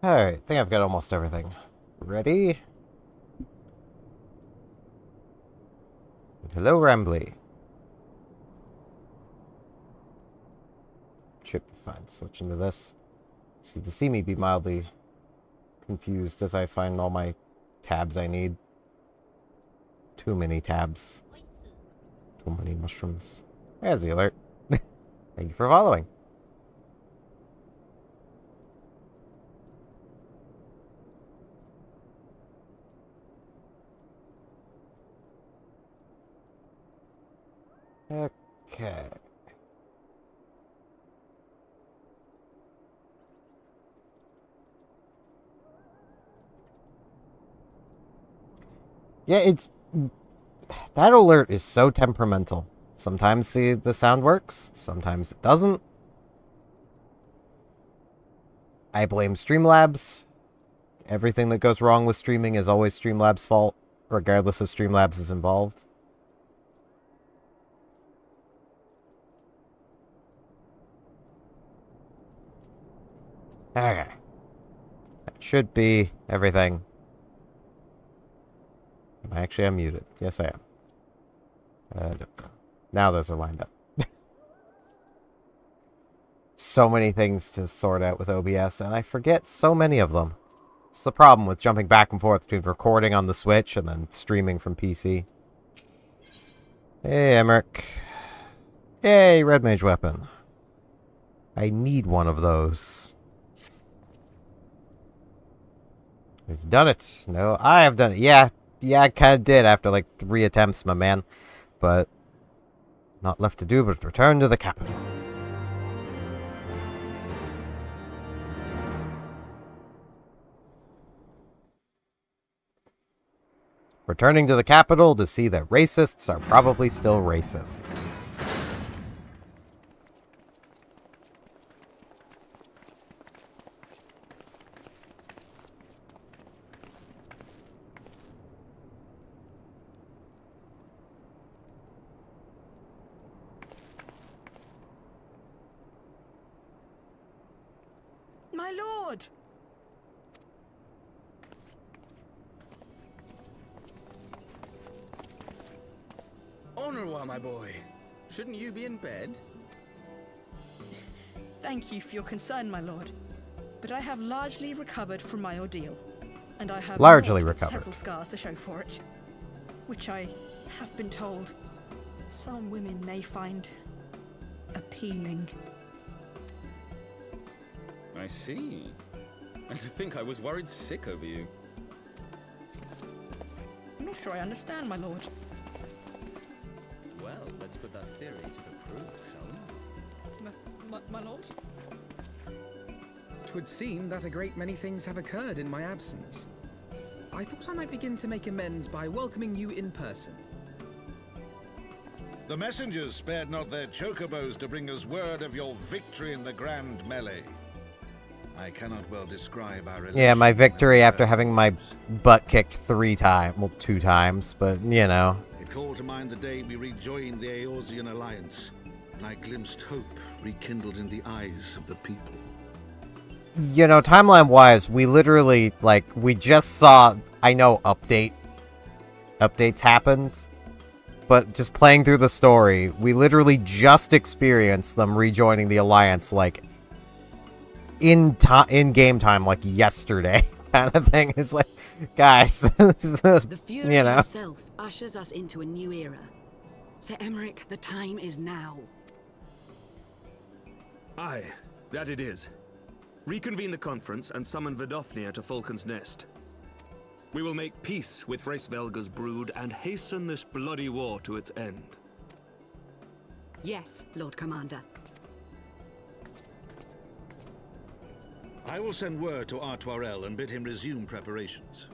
Alright, I think I've got almost everything. Ready? Hello, Rambly. Should be fine. Switch into this. It's good to see me be mildly confused as I find all my tabs I need. Too many tabs. Too many mushrooms. There's the alert. Thank you for following. Okay. Yeah, it's... That alert is so temperamental. Sometimes the sound works, sometimes it doesn't. I blame Streamlabs. Everything that goes wrong with streaming is always Streamlabs' fault, regardless if Streamlabs is involved. Okay. That should be everything. Am I actually unmuted? Yes, I am. No. Now those are lined up. So many things to sort out with OBS, and I forget so many of them. It's the problem with jumping back and forth between recording on the Switch and then streaming from PC. Hey, Emmerich. Yay, Red Mage weapon. I need one of those. We've done it. No, I have done it. Yeah, I kind of did after like 3 attempts, my man. But not left to do but return to the capital. Returning to the capital to see that racists are probably still racist. My lord! Honorwa, my boy. Shouldn't you be in bed? Thank you for your concern, my lord. But I have largely recovered from my ordeal. And I have Largely more than recovered. several scars to show for it. Which I have been told some women may find appealing. I see. And to think I was worried sick over you. I'm not sure I understand, my lord. Well, let's put that theory to the proof, shall we? My lord? 'Twould seem that a great many things have occurred in my absence. I thought I might begin to make amends by welcoming you in person. The messengers spared not their chocobos to bring us word of your victory in the grand melee. I cannot well describe our relation. Yeah, my victory after having my butt kicked 3 times. Well, 2 times, but you know. It called to mind the day we rejoined the Eorzean alliance, and I glimpsed hope rekindled in the eyes of the people. You know, timeline-wise, we literally, like, we just saw, I know, updates happened, but just playing through the story, we literally just experienced them rejoining the Alliance, like, in game time, like, yesterday, kind of thing. It's like, guys, The Fury you know. itself ushers us into a new era. Sir Emmerich, the time is now. Aye, that it is. Reconvene the conference and summon Vidofnir to Falcon's Nest. We will make peace with Hraesvelga's brood and hasten this bloody war to its end. Yes, Lord Commander. I will send word to Artoirel and bid him resume preparations.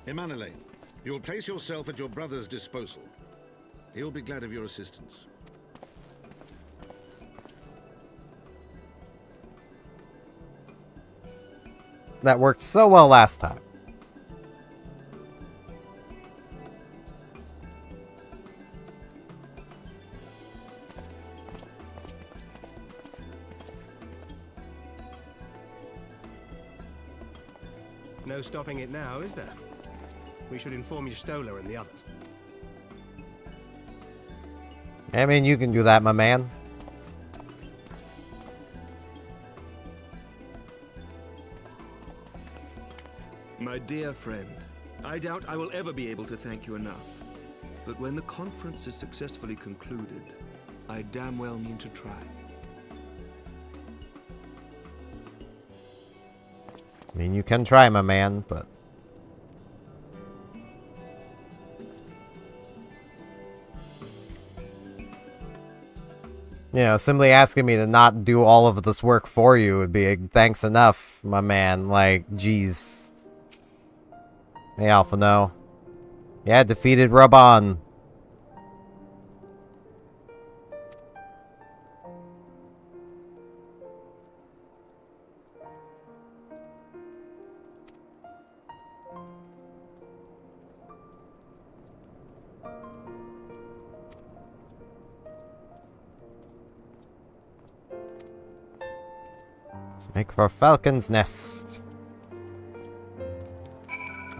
Emanuele, you will place yourself at your brother's disposal. He'll be glad of your assistance. That worked so well last time. No stopping it now, is there? We should inform your Stola and the others. I mean, you can do that, my man. My dear friend, I doubt I will ever be able to thank you enough. But when the conference is successfully concluded, I damn well mean to try. I mean, you can try, my man, but... You know, simply asking me to not do all of this work for you would be a thanks enough, my man. Like, jeez. Hey, Alpha, no. Yeah, defeated Raban. Let's make for Falcon's Nest.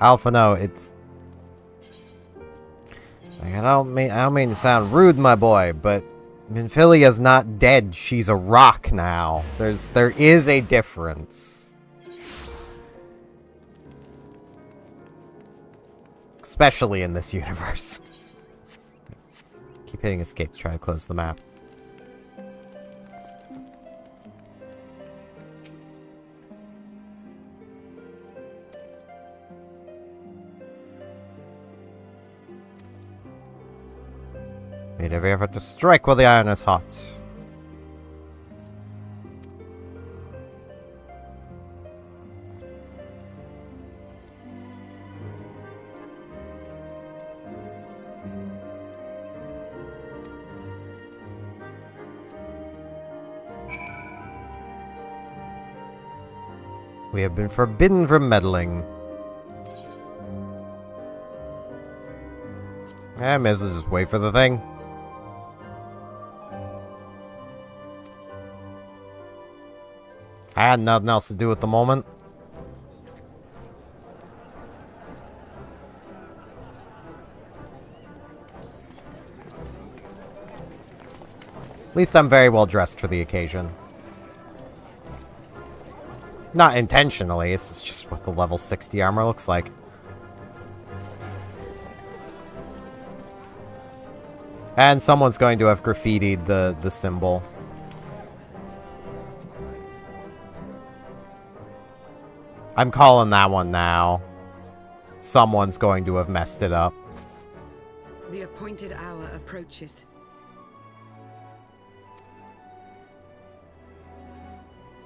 Alpha, no, it's... Like, I don't mean to sound rude, my boy, but Minfilia's not dead. She's a rock now. There is a difference. Especially in this universe. Keep hitting escape to try to close the map. Made every effort to strike while the iron is hot. We have been forbidden from meddling. I may as well just wait for the thing. I had nothing else to do at the moment. At least I'm very well dressed for the occasion. Not intentionally, it's just what the level 60 armor looks like. And someone's going to have graffitied the symbol. I'm calling that one now. Someone's going to have messed it up. The appointed hour approaches.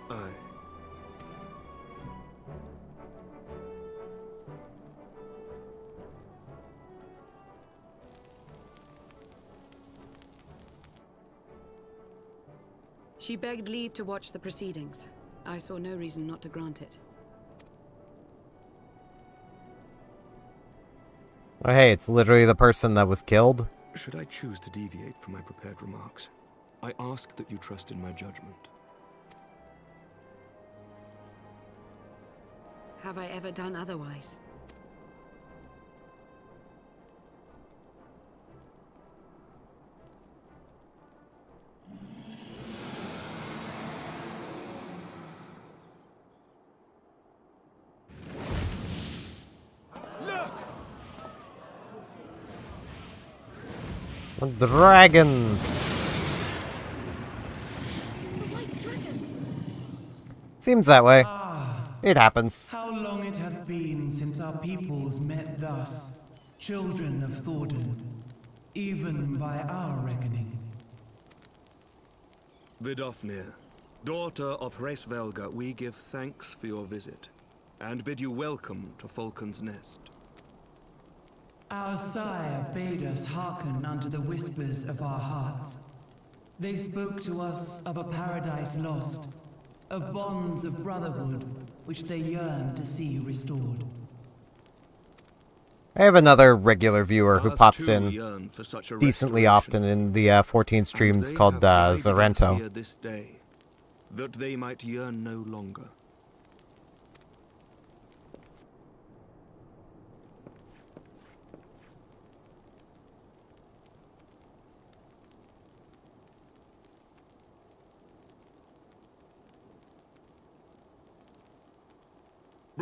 Aye. She begged leave to watch the proceedings. I saw no reason not to grant it. Oh, hey, it's literally the person that was killed. Should I choose to deviate from my prepared remarks, I ask that you trust in my judgment. Have I ever done otherwise? A dragon! Seems that way. It happens. How long it hath been since our peoples met thus, children of Thordan, even by our reckoning. Vidofnir, daughter of Hraesvelga, we give thanks for your visit, and bid you welcome to Falcon's Nest. Our sire bade us hearken unto the whispers of our hearts. They spoke to us of a paradise lost, of bonds of brotherhood, which they yearn to see restored. I have another regular viewer who Ours pops too in yearn for such a decently restoration, often in the 14 and streams they called have guided us Zarento. here this day, that they might yearn no longer.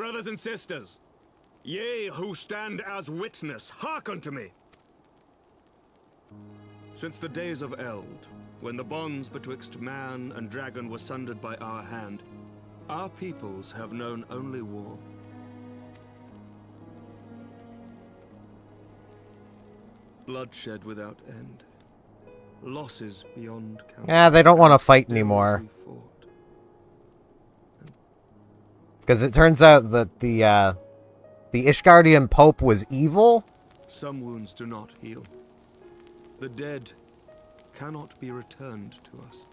brothers and sisters, ye who stand as witness, hearken to me. Since the days of Eld, when the bonds betwixt man and dragon were sundered by our hand, our peoples have known only war. Bloodshed without end. Losses beyond count. Yeah, they don't want to fight anymore. Because it turns out that the Ishgardian Pope was evil. Some wounds do not heal. The dead cannot be returned to us.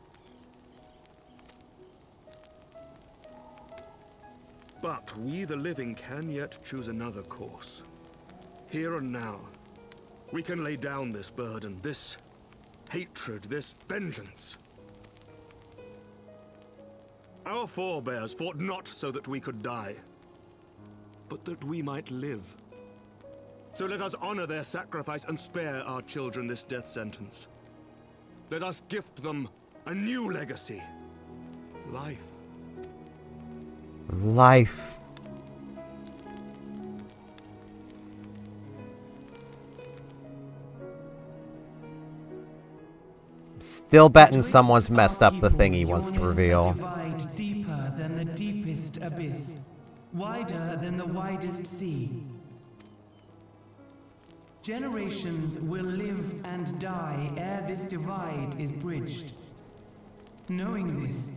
But we, the living, can yet choose another course. Here and now, we can lay down this burden, this hatred, this vengeance. Our forebears fought not so that we could die, but that we might live. So let us honor their sacrifice and spare our children this death sentence. Let us gift them a new legacy. Life. Life. Still betting someone's messed up the thing he wants to reveal. Divide deeper than the deepest abyss, wider than the widest sea. Generations will live and die ere this divide is bridged. Knowing this,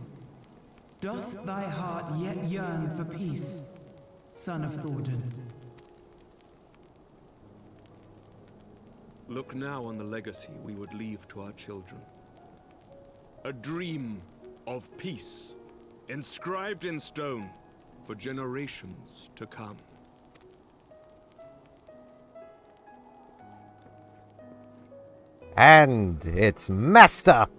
doth thy heart yet yearn for peace, son of Thordan? Look now on the legacy we would leave to our children. A dream of peace, inscribed in stone for generations to come. And it's messed up.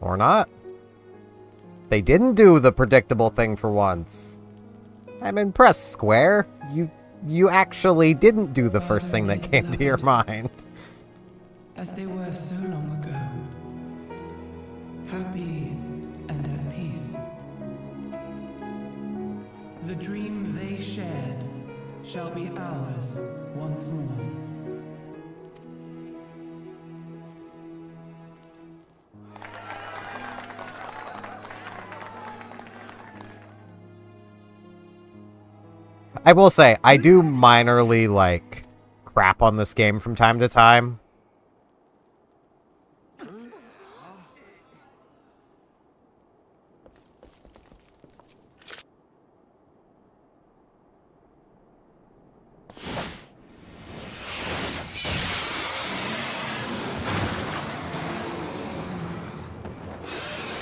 Or not. They didn't do the predictable thing for once. I'm impressed, Square. You actually didn't do the first thing that came to your mind. As they were so long ago, happy and at peace. The dream they shared shall be ours once more. I will say, I do minorly, like, crap on this game from time to time.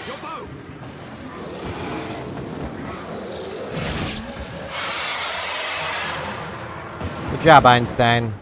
Your bow! Good job, Einstein.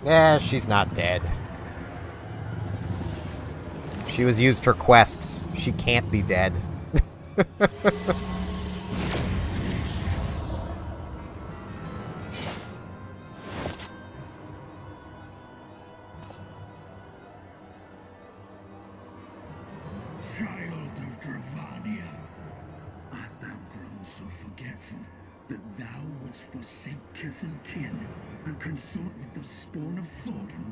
Yeah, she's not dead. She was used for quests. She can't be dead. Child of Dravania, art thou grown so forgetful that thou wouldst forsake kith and kin and consort with the spawn of Thordan?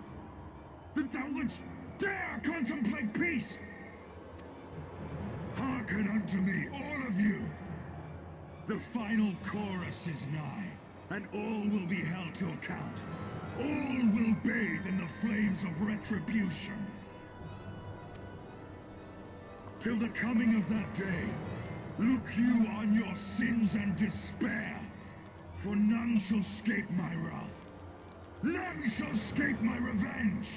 That thou wouldst dare contemplate peace? Hearken unto me, all of you! The final chorus is nigh, and all will be held to account. All will bathe in the flames of retribution. Till the coming of that day, look you on your sins and despair, for none shall escape my wrath. None shall escape my revenge.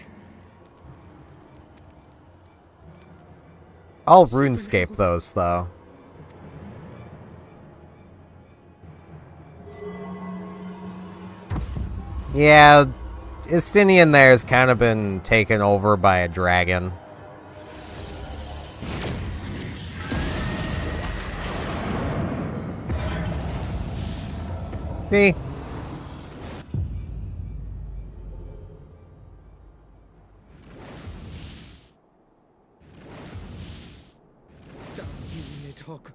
I'll RuneScape those, though. Yeah, Istinian there's kind of been taken over by a dragon. See? Damn you, Nidhogg.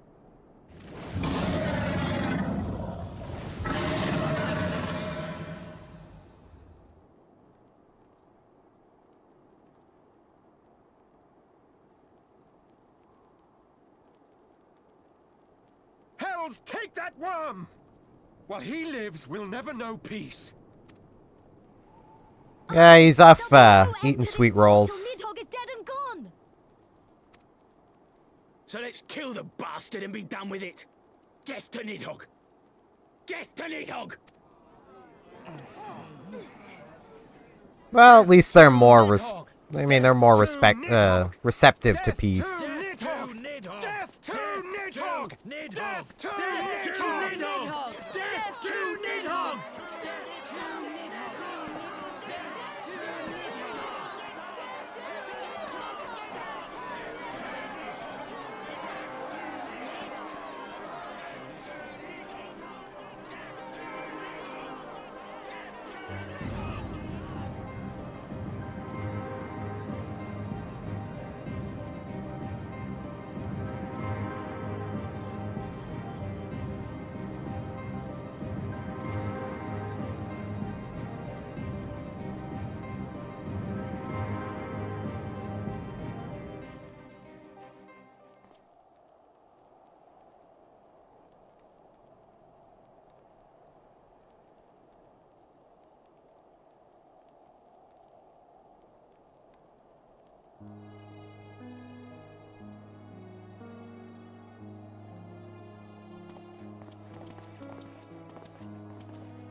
Hells, take that worm! While he lives, we'll never know peace. Yeah, he's off eating sweet rolls. Nidhogg is dead and gone. So let's kill the bastard and be done with it. Death to Nidhogg! Death to Nidhogg! Well, at least they're more they're more receptive to peace. Death to Nidhogg! Death to Nidhogg! Death to Nidhogg!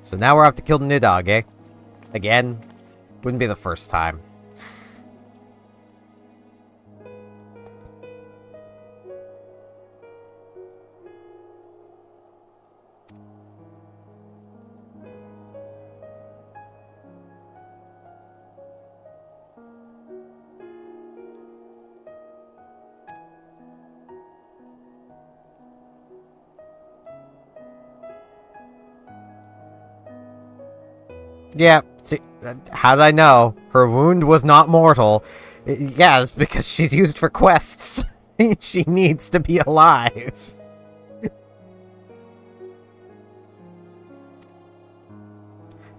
So now we're off to kill Nidhogg, eh? Again? Wouldn't be the first time. Yeah, see, how did I know? Her wound was not mortal. Yeah, it's because she's used for quests. She needs to be alive.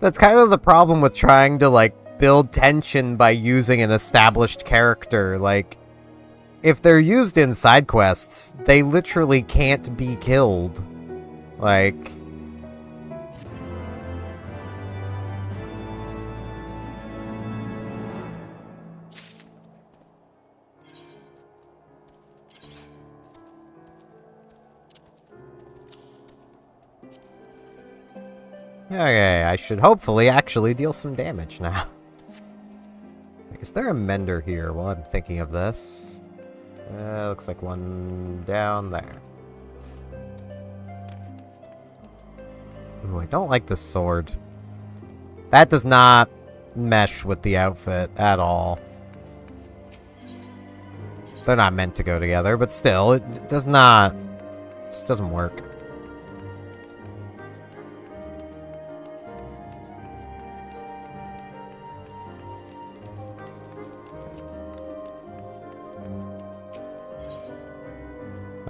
That's kind of the problem with trying to, like, build tension by using an established character. Like, if they're used in side quests, they literally can't be killed. Like... Okay, I should hopefully actually deal some damage now. Is there a mender here while I'm thinking of this? Looks like one down there. Ooh, I don't like this sword. That does not mesh with the outfit at all. They're not meant to go together, but still, it does not... Just doesn't work.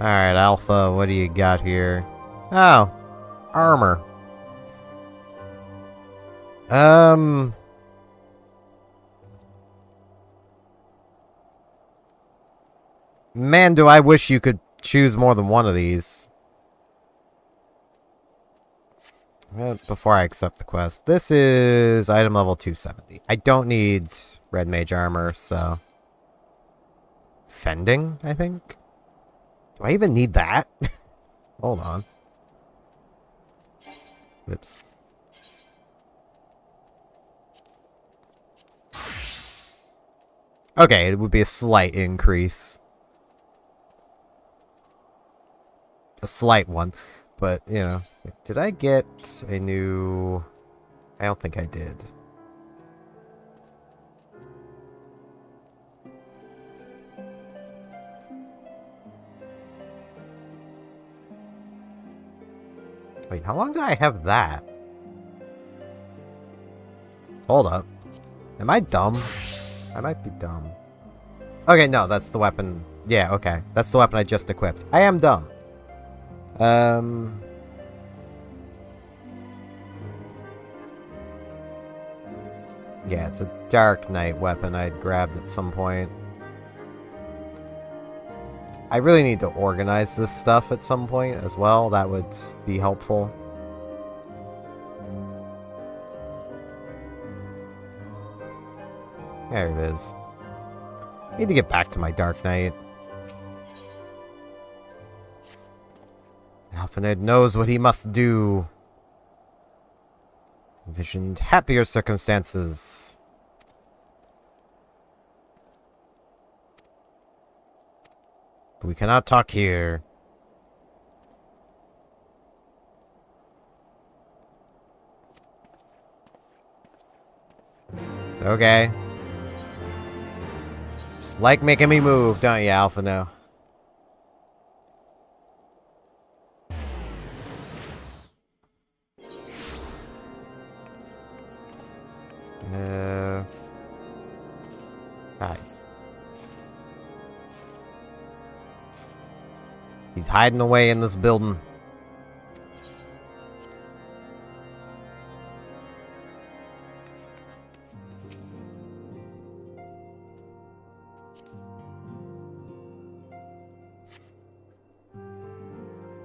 Alright, Alpha, what do you got here? Oh, armor. Man, do I wish you could choose more than one of these. Before I accept the quest. This is item level 270. I don't need red mage armor, so... Fending, I think? Do I even need that? Hold on. Whoops. Okay, it would be a slight increase. A slight one. But, you know. Did I get a new I don't think I did. Wait, how long do I have that? Hold up. Am I dumb? I might be dumb. Okay, no, that's the weapon. Yeah, okay. That's the weapon I just equipped. I am dumb. Yeah, it's a Dark Knight weapon I'd grabbed at some point. I really need to organize this stuff at some point as well. That would be helpful. There it is. I need to get back to my Dark Knight. Alphaned knows what he must do. Envisioned happier circumstances. But we cannot talk here. Okay. Just like making me move, don't you, Alpha? No. Guys. He's hiding away in this building.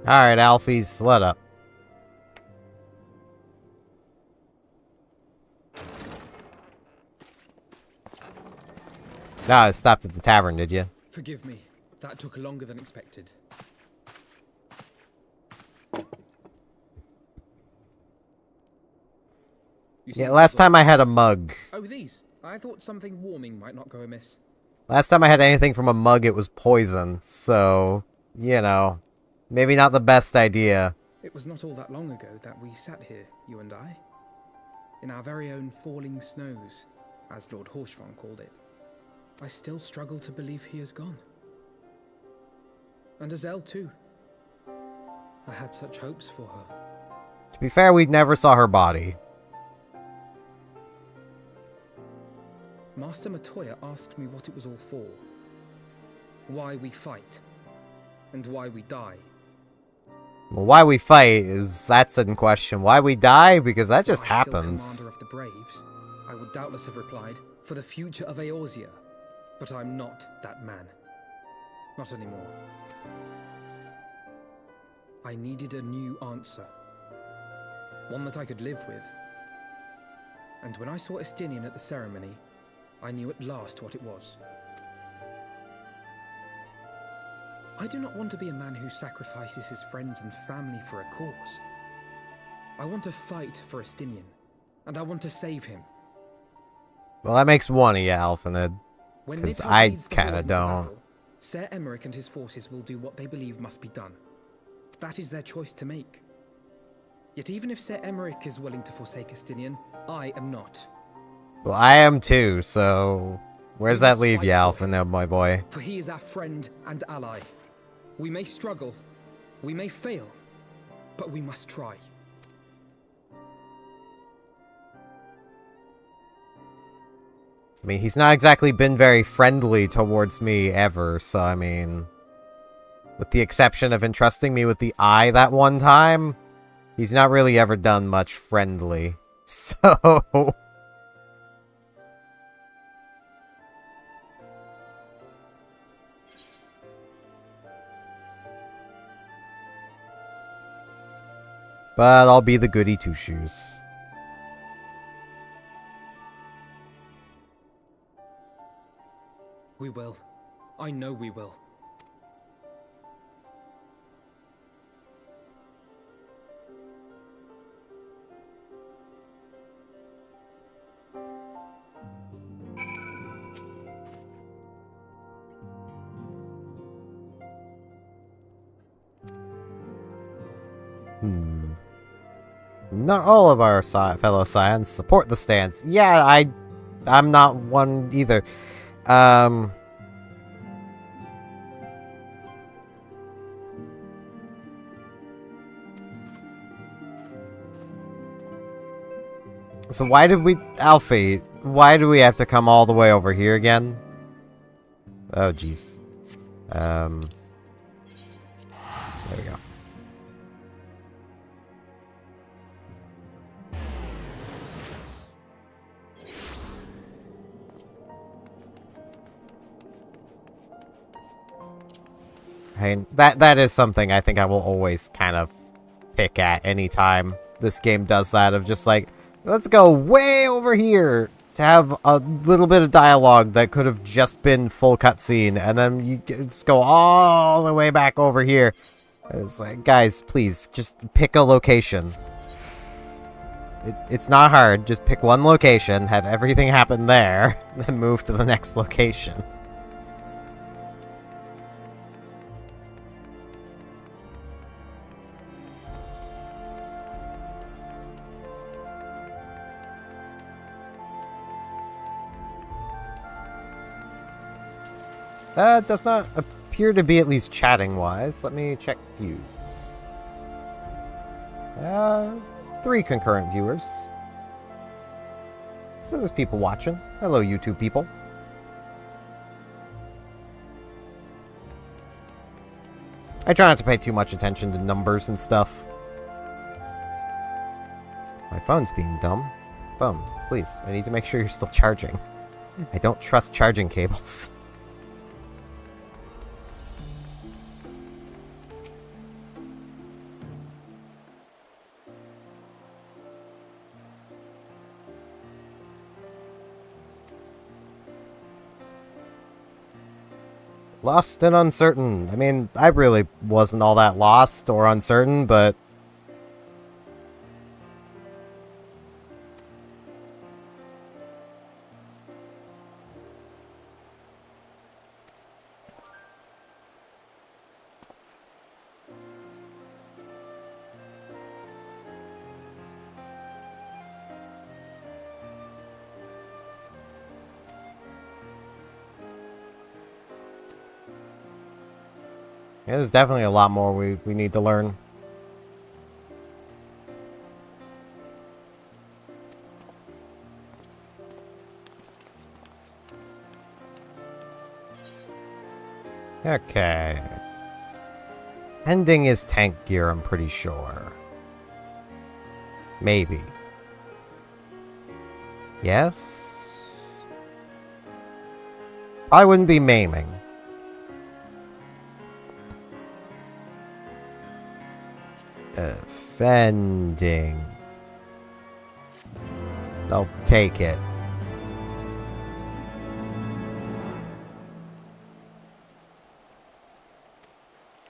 Alright, Alfies, what up? No, stopped at the tavern, did you? Forgive me. That took longer than expected. Yeah, last time I had a mug. Oh, these. I thought something warming might not go amiss. Last time I had anything from a mug, it was poison. So, you know, maybe not the best idea. It was not all that long ago that we sat here, you and I. In our very own falling snows, as Lord Horshvon called it. I still struggle to believe he is gone. And Azelle too. I had such hopes for her. To be fair, we never saw her body. Master Matoya asked me what it was all for. Why we fight. And why we die. Well, why we fight that's in question. Why we die? Because that just happens. Still commander of the Braves, I would doubtless have replied, for the future of Eorzea. But I'm not that man. Not anymore. I needed a new answer. One that I could live with. And when I saw Estinian at the ceremony, I knew at last what it was. I do not want to be a man who sacrifices his friends and family for a cause. I want to fight for Estinian, and I want to save him. Well, that makes one of you, Alphanid. Because I kinda don't. Battle, Ser Emeric and his forces will do what they believe must be done. That is their choice to make. Yet even if Ser Emeric is willing to forsake Estinian, I am not. Well, I am too, so... Where's that leave you, Alphanid, my boy? For he is our friend and ally. We may struggle, we may fail, but we must try. I mean, he's not exactly been very friendly towards me ever, so I mean... With the exception of entrusting me with the eye that one time, he's not really ever done much friendly. So... But I'll be the goody two-shoes. We will. I know we will. Not all of our fellow Scions support the stance. Yeah, I'm not one either. So why did we... Alfie, why do we have to come all the way over here again? Oh, jeez. There we go. Hey, that is something I think I will always kind of pick at any time this game does that, of just like, let's go way over here to have a little bit of dialogue that could have just been full cutscene, and then you just go all the way back over here. It's like, guys, please, just pick a location. It's not hard, just pick one location, have everything happen there, then move to the next location. Does not appear to be, at least chatting-wise. Let me check views. 3 concurrent viewers. So there's people watching. Hello, YouTube people. I try not to pay too much attention to numbers and stuff. My phone's being dumb. Phone, please. I need to make sure you're still charging. I don't trust charging cables. Lost and uncertain. I mean, I really wasn't all that lost or uncertain, but... yeah, there's definitely a lot more we need to learn. Okay. Ending is tank gear, I'm pretty sure. Maybe. Yes? Probably wouldn't be maiming. Fending. I'll take it.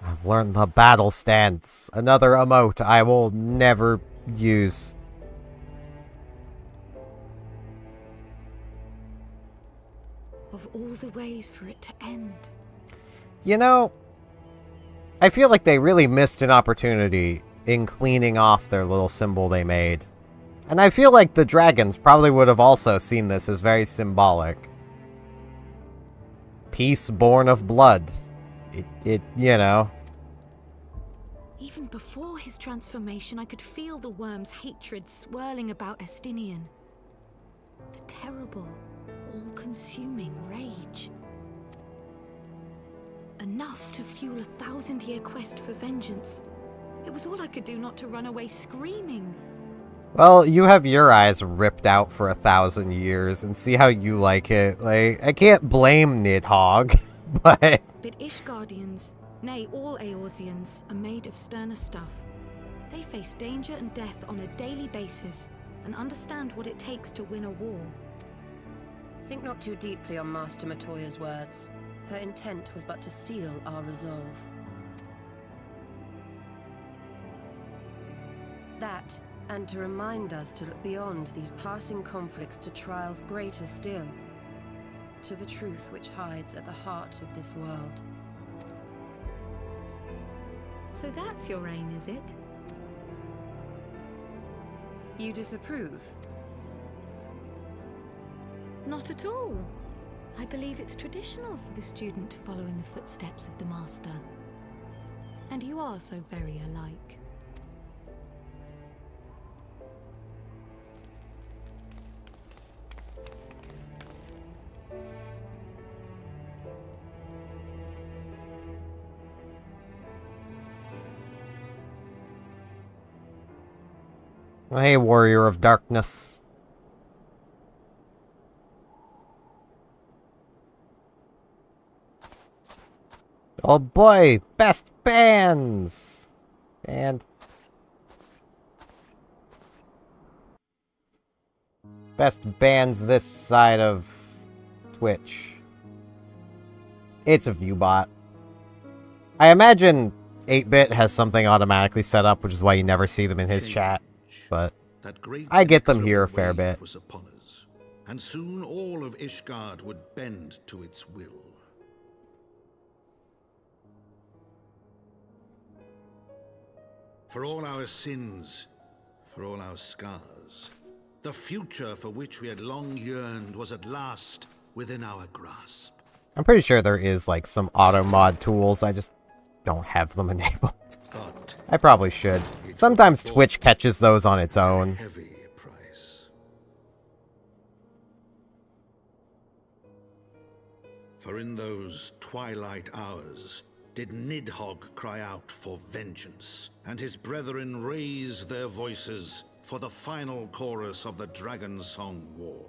I've learned the battle stance. Another emote I will never use. Of all the ways for it to end. You know, I feel like they really missed an opportunity in cleaning off their little symbol they made. And I feel like the dragons probably would have also seen this as very symbolic. Peace born of blood. It you know. Even before his transformation, I could feel the worm's hatred swirling about Estinian. The terrible, all-consuming rage. Enough to fuel a 1,000-year quest for vengeance. It was all I could do not to run away screaming. Well, you have your eyes ripped out for 1,000 years, and see how you like it. Like, I can't blame Nidhogg, but... But Ishgardians, nay, all Eorzeans, are made of sterner stuff. They face danger and death on a daily basis, and understand what it takes to win a war. Think not too deeply on Master Matoya's words. Her intent was but to steal our resolve. That, and to remind us to look beyond these passing conflicts to trials greater still, to the truth which hides at the heart of this world. So that's your aim, is it? You disapprove? Not at all. I believe it's traditional for the student to follow in the footsteps of the master. And you are so very alike. Hey, Warrior of Darkness. Oh boy, best bands! And best bands this side of Twitch. It's a viewbot. I imagine 8-Bit has something automatically set up, which is why you never see them in his chat. But I get them here a fair bit. Was upon us, and soon all of Ishgard would bend to its will. For all our sins, for all our scars, the future for which we had long yearned was at last within our grasp. I'm pretty sure there is like some auto mod tools, I just don't have them enabled. But I probably should. Sometimes Twitch catches those on its own. Heavy price. For in those twilight hours did Nidhogg cry out for vengeance, and his brethren raise their voices for the final chorus of the Dragon Song War.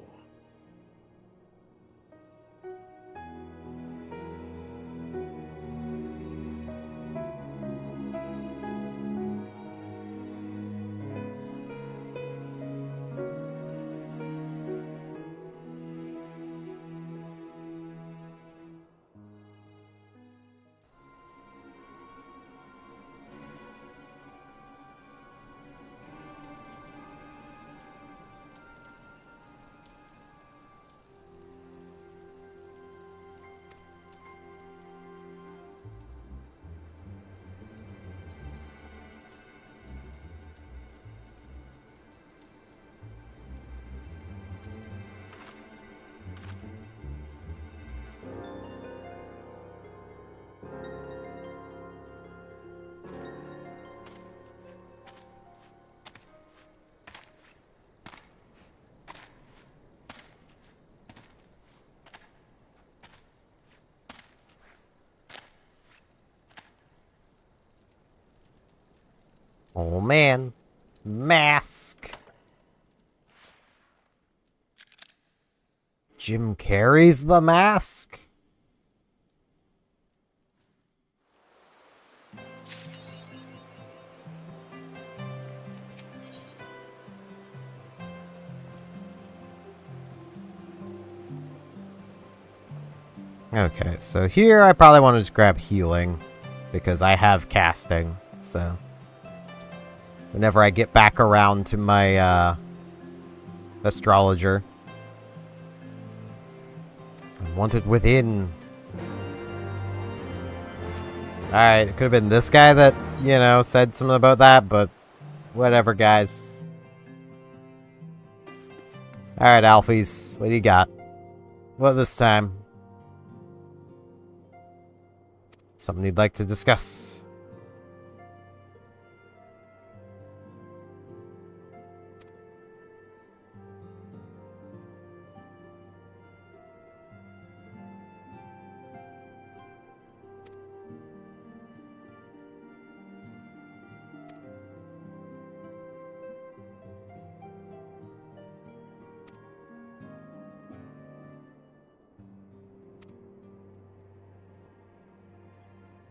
Oh man. Mask. Jim Carrey's The Mask? Okay, so here I probably want to just grab healing, because I have casting, so whenever I get back around to my astrologer. I want it within. Alright, it could have been this guy that, you know, said something about that, but whatever, guys. Alright, Alfies, what do you got? What this time? Something you'd like to discuss?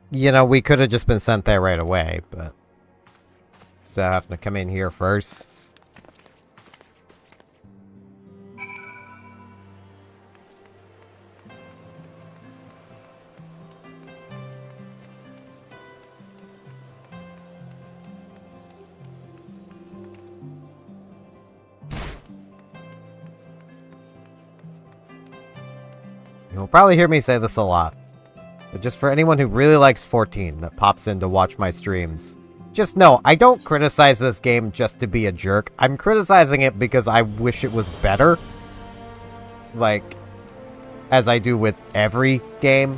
You know, we could have just been sent there right away, but still having to come in here first. You'll probably hear me say this a lot. But just for anyone who really likes 14 that pops in to watch my streams, just know, I don't criticize this game just to be a jerk. I'm criticizing it because I wish it was better. Like, as I do with every game.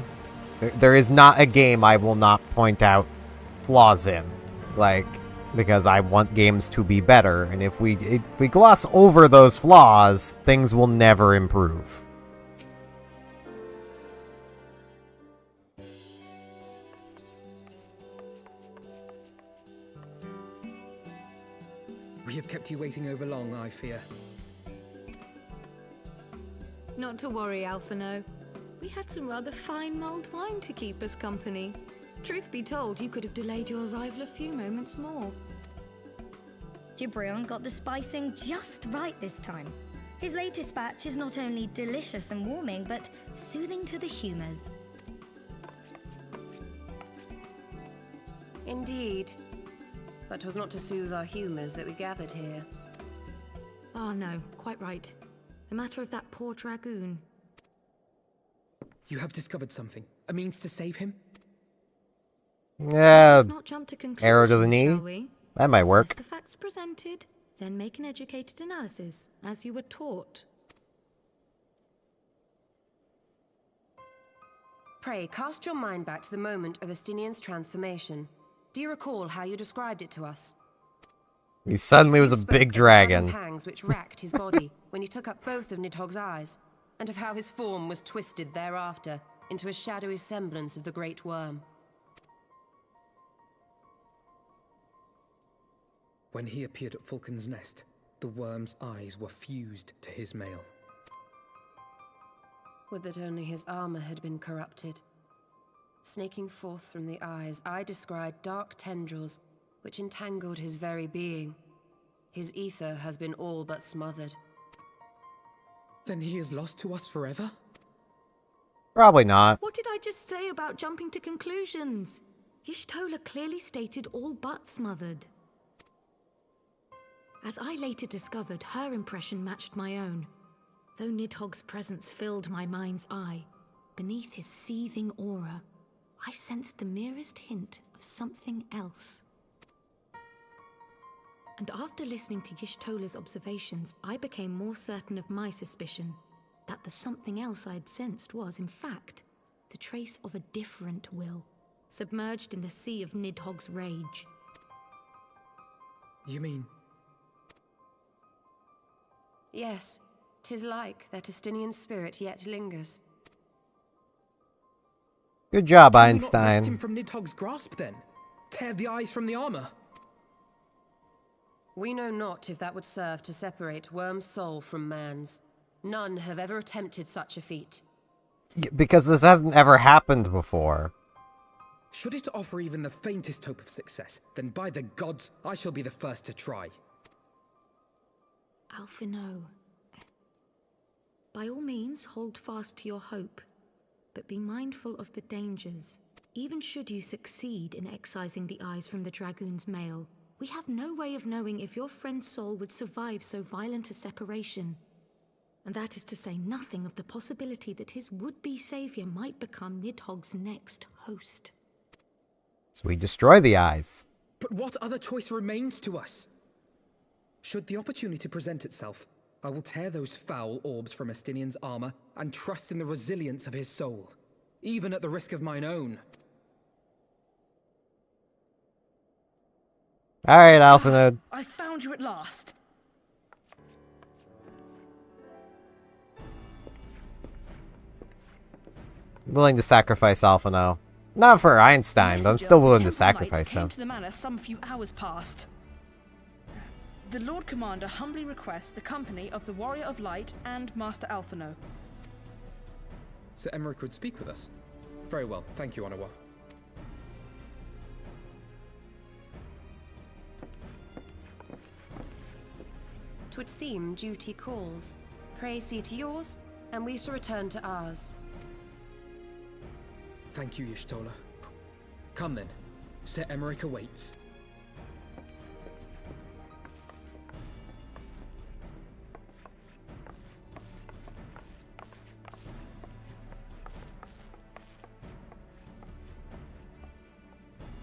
There is not a game I will not point out flaws in. Like, because I want games to be better. And if we gloss over those flaws, things will never improve. We have kept you waiting over long, I fear. Not to worry, Alphino. We had some rather fine mulled wine to keep us company. Truth be told, you could have delayed your arrival a few moments more. Gibrion got the spicing just right this time. His latest batch is not only delicious and warming, but soothing to the humours. Indeed. But 'twas not to soothe our humours that we gathered here. Ah, no, quite right. The matter of that poor dragoon. You have discovered something. A means to save him? Yeah, Let's not jump to conclusions, arrow to the knee? shall we? That might work. Assess the facts presented, then make an educated analysis, as you were taught. Pray, cast your mind back to the moment of Estinian's transformation. Do you recall how you described it to us? He suddenly was You a spoke big of the dragon. sudden pangs which racked his body when he took up both of Nidhogg's eyes, and of how his form was twisted thereafter into a shadowy semblance of the Great Worm. When he appeared at Falcon's Nest, the worm's eyes were fused to his mail. Would that only his armor had been corrupted. Snaking forth from the eyes, I descried dark tendrils which entangled his very being. His ether has been all but smothered. Then he is lost to us forever? Probably not. What did I just say about jumping to conclusions? Y'shtola clearly stated all but smothered. As I later discovered, her impression matched my own. Though Nidhogg's presence filled my mind's eye, beneath his seething aura, I sensed the merest hint of something else. And after listening to Y'shtola's observations, I became more certain of my suspicion that the something else I'd sensed was, in fact, the trace of a different will, submerged in the sea of Nidhogg's rage. You mean? Yes, 'tis like that Estinian spirit yet lingers. Good job, Can we not wrest Einstein. him from Nidhogg's grasp, then? Tear the eyes from the armor? We know not if that would serve to separate Worm's soul from man's. None have ever attempted such a feat. Because this hasn't ever happened before. Should it offer even the faintest hope of success, then by the gods, I shall be the first to try. Alphino, by all means, hold fast to your hope, but be mindful of the dangers. Even should you succeed in excising the eyes from the dragoon's mail, we have no way of knowing if your friend's soul would survive so violent a separation. And that is to say nothing of the possibility that his would-be savior might become Nidhogg's next host. So we destroy the eyes. But what other choice remains to us? Should the opportunity present itself, I will tear those foul orbs from Estinian's armor and trust in the resilience of his soul, even at the risk of mine own. Alright, Alphanode. I found you at last. Willing to sacrifice Alphino. Not for Einstein, but I'm still willing to sacrifice came him. to the manor some few hours past. The Lord Commander humbly requests the company of the Warrior of Light and Master Alphino. Sir Emmerich would speak with us. Very well, thank you, Onawa. 'Twould seem duty calls. Pray see to yours, and we shall return to ours. Thank you, Y'shtola. Come then. Sir Emmerich awaits.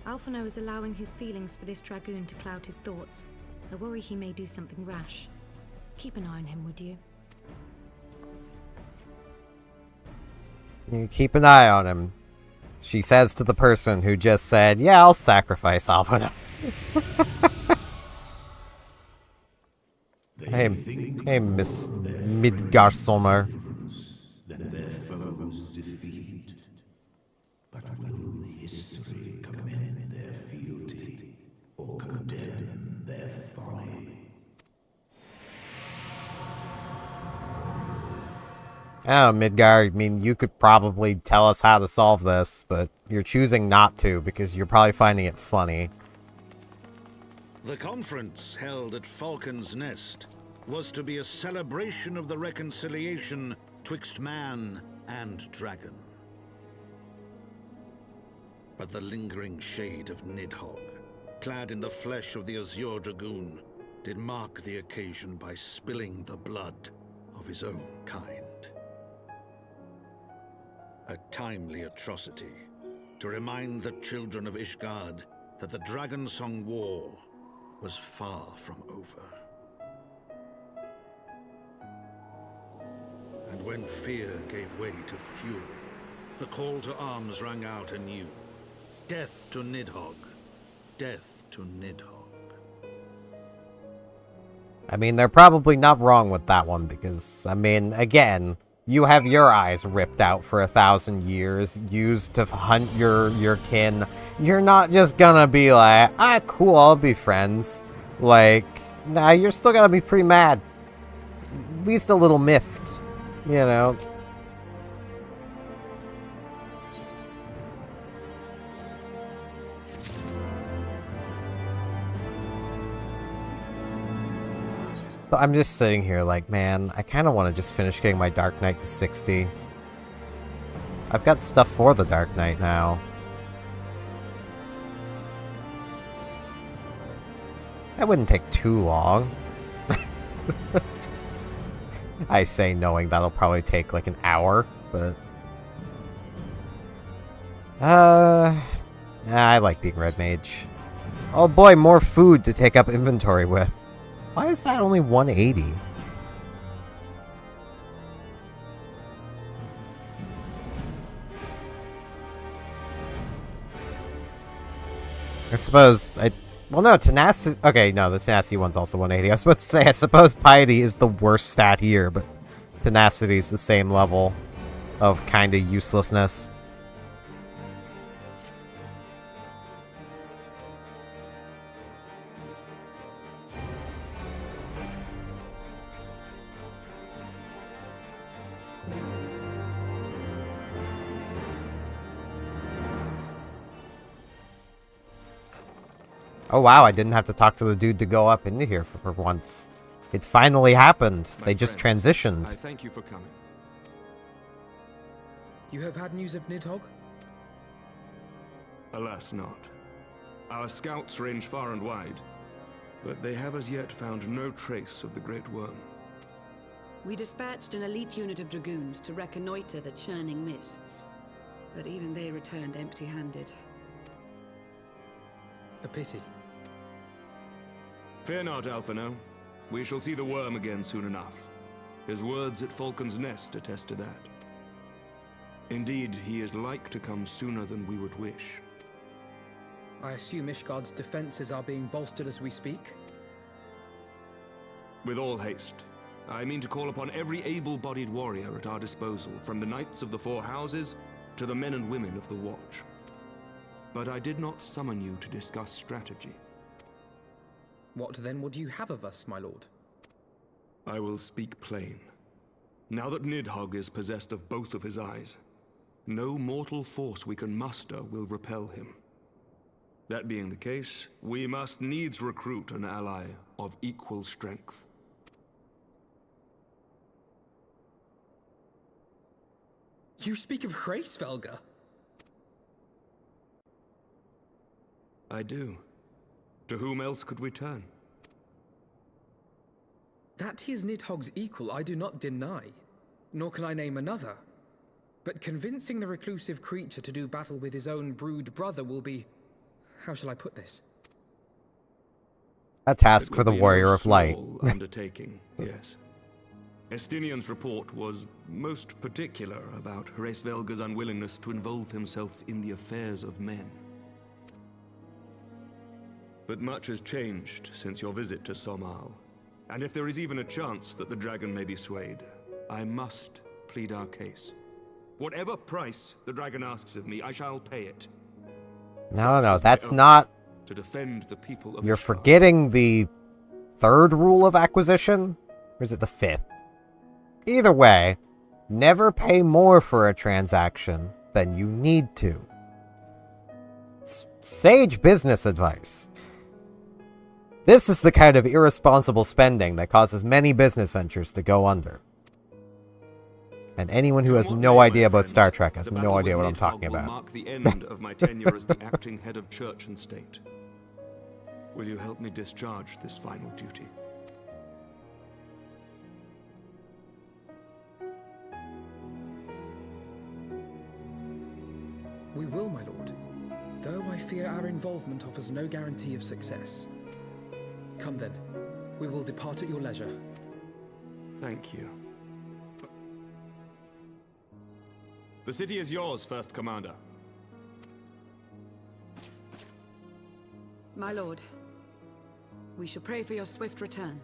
Alphino is allowing his feelings for this dragoon to cloud his thoughts. I worry he may do something rash. Keep an eye on him, would you? You keep an eye on him, she says to the person who just said, yeah, I'll sacrifice Alphino. Hey, Miss Midgarssoner. Than their foes defeat. But will history commend their fealty or condemn their folly? Oh, Midgard, I mean, you could probably tell us how to solve this, but you're choosing not to because you're probably finding it funny. The conference held at Falcon's Nest was to be a celebration of the reconciliation twixt man and dragon. But the lingering shade of Nidhogg, clad in the flesh of the Azure Dragoon, did mark the occasion by spilling the blood of his own kind. A timely atrocity to remind the children of Ishgard that the Dragonsong War was far from over. And when fear gave way to fury, the call to arms rang out anew. Death to Nidhogg. Death to Nidhogg. I mean, they're probably not wrong with that one because, I mean, again, you have your eyes ripped out for 1,000 years, used to hunt your kin. You're not just gonna be like, ah, cool, I'll be friends. Like, nah, you're still gonna be pretty mad. At least a little miffed, you know? But I'm just sitting here like, man, I kind of want to just finish getting my Dark Knight to 60. I've got stuff for the Dark Knight now. That wouldn't take too long. I say knowing that'll probably take like an hour, but... I like being Red Mage. Oh boy, more food to take up inventory with. Why is that only 180? I suppose well, no, Tenacity... Okay, no, the Tenacity one's also 180. I was about to say, I suppose Piety is the worst stat here, but Tenacity is the same level of kind of uselessness. Oh wow, I didn't have to talk to the dude to go up into here for once. It finally happened. They just transitioned. I thank you for coming. You have had news of Nidhogg? Alas not. Our scouts range far and wide, but they have as yet found no trace of the Great Worm. We dispatched an elite unit of dragoons to reconnoiter the churning mists, but even they returned empty-handed. A pity. Fear not, Alphino. We shall see the worm again soon enough. His words at Falcon's Nest attest to that. Indeed, he is like to come sooner than we would wish. I assume Ishgard's defenses are being bolstered as we speak? With all haste. I mean to call upon every able-bodied warrior at our disposal, from the Knights of the Four Houses to the men and women of the Watch. But I did not summon you to discuss strategy. What then would you have of us, my lord? I will speak plain. Now that Nidhogg is possessed of both of his eyes, no mortal force we can muster will repel him. That being the case, we must needs recruit an ally of equal strength. You speak of Hraesvelgr? I do. To whom else could we turn? That he is Nidhogg's equal, I do not deny. Nor can I name another. But convincing the reclusive creature to do battle with his own brood brother will be How shall I put this? A task It for will the be Warrior no of Light. small undertaking, yes. Estinian's report was most particular about Hraesvelg's unwillingness to involve himself in the affairs of men. But much has changed since your visit to Somal. And if there is even a chance that the dragon may be swayed, I must plead our case. Whatever price the dragon asks of me, I shall pay it. No, that's not... To defend the people of You're Ishvar. forgetting the 3rd rule of acquisition? Or is it the 5th? Either way, never pay more for a transaction than you need to. It's sage business advice. This is the kind of irresponsible spending that causes many business ventures to go under. And anyone who has no idea about Star Trek has no idea what I'm talking about. Will mark the end of my tenure as the acting head of church and state. Will you help me discharge this final duty? We will, my lord. Though I fear our involvement offers no guarantee of success. Come then. We will depart at your leisure. Thank you. The city is yours, First Commander. My lord, we shall pray for your swift return.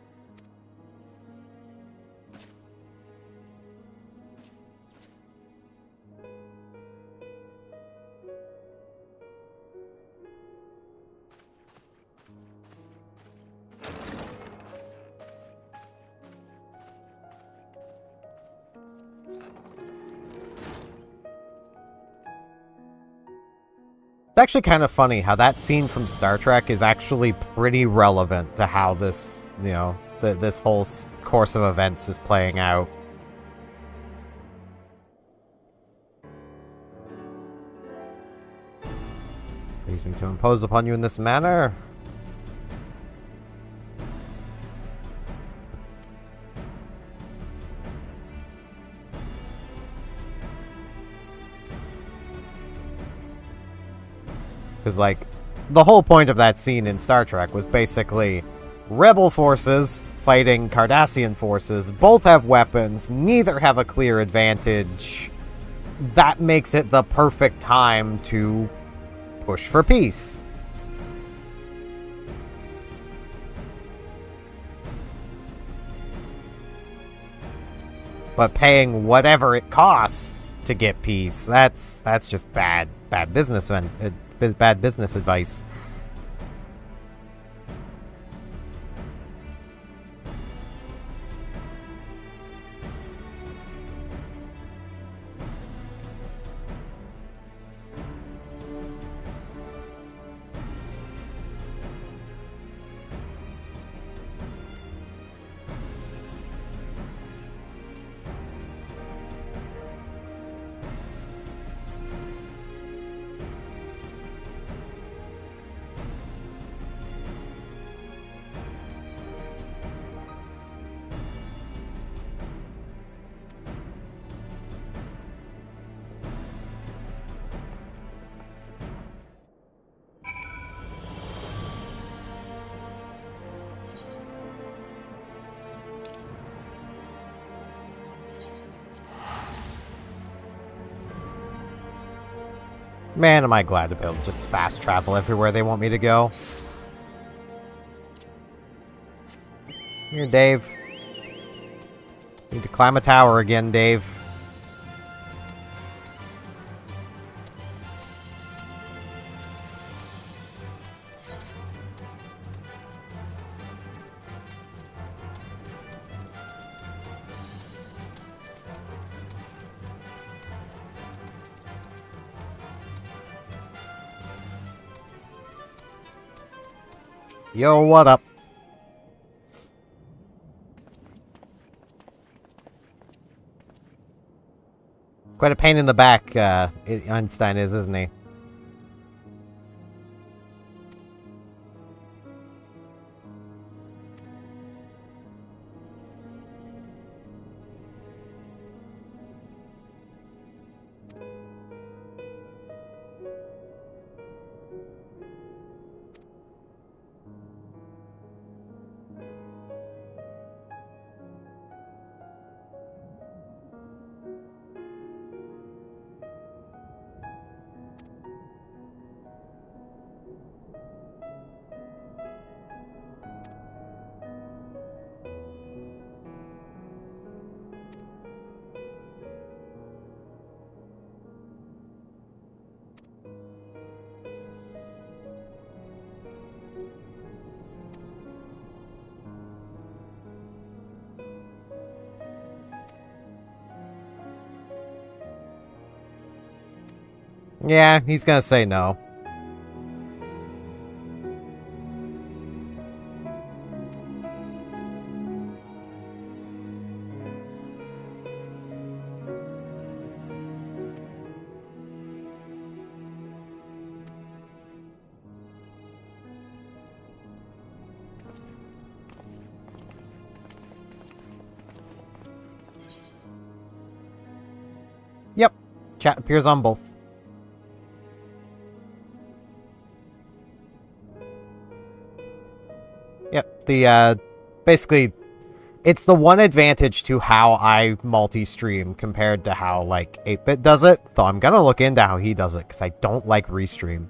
It's actually kind of funny how that scene from Star Trek is actually pretty relevant to how this, you know, this whole course of events is playing out. Please me to impose upon you in this manner. Because, like, the whole point of that scene in Star Trek was basically rebel forces fighting Cardassian forces. Both have weapons. Neither have a clear advantage. That makes it the perfect time to push for peace. But paying whatever it costs to get peace, that's just bad business, bad business advice. Man, am I glad to be able to just fast travel everywhere they want me to go. Here, Dave. Need to climb a tower again, Dave. Yo, what up? Quite a pain in the back, Einstein is, isn't he? Yeah, he's gonna say no. Yep. Chat appears on both. Yep. Basically, it's the one advantage to how I multi-stream compared to how, like, 8-Bit does it. Though I'm gonna look into how he does it, because I don't like restream.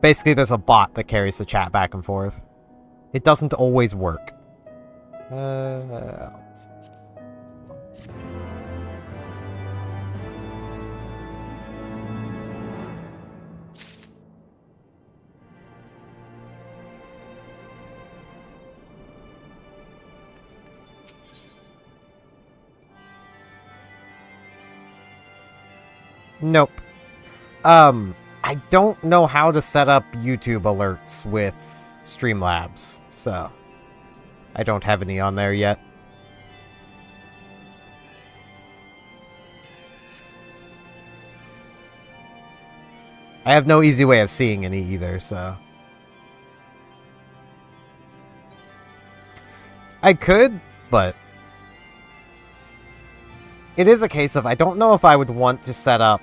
Basically, there's a bot that carries the chat back and forth. It doesn't always work. Nope. I don't know how to set up YouTube alerts with Streamlabs, so I don't have any on there yet. I have no easy way of seeing any either, so I could, but it is a case of I don't know if I would want to set up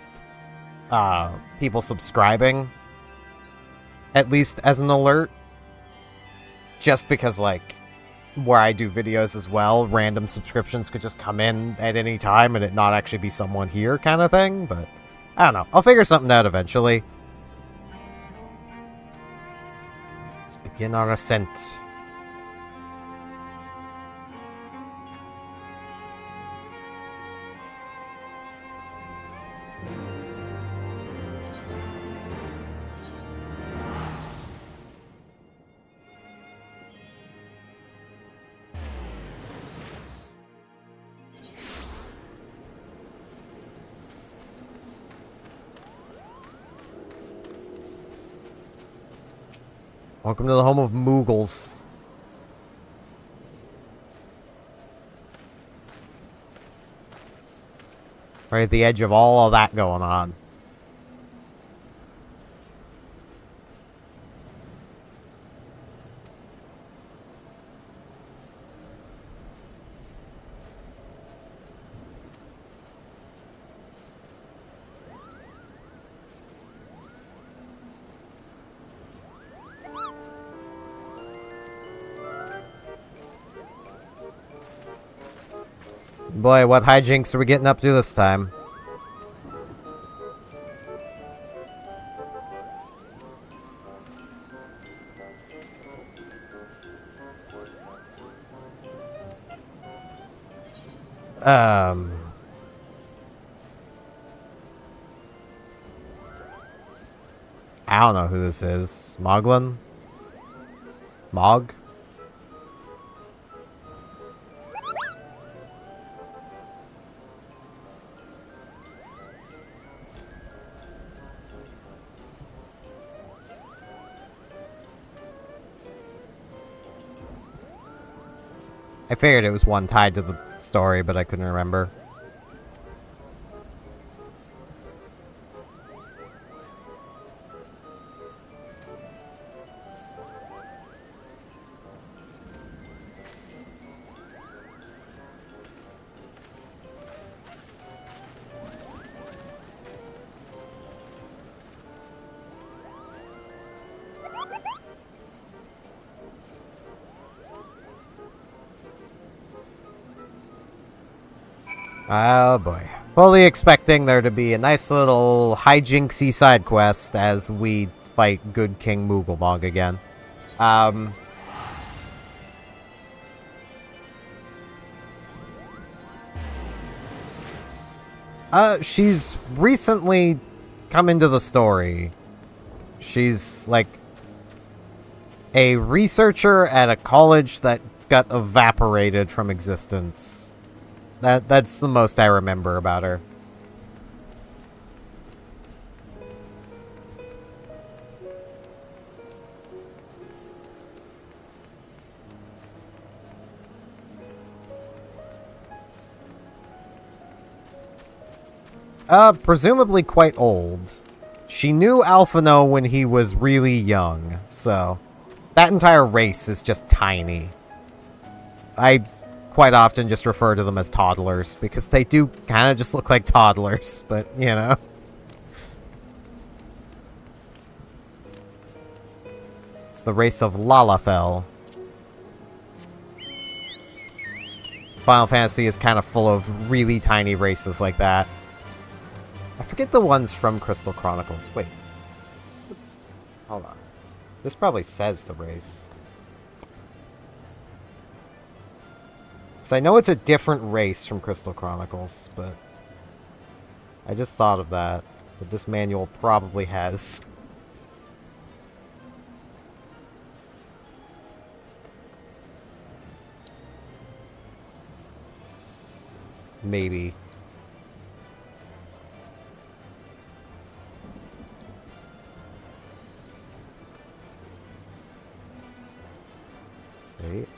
people subscribing, at least as an alert, just because, like, where I do videos as well, random subscriptions could just come in at any time and it not actually be someone here kind of thing, but I don't know. I'll figure something out eventually. Let's begin our ascent. Welcome to the home of Moogles. Right at the edge of all of that going on. Boy, what hijinks are we getting up to this time? I don't know who this is. Moglin? Mog? I figured it was one tied to the story, but I couldn't remember. Oh boy. Fully expecting there to be a nice little hijinksy side quest as we fight good King Mooglebog again. She's recently come into the story. She's like a researcher at a college that got evaporated from existence. That's the most I remember about her. Presumably quite old. She knew Alphino when he was really young, so that entire race is just tiny. I quite often just refer to them as toddlers, because they do kind of just look like toddlers, but, you know. It's the race of Lalafell. Final Fantasy is kind of full of really tiny races like that. I forget the ones from Crystal Chronicles. Wait. Hold on. This probably says the race. Because I know it's a different race from Crystal Chronicles, but I just thought of that. But this manual probably has. Maybe. Wait.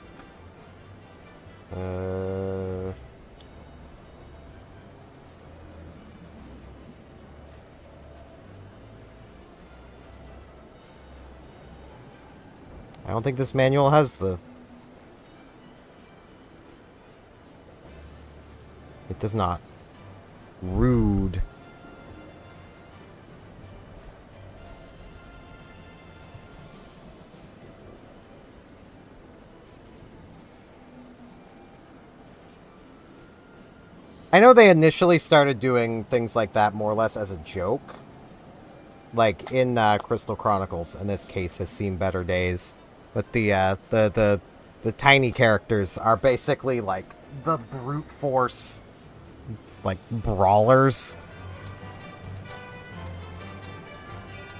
I don't think this manual has the... It does not. Rude. I know they initially started doing things like that more or less as a joke. Like in Crystal Chronicles, in this case, has seen better days. But the tiny characters are basically like the brute force, like, brawlers.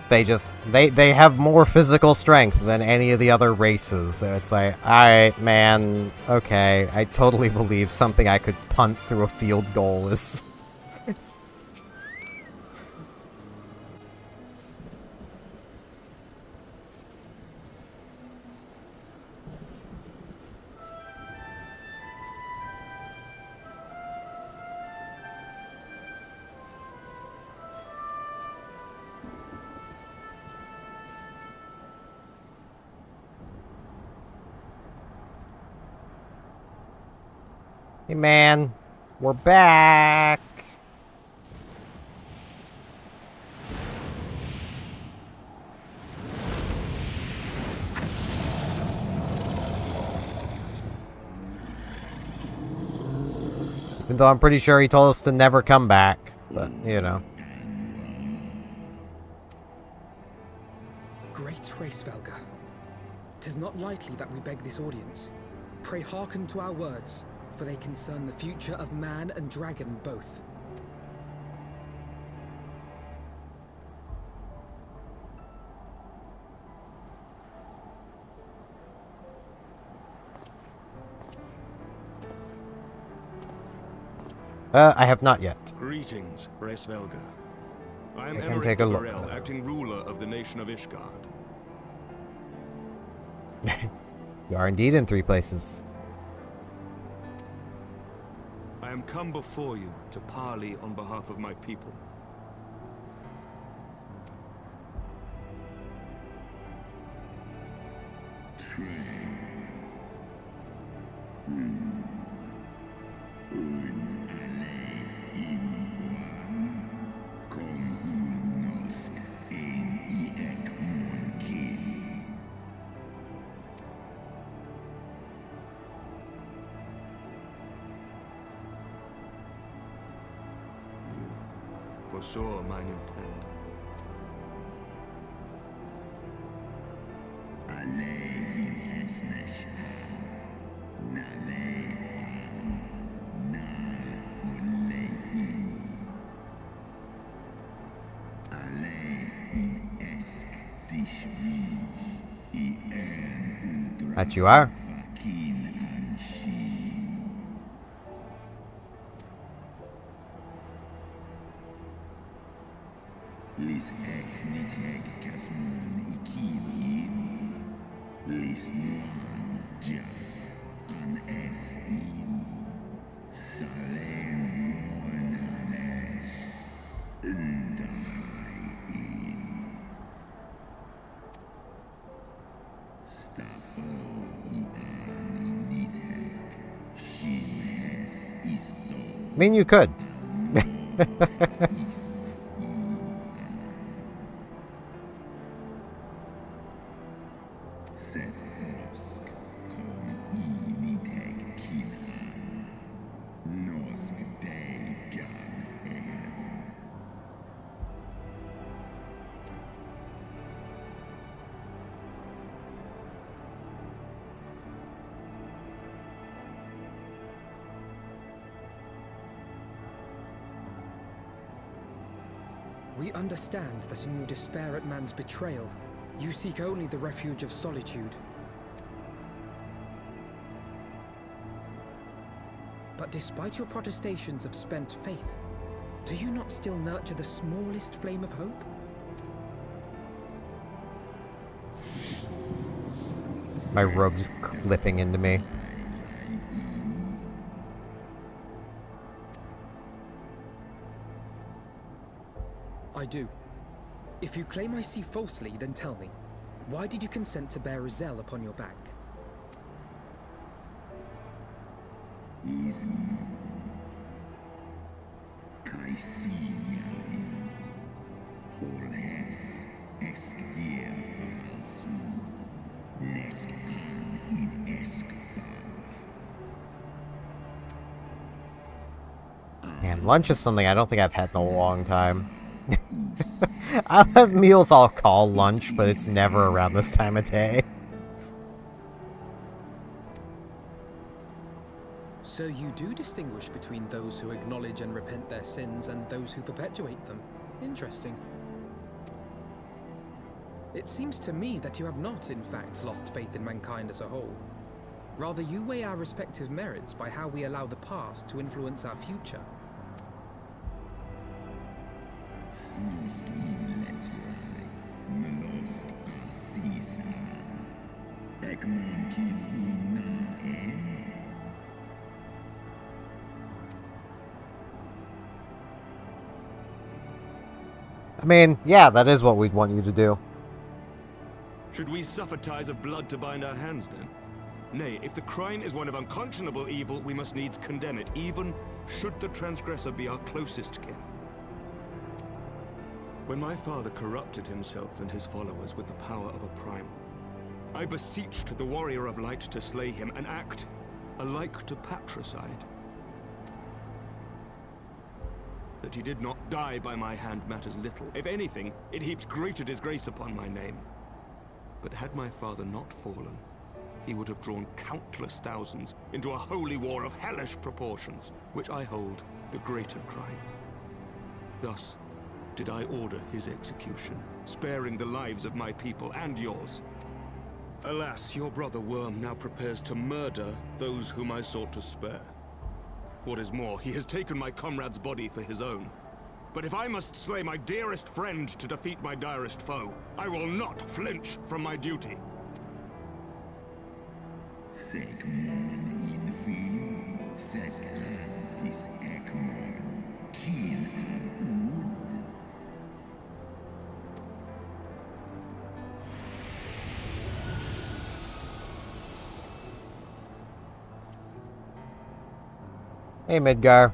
They just, they have more physical strength than any of the other races. So it's like, alright, man, okay, I totally believe something I could punt through a field goal is... Hey man, we're back! Even though I'm pretty sure he told us to never come back, but, you know. Great Hraesvelga, 'tis not lightly that we beg this audience. Pray hearken to our words, for they concern the future of man and dragon both. I have not yet. Greetings, Hraesvelga. I am I can Emeric take a de look. Burrell, acting ruler of the nation of Ishgard. You are indeed in 3 places. I am come before you to parley on behalf of my people. Foresaw mine intent. That you are. I mean, you could. We understand that in your despair at man's betrayal, you seek only the refuge of solitude. But despite your protestations of spent faith, do you not still nurture the smallest flame of hope? My robe's clipping into me. I do. If you claim I see falsely, then tell me, why did you consent to bear Rizel upon your back? Man, lunch is something I don't think I've had in a long time. I'll have meals I'll call lunch, but it's never around this time of day. So you do distinguish between those who acknowledge and repent their sins and those who perpetuate them. Interesting. It seems to me that you have not, in fact, lost faith in mankind as a whole. Rather, you weigh our respective merits by how we allow the past to influence our future. I mean, yeah, that is what we'd want you to do. Should we suffer ties of blood to bind our hands, then? Nay, if the crime is one of unconscionable evil, we must needs condemn it, even should the transgressor be our closest kin. When my father corrupted himself and his followers with the power of a primal, I beseeched the warrior of light to slay him, an act alike to patricide. That he did not die by my hand matters little. If anything, it heaps greater disgrace upon my name. But had my father not fallen, he would have drawn countless thousands into a holy war of hellish proportions, which I hold the greater crime. Thus did I order his execution, sparing the lives of my people and yours. Alas, your brother Worm now prepares to murder those whom I sought to spare. What is more, he has taken my comrade's body for his own. But if I must slay my dearest friend to defeat my direst foe, I will not flinch from my duty. Hey, Midgar.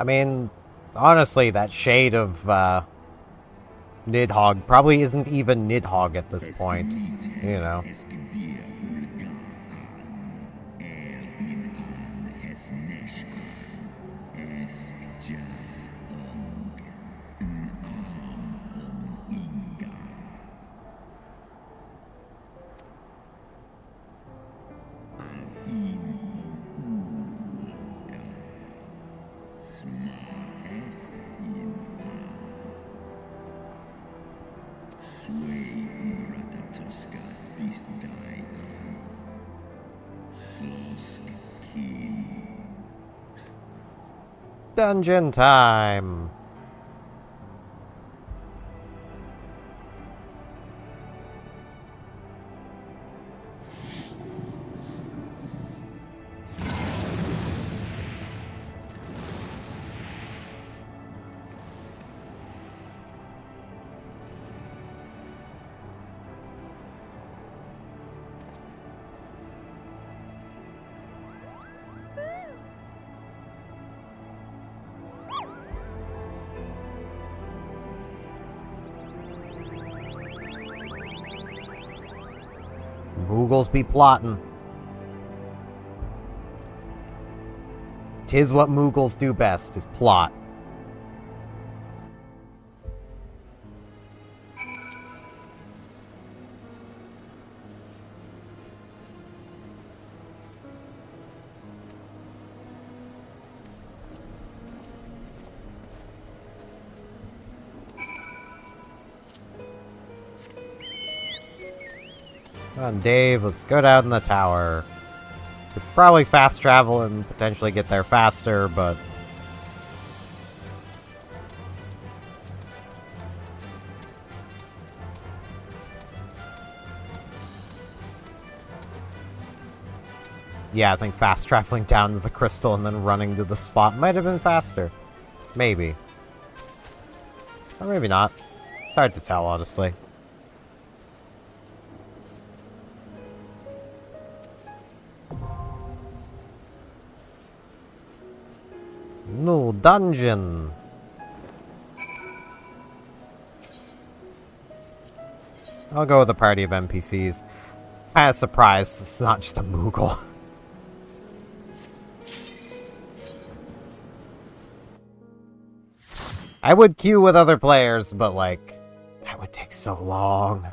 I mean, honestly, that shade of Nidhogg probably isn't even Nidhogg at this point, you know. Sway imrata Tosca dis die an. Sosk kin. Dungeon time! Moogles be plotting. 'Tis what Moogles do best, is plot. Come on, Dave, let's go down in the tower. Could probably fast travel and potentially get there faster, but... yeah, I think fast traveling down to the crystal and then running to the spot might have been faster. Maybe. Or maybe not. It's hard to tell, honestly. No dungeon. I'll go with a party of NPCs. Kinda surprised it's not just a Moogle. I would queue with other players, but like, that would take so long.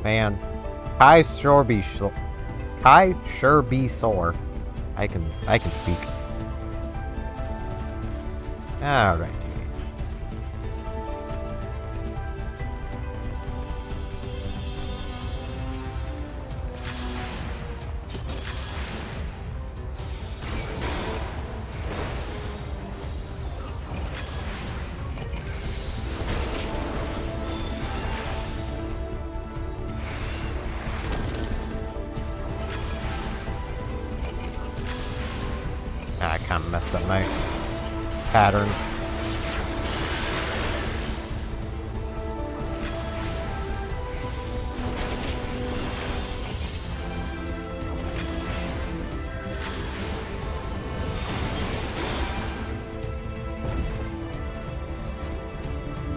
Man, Kai sure be sore. I can speak. Alright. I kind of messed up my pattern.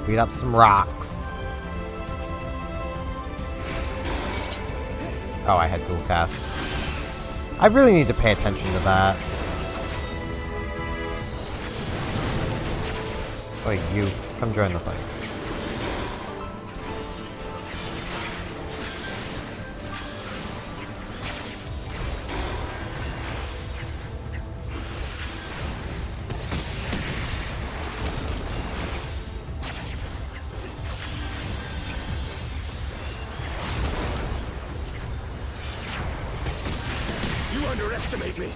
Beat up some rocks. Oh, I had dual cast. I really need to pay attention to that. Wait, you come join the fight. You underestimate me.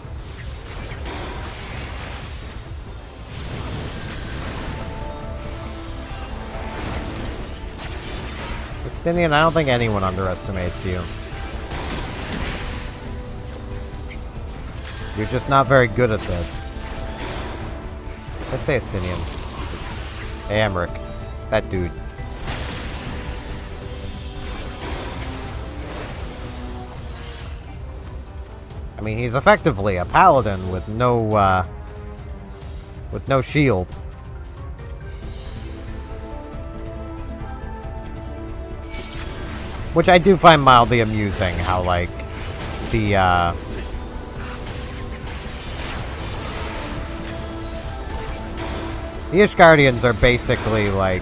Justinian, I don't think anyone underestimates you. You're just not very good at this. Let's say Justinian. Hey, Emmerich. That dude. I mean, he's effectively a paladin with no shield. Which I do find mildly amusing, how, like, the Ishgardians are basically, like,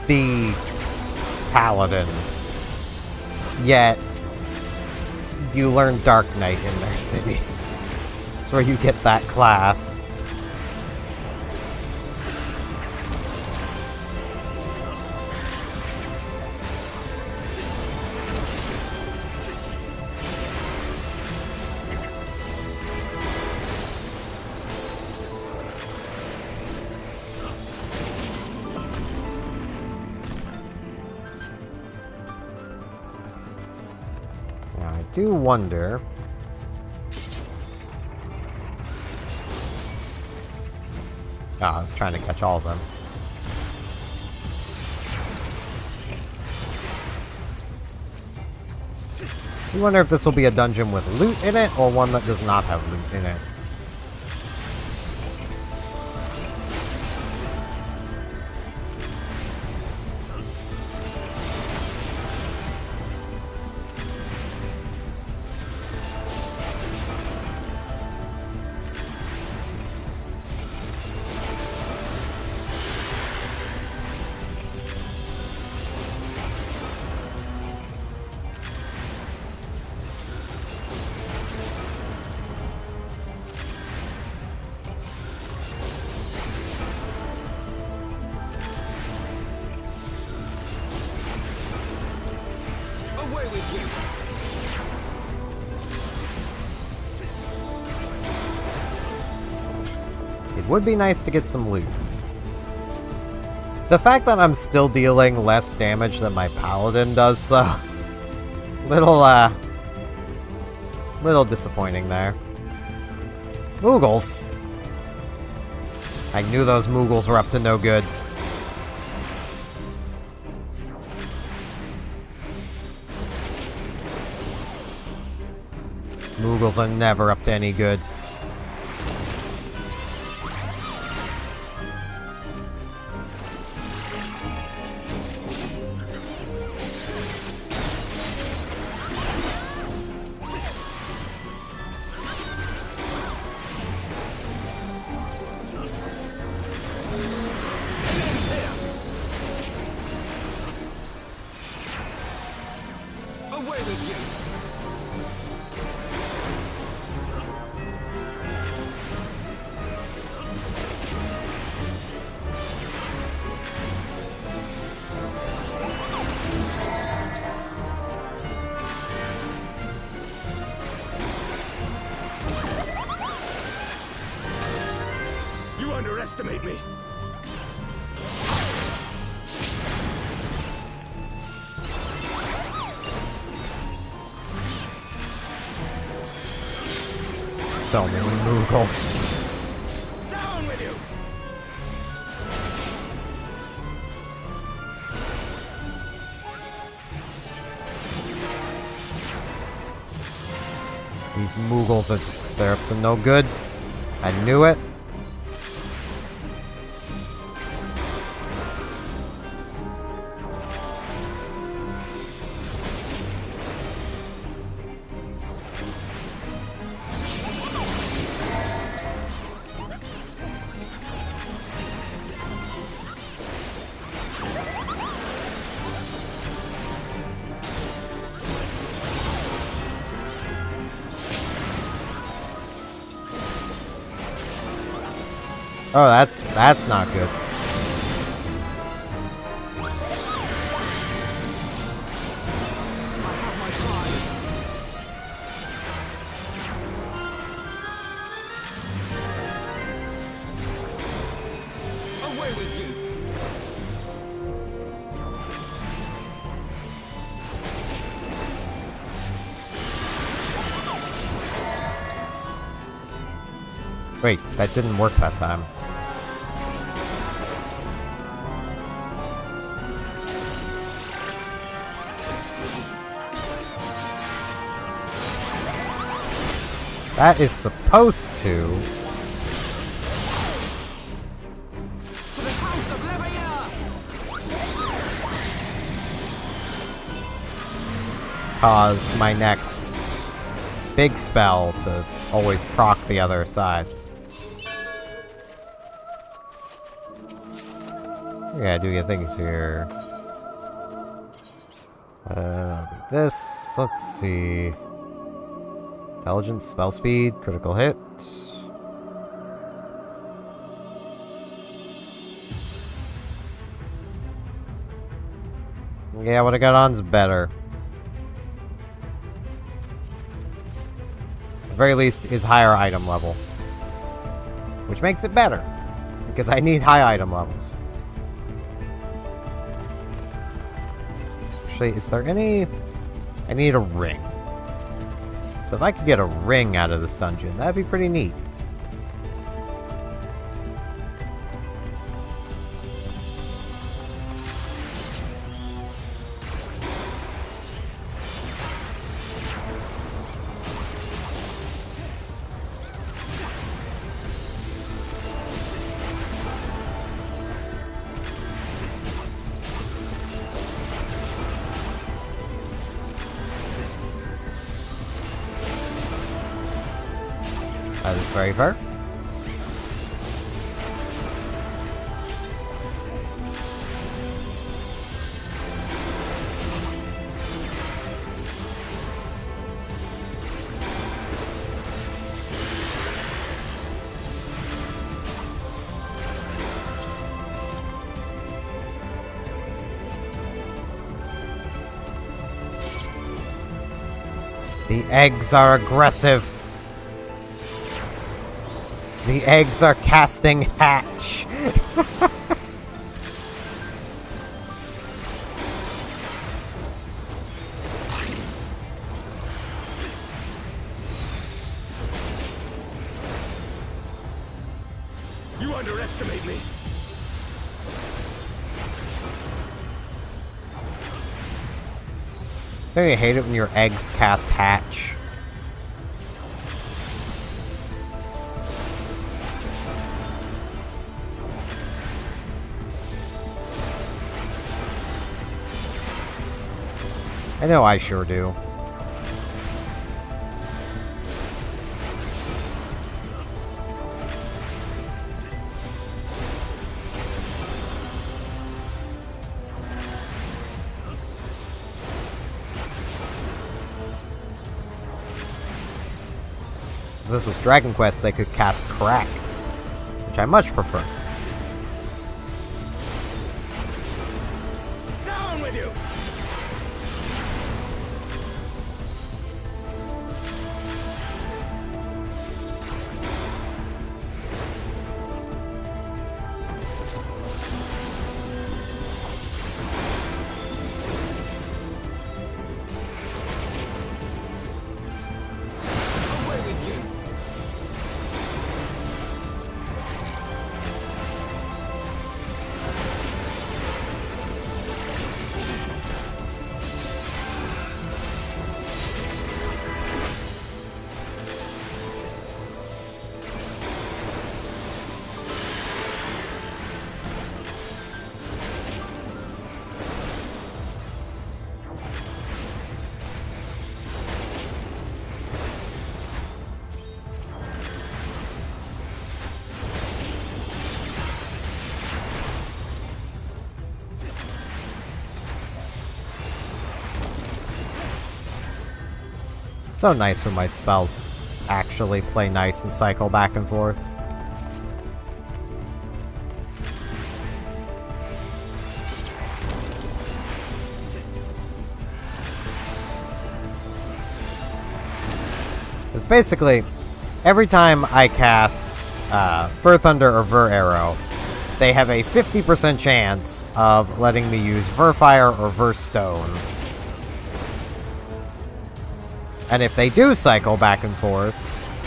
the paladins. Yet, you learn Dark Knight in their city. That's where you get that class. I do wonder... Oh, I was trying to catch all of them. I wonder if this will be a dungeon with loot in it, or one that does not have loot in it. It would be nice to get some loot. The fact that I'm still dealing less damage than my paladin does, though, little disappointing there. Moogles. I knew those Moogles were up to no good. Moogles are never up to any good. You underestimate me. So many Moogles. Down with you. These Moogles are just, they're up to no good. I knew it. Oh, that's not good. Away with you. Wait, that didn't work that time. That is supposed to... cause my next big spell to always proc the other side. Yeah, do your things here. This, let's see. Intelligence, spell speed, critical hit. Yeah, what I got on's better. At the very least, is higher item level. Which makes it better. Because I need high item levels. Actually, is there any... I need a ring. So if I could get a ring out of this dungeon, that'd be pretty neat. That is very fair. The eggs are aggressive. The eggs are casting hatch. You underestimate me. Don't you hate it when your eggs cast hatch? I know I sure do. If this was Dragon Quest, they could cast Crack, which I much prefer. Down with you. So nice when my spells actually play nice and cycle back and forth. Because basically, every time I cast Ver Thunder or Ver Arrow, they have a 50% chance of letting me use Ver Fire or Ver Stone. And if they do cycle back and forth,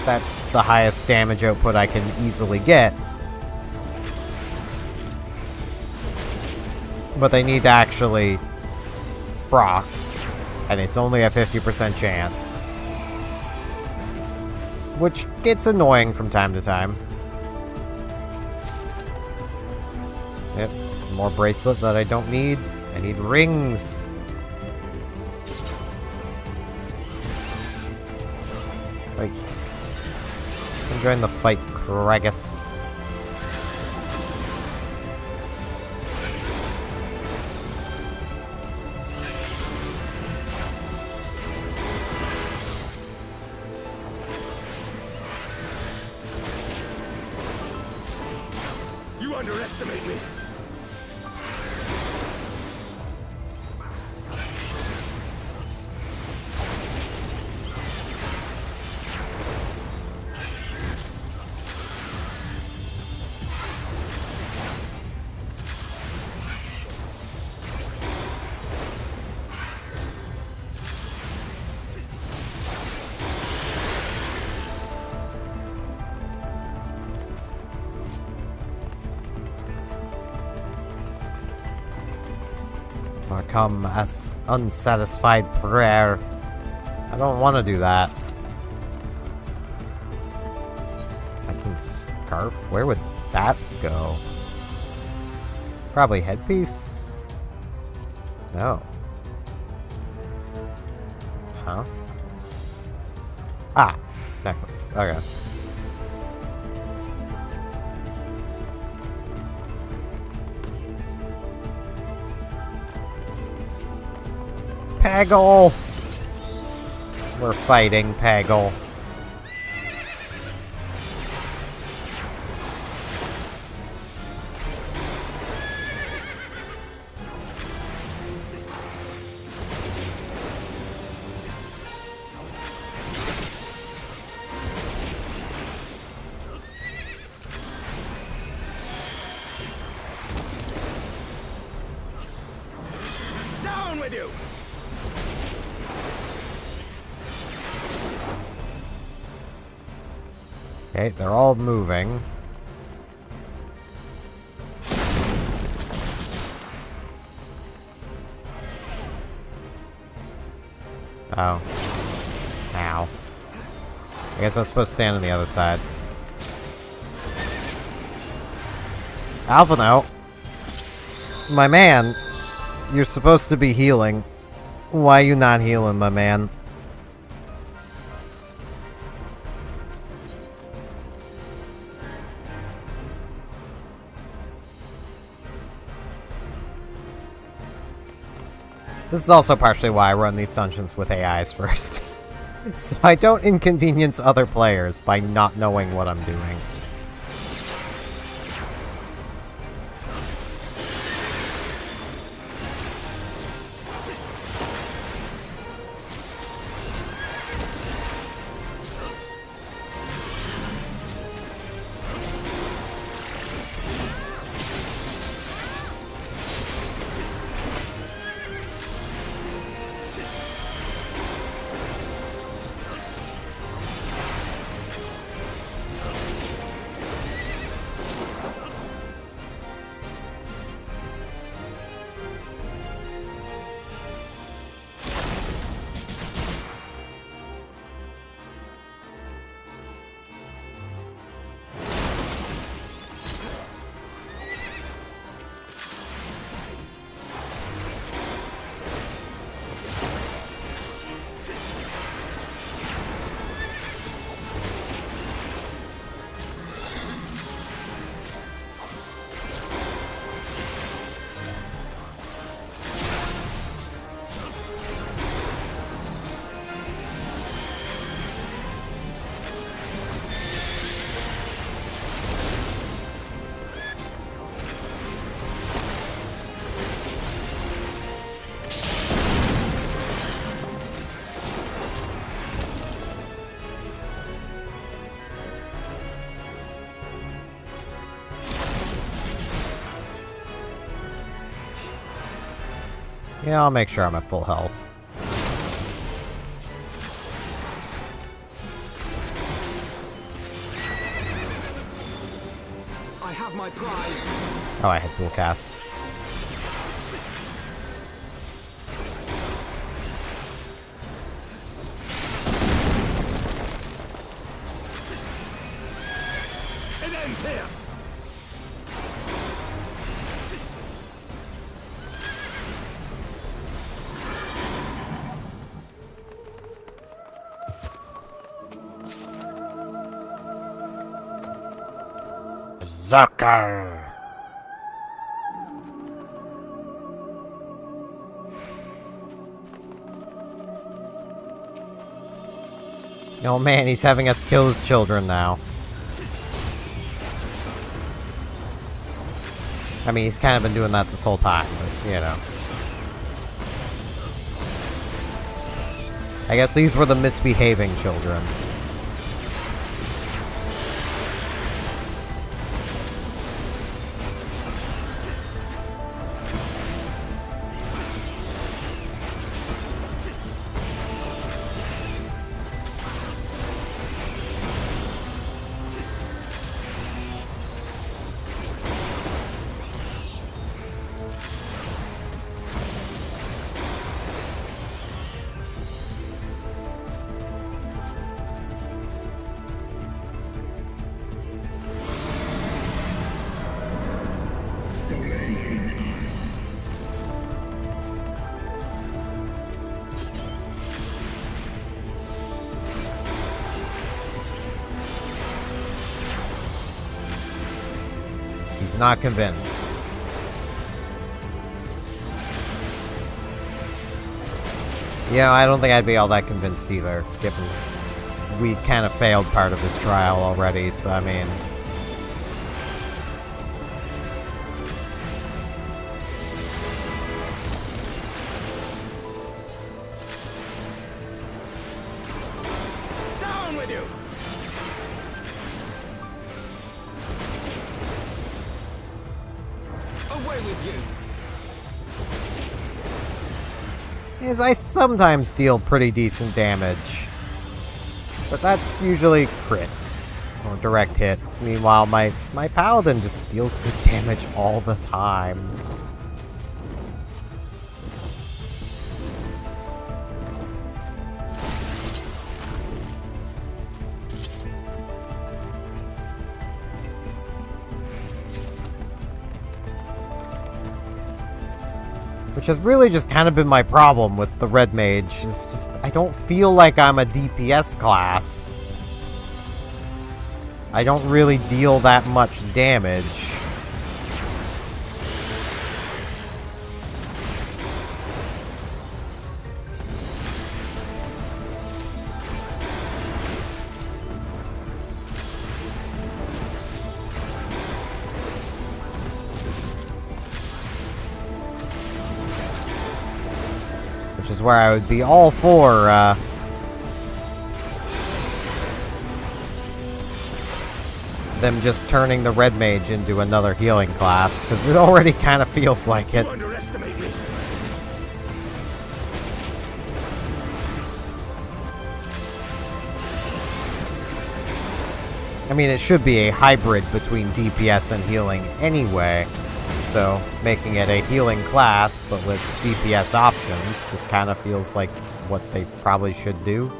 that's the highest damage output I can easily get. But they need to actually proc, and it's only a 50% chance. Which gets annoying from time to time. Yep, more bracelet that I don't need. I need rings. Join the fight, Kragus. You underestimate me. Come as unsatisfied prayer. I don't want to do that. I can scarf? Where would that go? Probably headpiece? No. Huh? Ah, necklace. Okay. Paggle! We're fighting Paggle. Down with you! Okay, they're all moving. Oh. Ow. I guess I'm supposed to stand on the other side. Alpha now. My man, you're supposed to be healing. Why you not healing, my man? This is also partially why I run these dungeons with AIs first. So I don't inconvenience other players by not knowing what I'm doing. Yeah, I'll make sure I'm at full health. I have my pride. Oh, I hit dual cast. It ends here. Zucker! Oh man, he's having us kill his children now. I mean, he's kind of been doing that this whole time, but, you know. I guess these were the misbehaving children. He's not convinced. Yeah, I don't think I'd be all that convinced either, given we kind of failed part of this trial already, so I mean... Down with you! Away with you! Is I sometimes deal pretty decent damage. But that's usually crits, or direct hits. Meanwhile, my paladin just deals good damage all the time. Which has really just kind of been my problem with the Red Mage. It's just, I don't feel like I'm a DPS class. I don't really deal that much damage. Which is where I would be all for, them just turning the Red Mage into another healing class, because it already kind of feels like it. I mean, it should be a hybrid between DPS and healing anyway. So, making it a healing class, but with DPS options, just kind of feels like what they probably should do.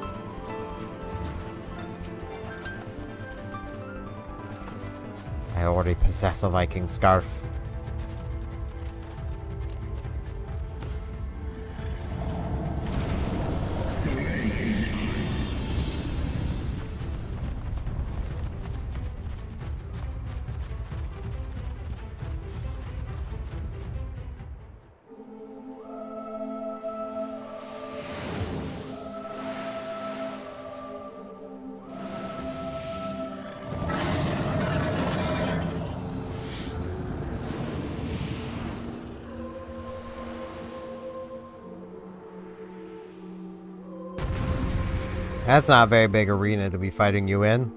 I already possess a Viking scarf. That's not a very big arena to be fighting you in.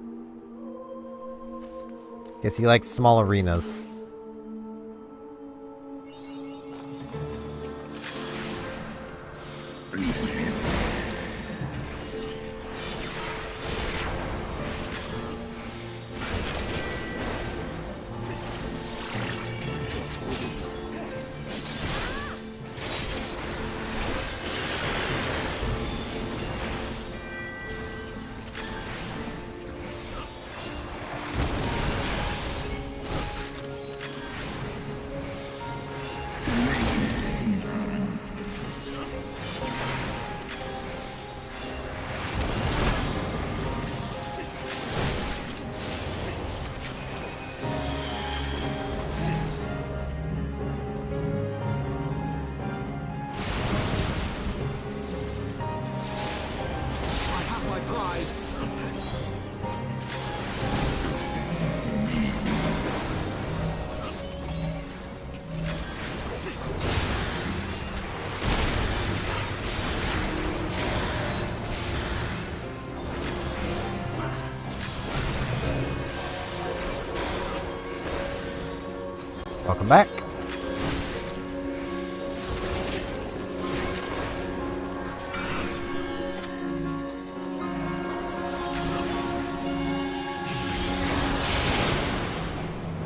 Guess he likes small arenas. Welcome back.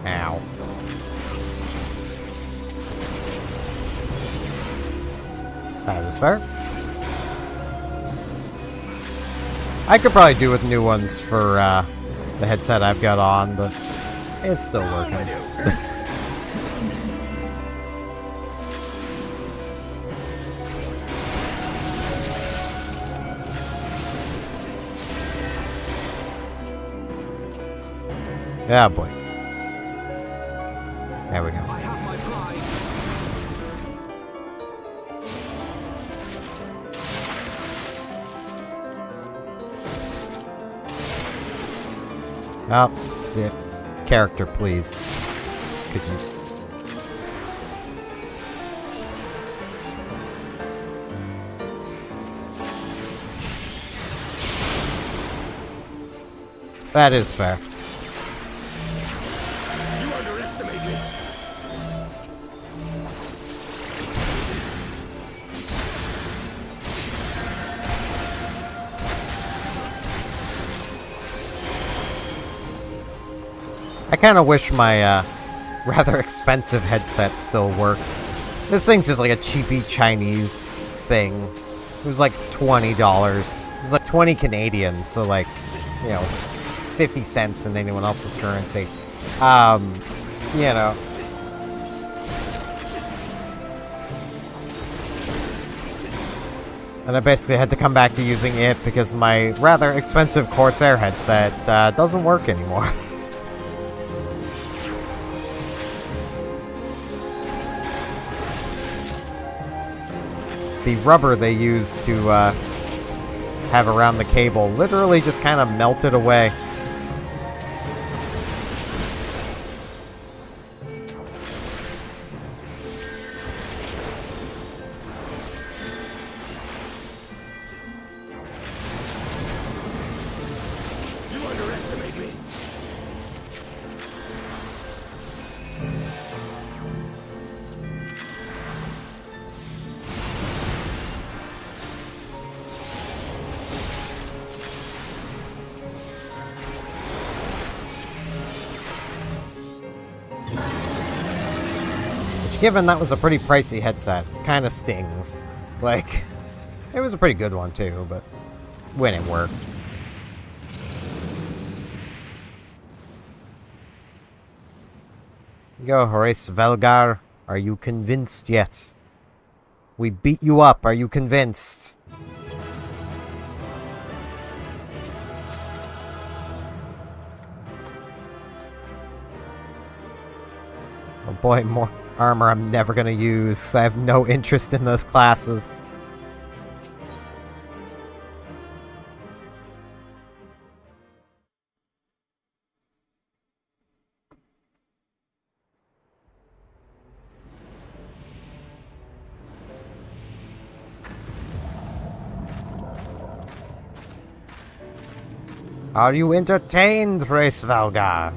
Ow. That was fair. I could probably do with new ones for the headset I've got on, but it's still working. Yeah, boy. There we go. I have my pride. Oh, the character, please. Could you? That is fair. You underestimate me. I kind of wish my rather expensive headset still worked. This thing's just like a cheapy Chinese thing. It was like $20. It was like 20 Canadian, so like, you know, 50 cents in anyone else's currency. You know. And I basically had to come back to using it because my rather expensive Corsair headset doesn't work anymore. The rubber they used to have around the cable literally just kind of melted away. You underestimate me. Given that was a pretty pricey headset, kind of stings. Like, it was a pretty good one too, but when it worked. Go, Horace Velgar. Are you convinced yet? We beat you up. Are you convinced? Oh boy, more armor I'm never gonna use, because I have no interest in those classes. Are you entertained, Race Valgar?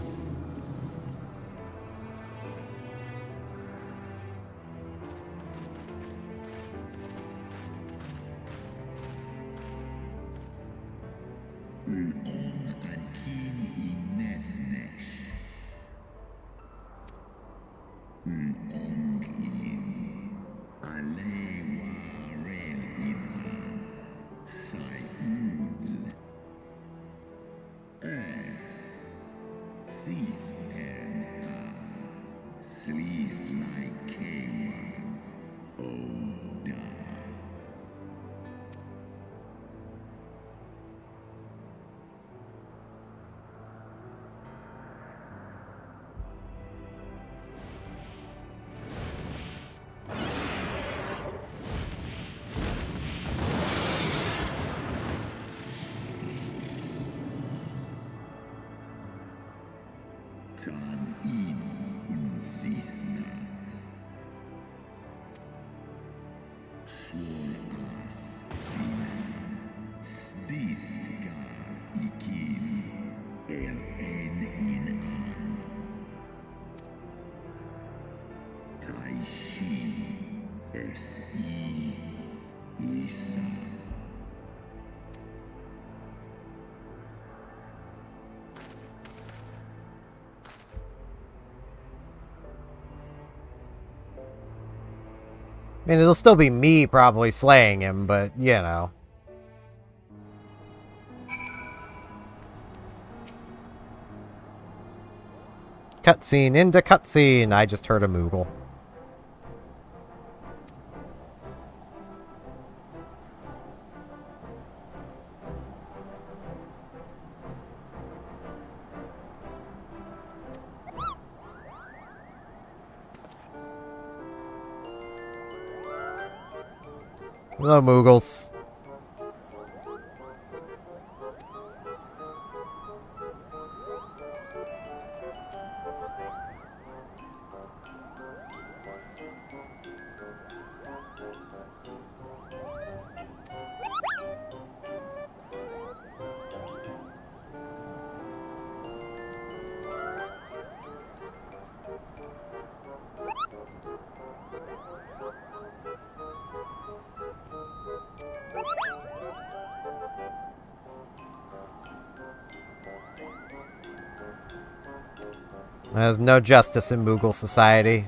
Isa. I mean, it'll still be me probably slaying him, but, you know. Cutscene into cutscene. I just heard a Moogle. Hello, Moogles. There's no justice in Moogle society.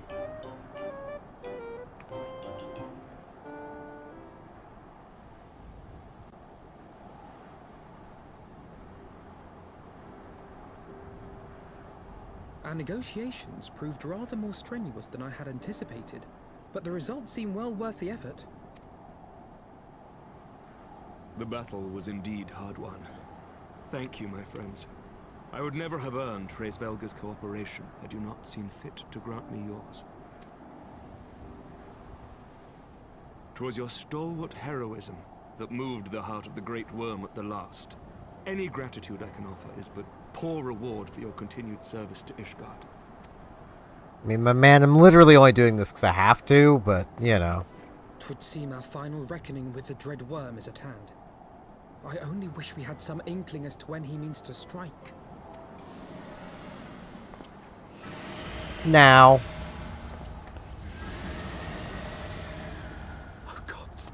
Our negotiations proved rather more strenuous than I had anticipated, but the results seem well worth the effort. The battle was indeed hard won. Thank you, my friends. I would never have earned Hraesvelga's cooperation had you not seen fit to grant me yours. 'Twas your stalwart heroism that moved the heart of the Great Worm at the last. Any gratitude I can offer is but poor reward for your continued service to Ishgard. I mean, my man, I'm literally only doing this because I have to, but, you know. 'Twould seem our final reckoning with the dread worm is at hand. I only wish we had some inkling as to when he means to strike. Now. Oh, gods.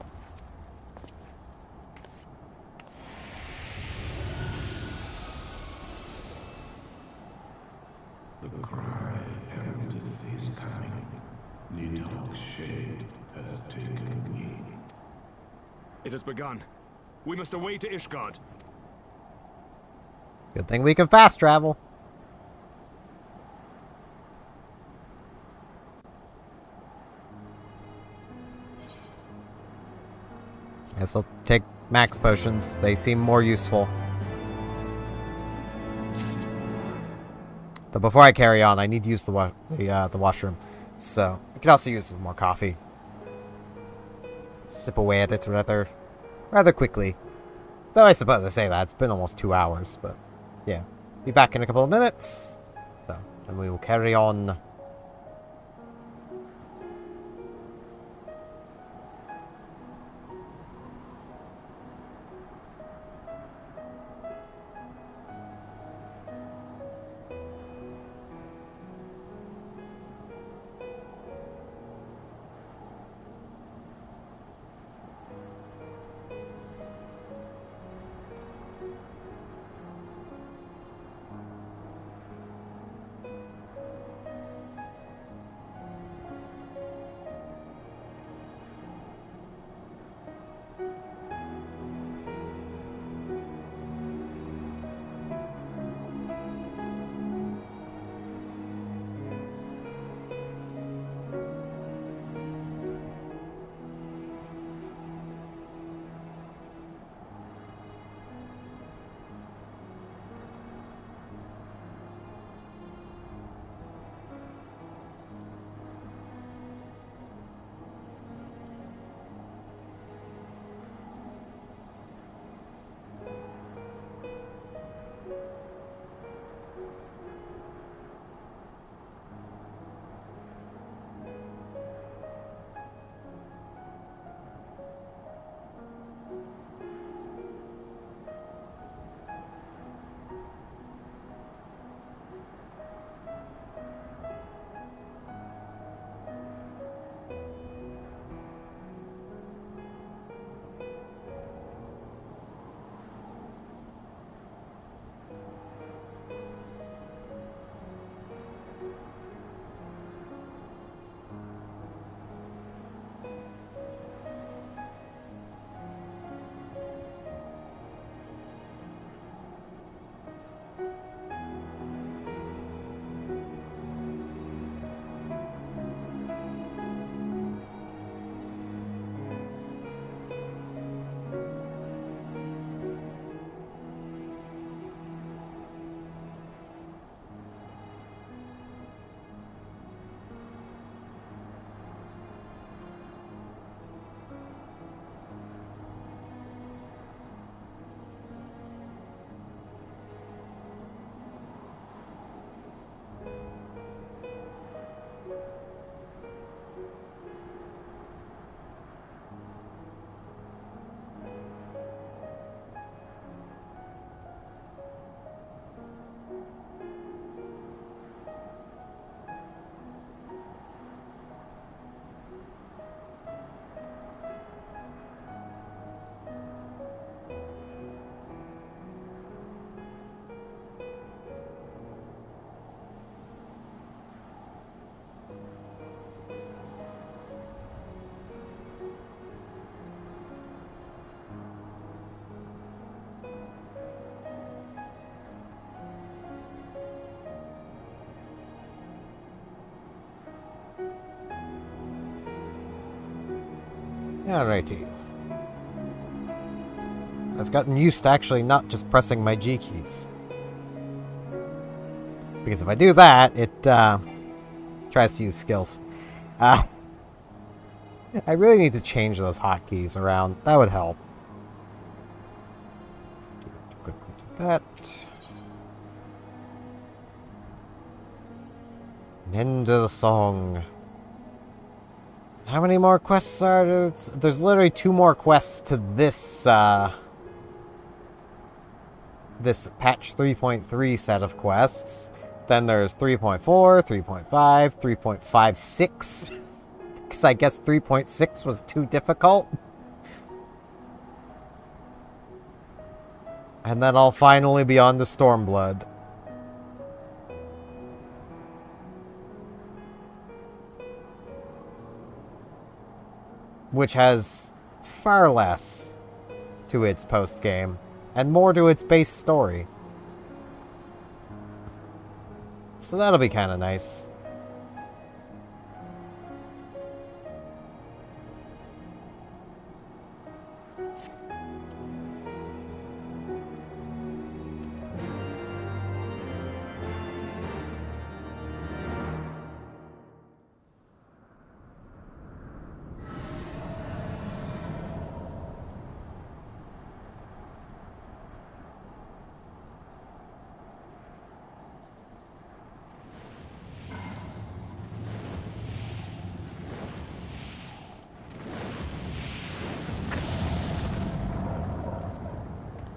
The cry heraldeth his coming. Nidhogg's shade hath taken wing. It has begun. We must away to Ishgard. Good thing we can fast travel. Guess I'll take max potions. They seem more useful. But before I carry on, I need to use the washroom. So I can also use more coffee. Sip away at it rather quickly. Though I suppose I say that it's been almost 2 hours, but yeah. Be back in a couple of minutes. So, and we will carry on. Alrighty. I've gotten used to actually not just pressing my G keys. Because if I do that, it tries to use skills. I really need to change those hotkeys around. That would help. Quickly do that. And end of the song. How many more quests are there? There's literally 2 more quests to this, this patch 3.3 set of quests. Then there's 3.4, 3.5, 3.56. Because I guess 3.6 was too difficult. And then I'll finally be on to Stormblood. Which has far less to its post-game, and more to its base story. So that'll be kind of nice.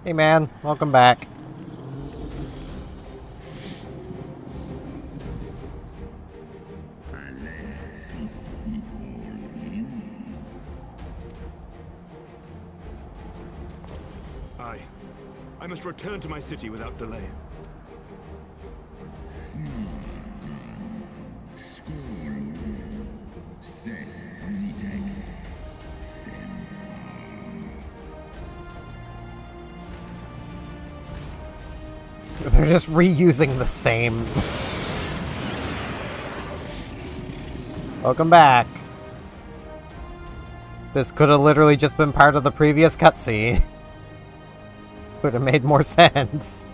Hey man, welcome back. Aye. I must return to my city without delay. They're just reusing the same. Welcome back. This could have literally just been part of the previous cutscene. Would have made more sense.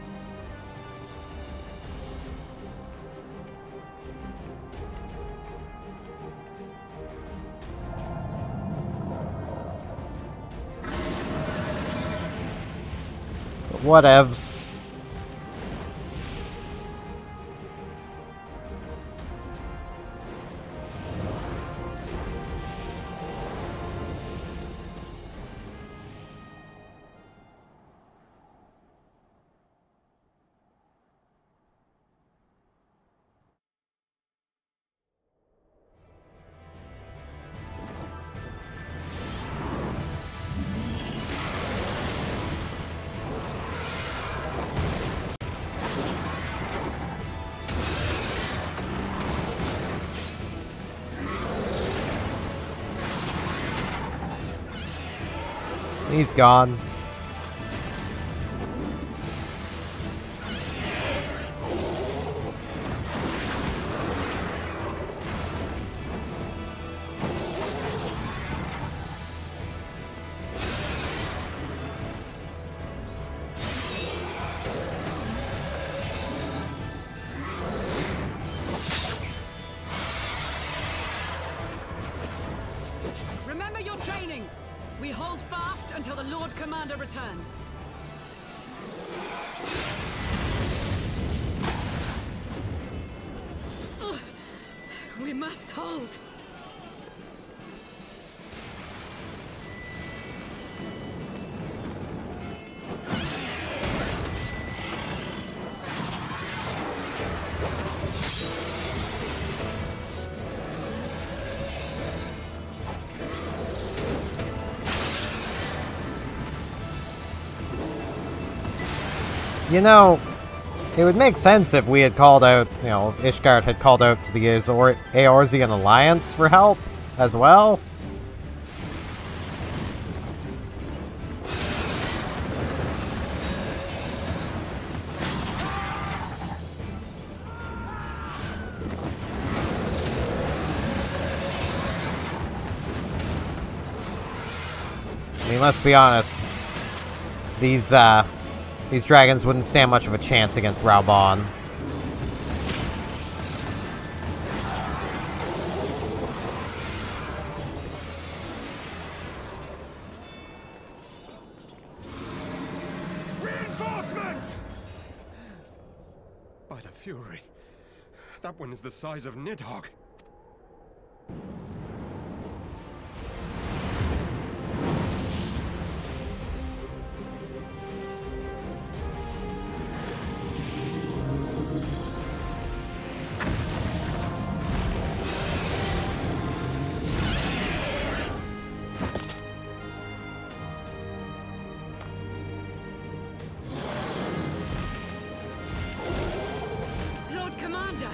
But whatevs. He's gone. Remember your training! We hold fast until the Lord Commander returns. Ugh. We must hold. You know, it would make sense if we had called out, you know, if Ishgard had called out to the Eorzean Alliance for help as well. mean, let's be honest. These dragons wouldn't stand much of a chance against Raubon. Reinforcements! By the Fury. That one is the size of Nidhogg. Lord Commander!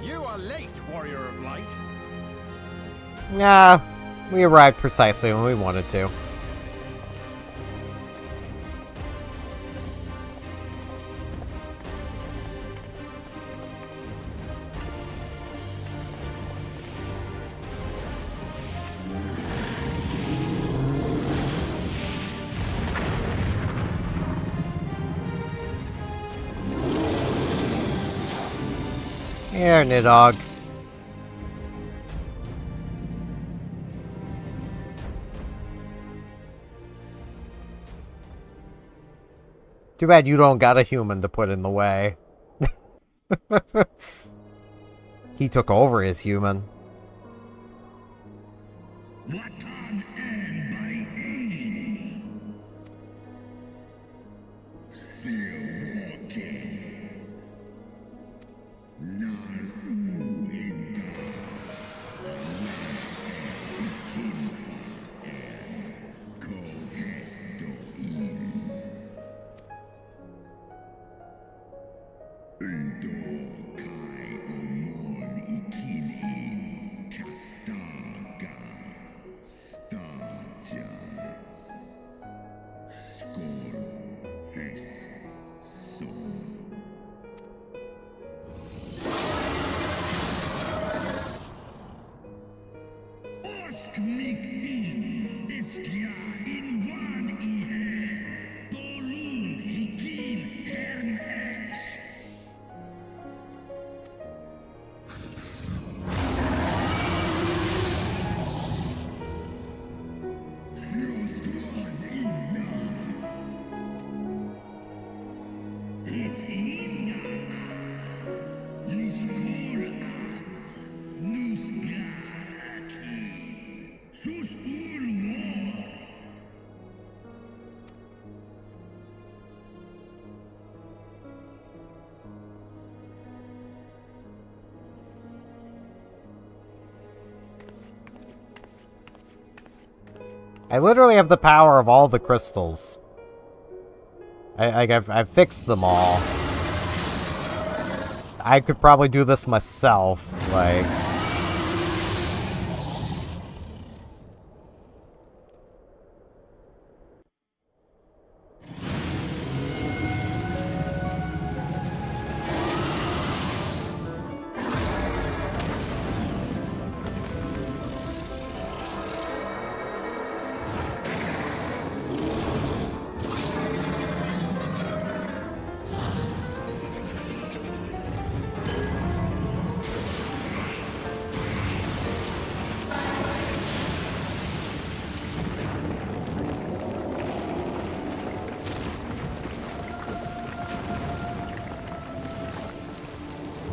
You are late, Warrior of Light. Yeah, we arrived precisely when we wanted to. Here, Nidhogg. Too bad you don't got a human to put in the way. He took over his human. I literally have the power of all the crystals. I've fixed them all. I could probably do this myself, like...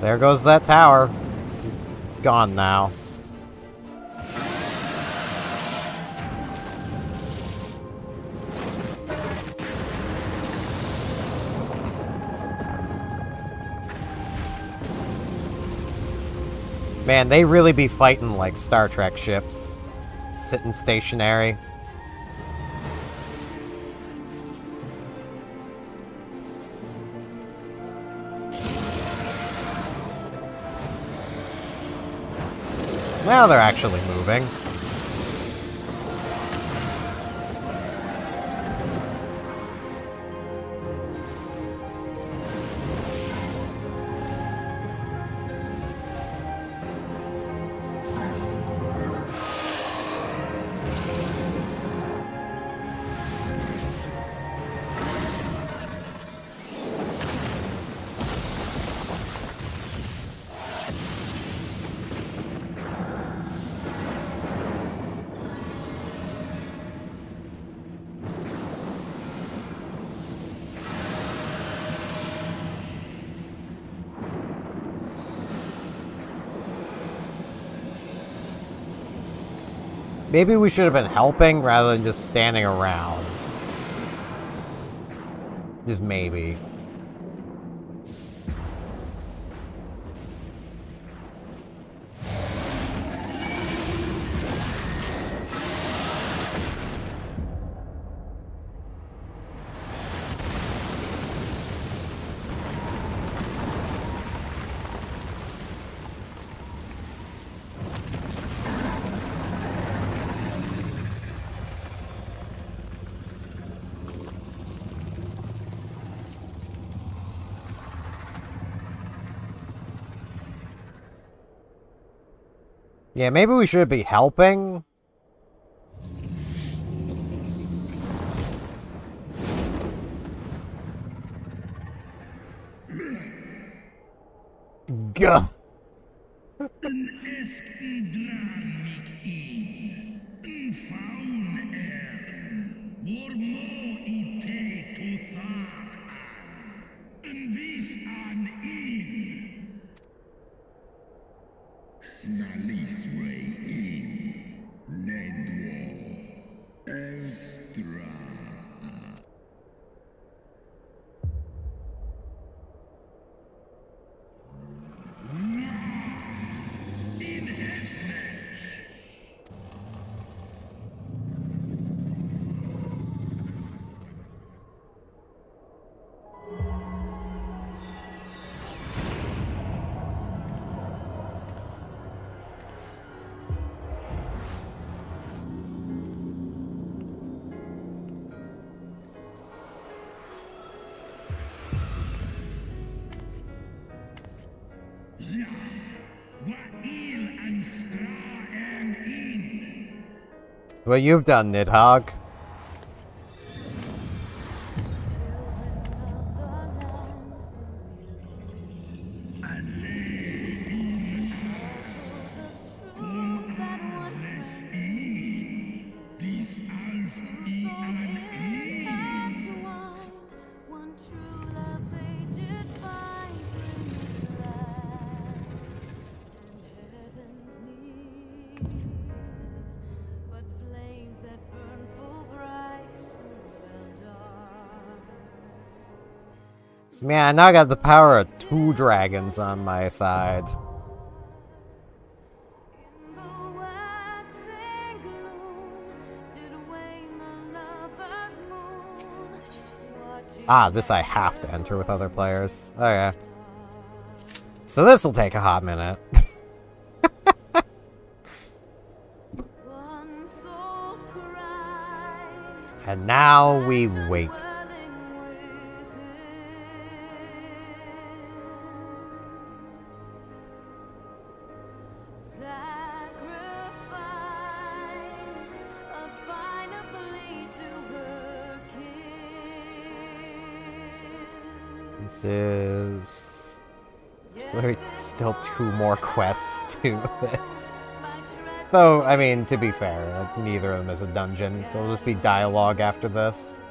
There goes that tower. It's gone now. Man, they really be fighting like Star Trek ships. Sitting stationary. Now they're actually moving. Maybe we should have been helping rather than just standing around. Just maybe. Yeah, maybe we should be helping. Gah. What you've done, Nidhogg. So, man, I now got the power of 2 dragons on my side. Ah, this I have to enter with other players. Okay. So this'll take a hot minute. And now we wait. This is... There's still 2 more quests to this. Though, I mean, to be fair, like, neither of them is a dungeon, so it'll just be dialogue after this.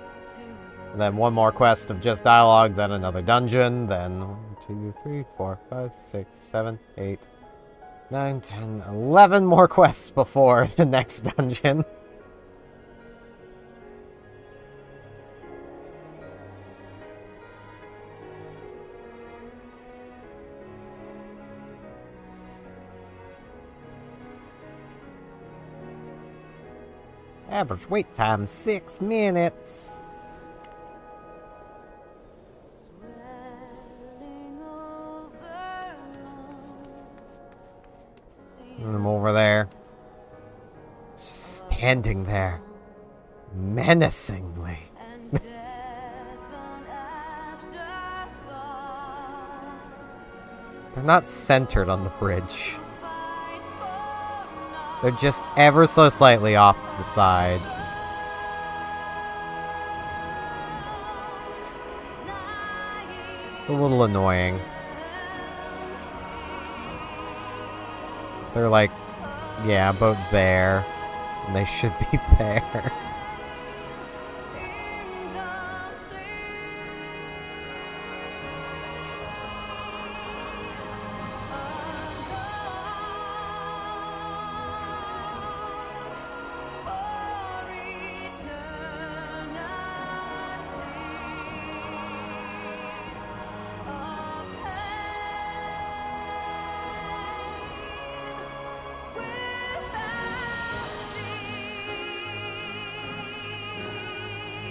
And then 1 more quest of just dialogue, then another dungeon, then 1, 2, 3, 4, 5, 6, 7, 8, 9, 10, 11 more quests before the next dungeon. Average wait time, 6 minutes. I'm over there. Standing there. Menacingly. They're not centered on the bridge. They're just ever so slightly off to the side. It's a little annoying. They're like, yeah, about there. And they should be there.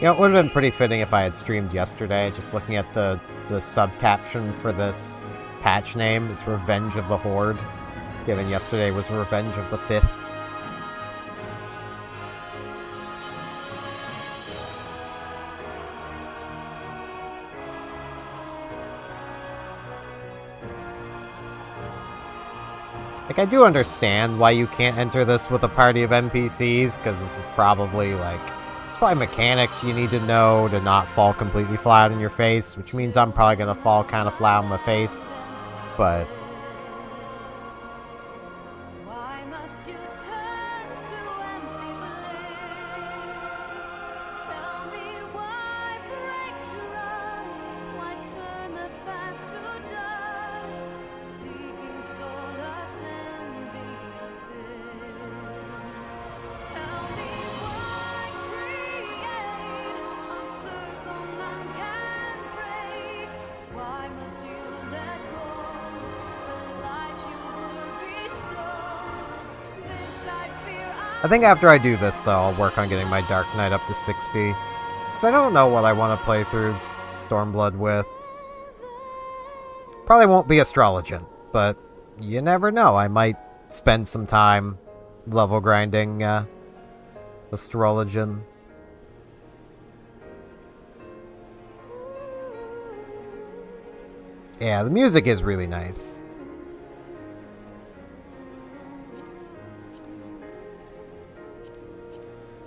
know, it would have been pretty fitting if I had streamed yesterday, just looking at the sub-caption for this patch name. It's Revenge of the Horde, given yesterday was Revenge of the 5th. Like, I do understand why you can't enter this with a party of NPCs, because this is probably, like, it's probably mechanics you need to know to not fall completely flat on your face, which means I'm probably going to fall kind of flat on my face, but... I think after I do this, though, I'll work on getting my Dark Knight up to 60. Because I don't know what I want to play through Stormblood with. Probably won't be Astrologian, but you never know. I might spend some time level grinding Astrologian. Yeah, the music is really nice.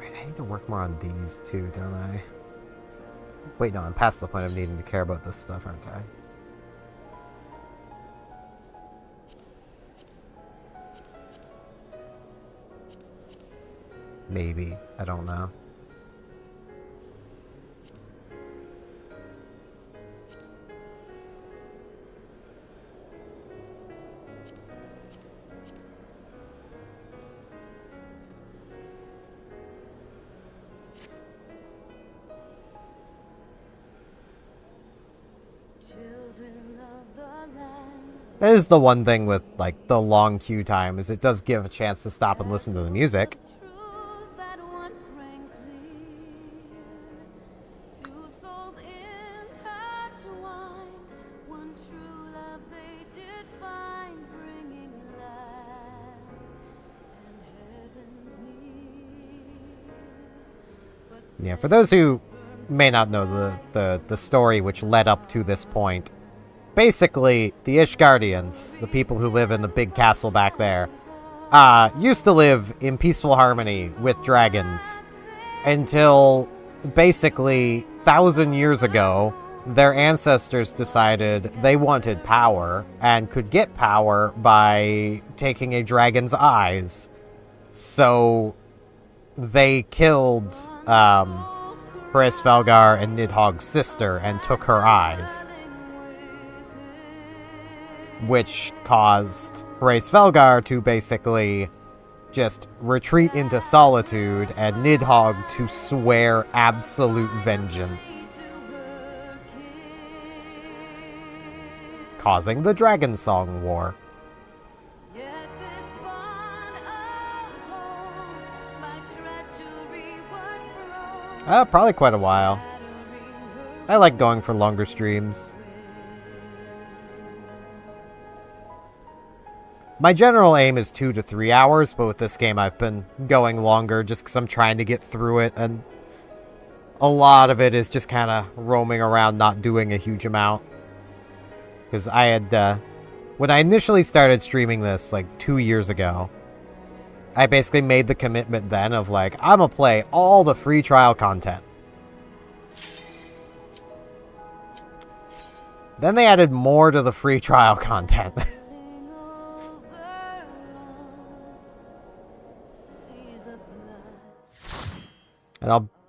I need to work more on these too, don't I? Wait, no, I'm past the point of needing to care about this stuff, aren't I? Maybe. I don't know. That is the one thing with, like, the long queue time, is it does give a chance to stop and listen to the music. Yeah, for those who may not know the story which led up to this point, basically, the Ishgardians, the people who live in the big castle back there, used to live in peaceful harmony with dragons until, basically, 1,000 years ago, their ancestors decided they wanted power and could get power by taking a dragon's eyes. So they killed Hraesvelgar and Nidhogg's sister and took her eyes, which caused Hraesvelgar to basically just retreat into solitude and Nidhogg to swear absolute vengeance, causing the Dragon Song War. Probably quite a while. I like going for longer streams. My general aim is 2 to 3 hours, but with this game I've been going longer just because I'm trying to get through it, and a lot of it is just kind of roaming around, not doing a huge amount. Because I had, when I initially started streaming this, like, 2 years ago, I basically made the commitment then of, like, I'm gonna play all the free trial content. Then they added more to the free trial content.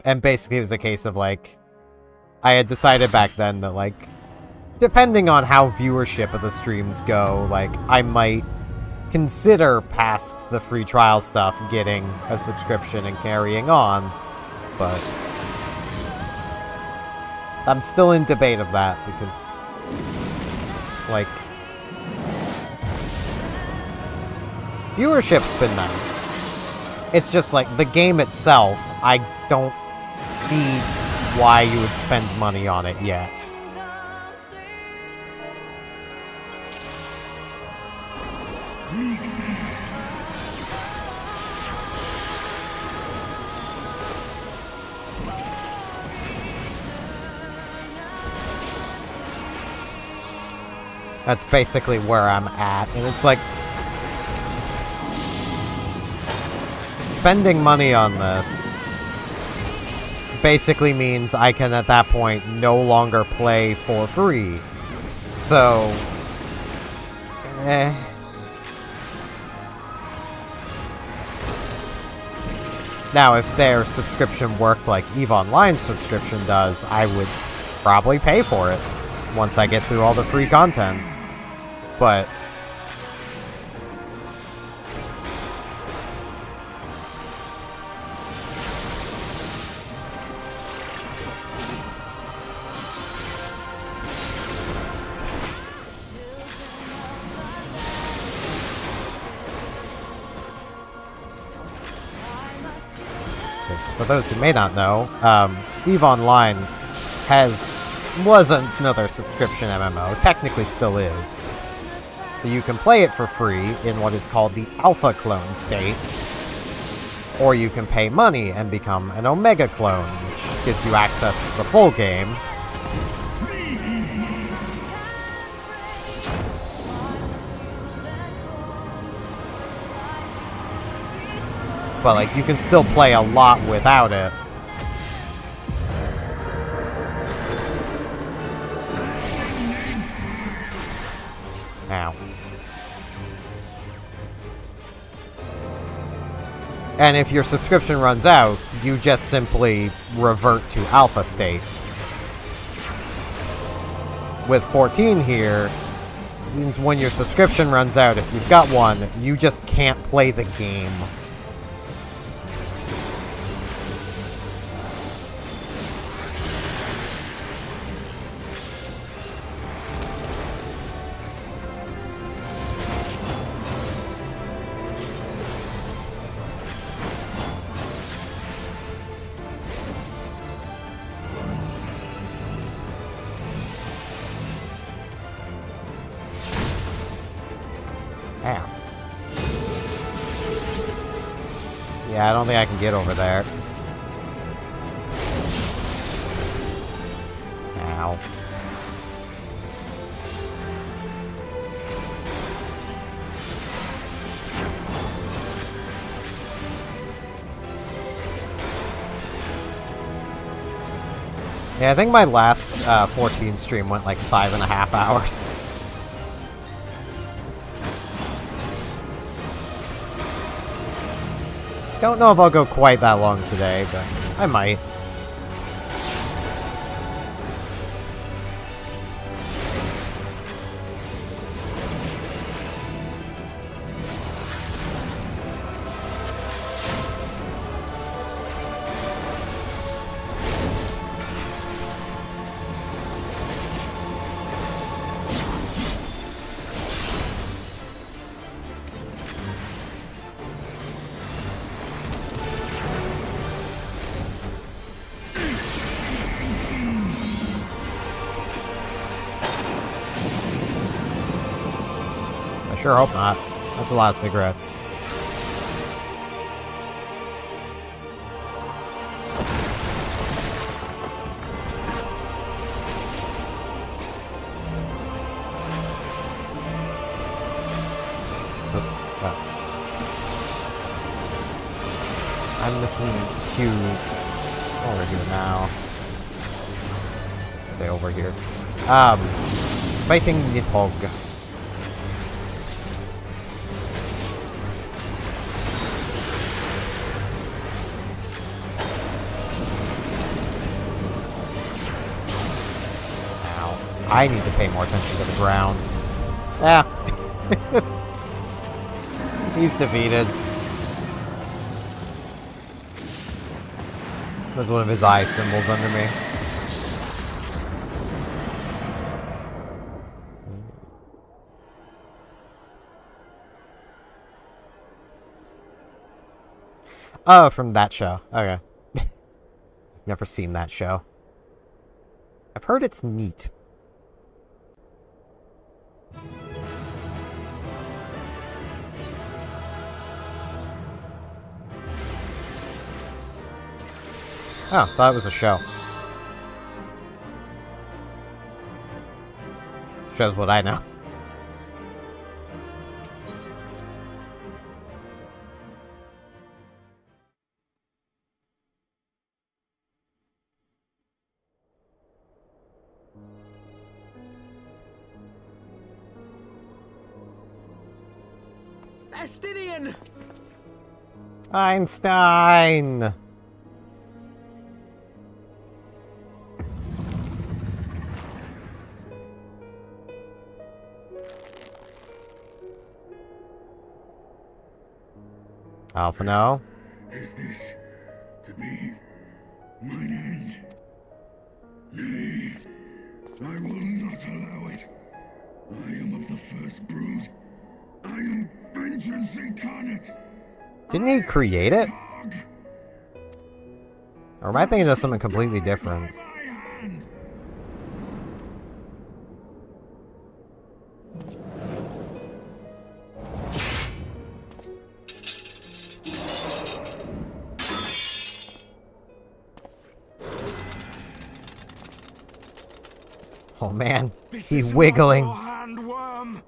And basically it was a case of, like, I had decided back then that, like, depending on how viewership of the streams go, like, I might consider past the free trial stuff getting a subscription and carrying on, but I'm still in debate of that because, like, viewership's been nice. It's just like the game itself, I don't see why you would spend money on it yet. That's basically where I'm at, and it's like... spending money on this basically means I can, at that point, no longer play for free. So... Now, if their subscription worked like EVE Online's subscription does, I would probably pay for it once I get through all the free content. But... for those who may not know, EVE Online was another subscription MMO, technically still is. But you can play it for free in what is called the Alpha Clone state, or you can pay money and become an Omega Clone, which gives you access to the full game. But, like, you can still play a lot without it. Ow. And if your subscription runs out, you just simply revert to alpha state. With 14 here, means when your subscription runs out, if you've got one, you just can't play the game. Yeah, I don't think I can get over there. Ow. Yeah, I think my last 14 stream went like 5.5 hours. Don't know if I'll go quite that long today, but I might. Sure hope not. That's a lot of cigarettes. I'm missing cues over here now. Let's just stay over here. Fighting Nidhogg. I need to pay more attention to the ground. Ah. He's defeated. There's one of his eye symbols under me. Oh, from that show. Okay. Never seen that show. I've heard it's neat. Oh, thought it was a show. Shows what I know. Estinian! Einstein! Alpha now. Is this to be mine end? Nay, I will not allow it. I am of the first brood. I am vengeance incarnate. Didn't he create it? Or am I thinking of something completely different? Oh man, he's wiggling. Handworm.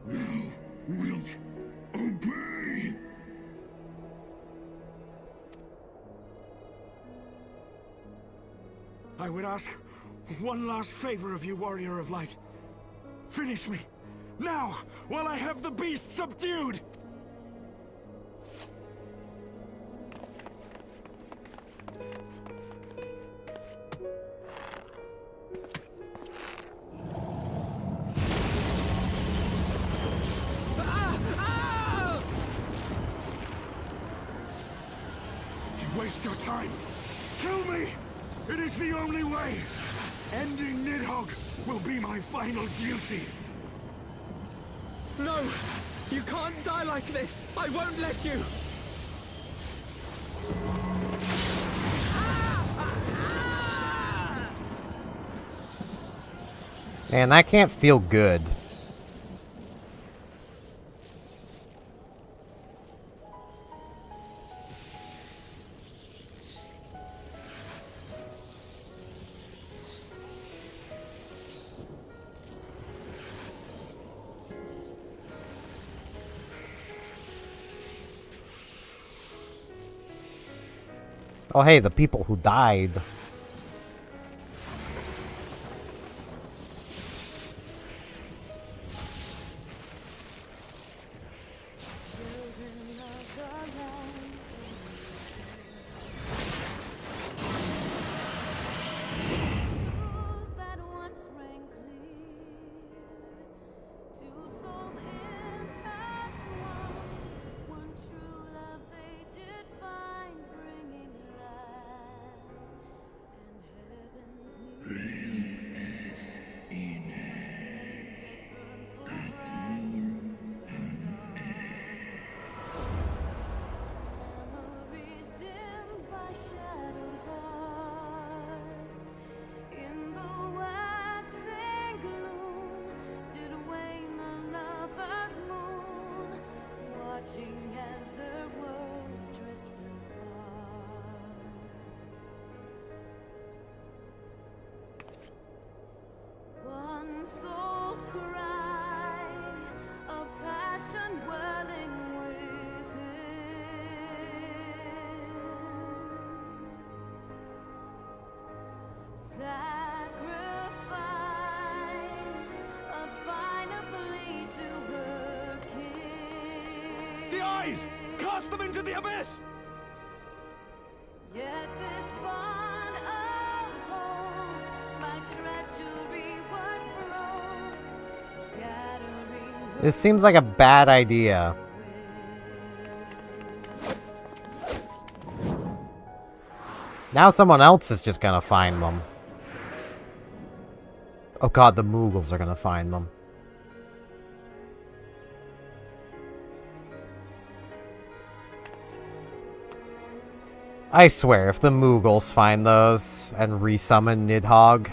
Thou wilt obey. I would ask one last favor of you, Warrior of Light. Finish me. Now, while I have the beast subdued! You waste your time. Kill me! It is the only way! Ending Nidhogg will be my final duty! No! You can't die like this! I won't let you! Man, that can't feel good. Oh hey, the people who died. Soul's cry, a passion welling within. Sacrifice, a final plea to her king. The eyes! Cast them into the abyss! Yet this bond of hope, my treachery was broke, scattering. This seems like a bad idea. Now someone else is just gonna find them. Oh god, the Moogles are gonna find them. I swear, if the Moogles find those and resummon Nidhogg...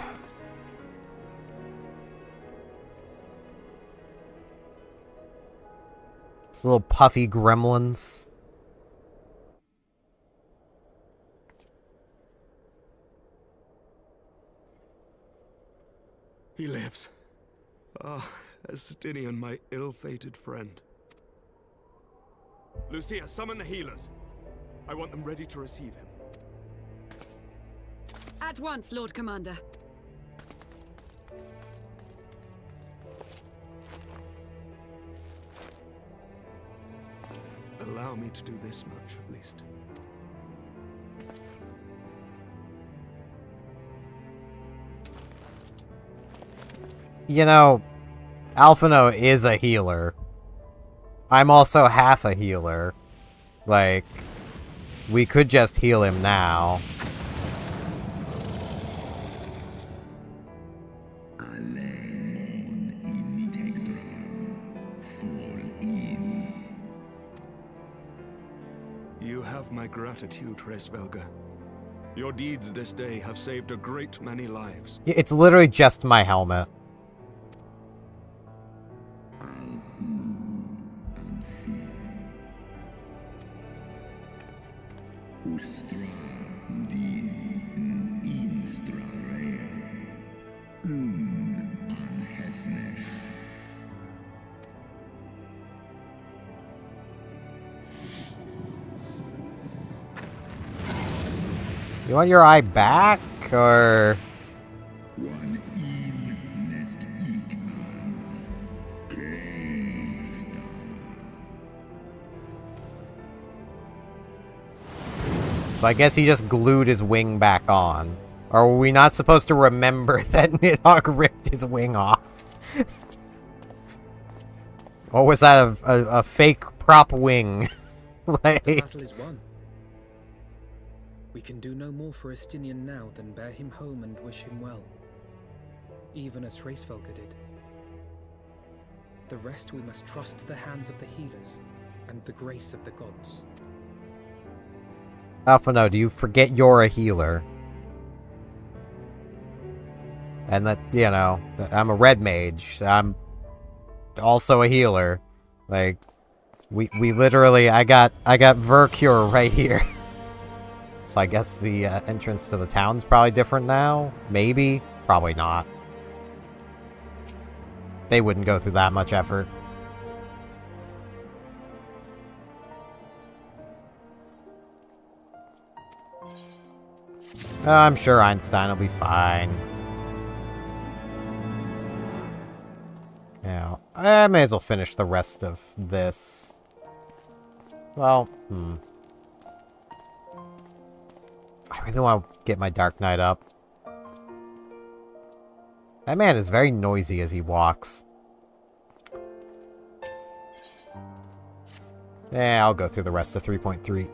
Those little puffy gremlins. He lives. Ah, Estinian, my ill-fated friend. Lucia, summon the healers. I want them ready to receive him. At once, Lord Commander. Allow me to do this much, at least. You know, Alphino is a healer. I'm also half a healer. Like, we could just heal him now. You have my gratitude, Hraesvelga. Your deeds this day have saved a great many lives. It's literally just my helmet. You want your eye back, or...? So I guess he just glued his wing back on. Or were we not supposed to remember that Nidhogg ripped his wing off? Or was that a fake prop wing? Like... The battle is won. We can do no more for Estinian now than bear him home and wish him well. Even as Hraesvelga did. The rest we must trust to the hands of the healers and the grace of the gods. Alphino, do you forget you're a healer? And that, you know, I'm a red mage. I'm also a healer. Like, we literally, I got Vercure right here. So I guess the entrance to the town's probably different now? Maybe? Probably not. They wouldn't go through that much effort. I'm sure Einstein will be fine. Yeah, I may as well finish the rest of this. Well, I really want to get my Dark Knight up. That man is very noisy as he walks. Yeah, I'll go through the rest of 3.3.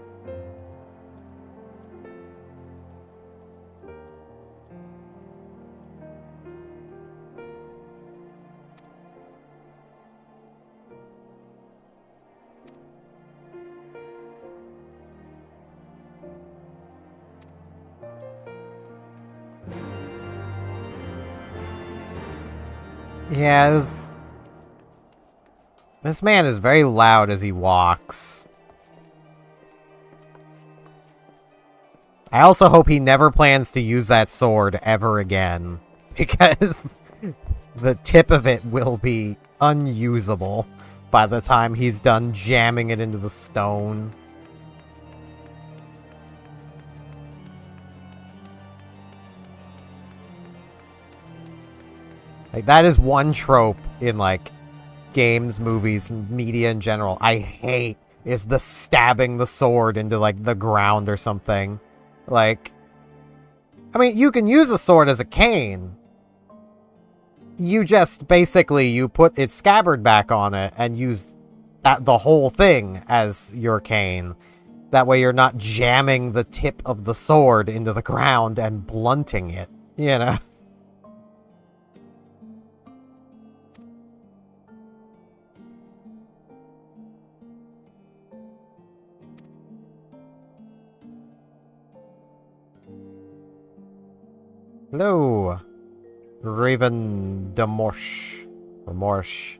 Yeah, this man is very loud as he walks. I also hope he never plans to use that sword ever again, because the tip of it will be unusable by the time he's done jamming it into the stone. Like, that is one trope in, like, games, movies, and media in general I hate, is the stabbing the sword into, like, the ground or something. Like, I mean, you can use a sword as a cane. You just, basically, you put its scabbard back on it and use the whole thing as your cane. That way you're not jamming the tip of the sword into the ground and blunting it, you know? Hello, Raven de Morsh. Or Morsh.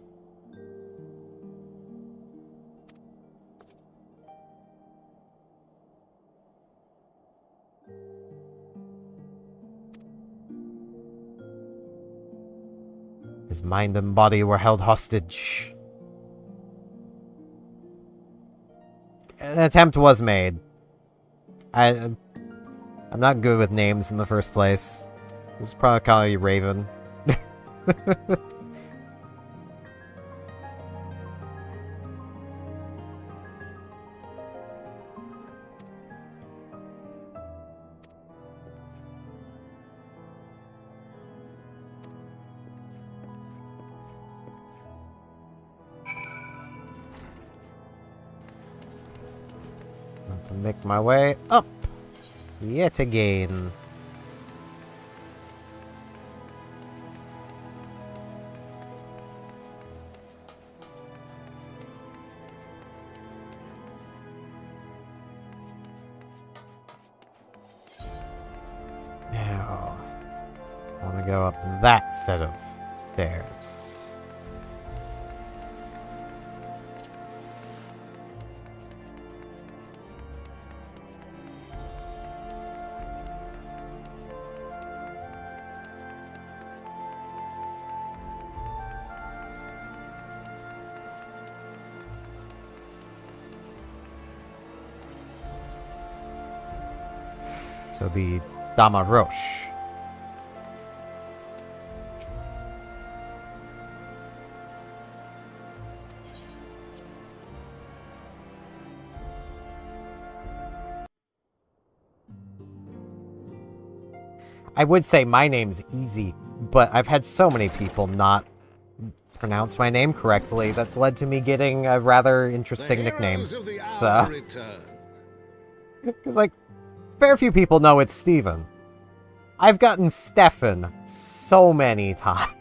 His mind and body were held hostage. An attempt was made. I'm not good with names in the first place. This probably call you Raven. To make my way up yet again. Now, I want to go up that set of stairs. So it'll be Damarosh. I would say my name's easy, but I've had so many people not pronounce my name correctly that's led to me getting a rather interesting nickname. So, because like, fair few people know it's Steven. I've gotten Stefan so many times.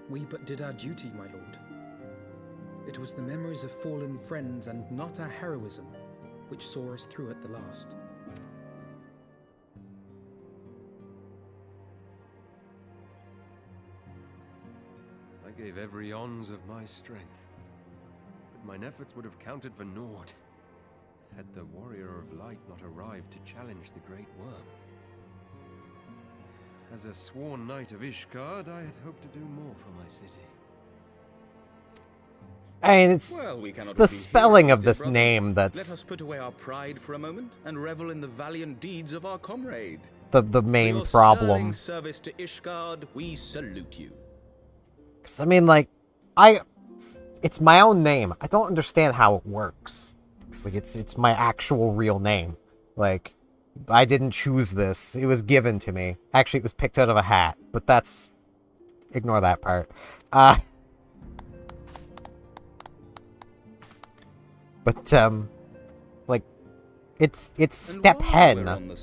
We but did our duty, my lord. It was the memories of fallen friends and not our heroism which saw us through at the last. I gave every ounce of my strength, but mine efforts would have counted for naught had the Warrior of Light not arrived to challenge the Great Worm. As a sworn knight of Ishgard, I had hoped to do more for my city. I mean, it's the spelling of this name that's... Let us put away our pride for a moment and revel in the valiant deeds of our comrade. the main problem. Service to Ishgard, we salute you. 'Cause, I mean, like, it's my own name. I don't understand how it works. It's like, it's my actual real name. Like, I didn't choose this. It was given to me. Actually, it was picked out of a hat, but that's... Ignore that part. But, like, it's Stephen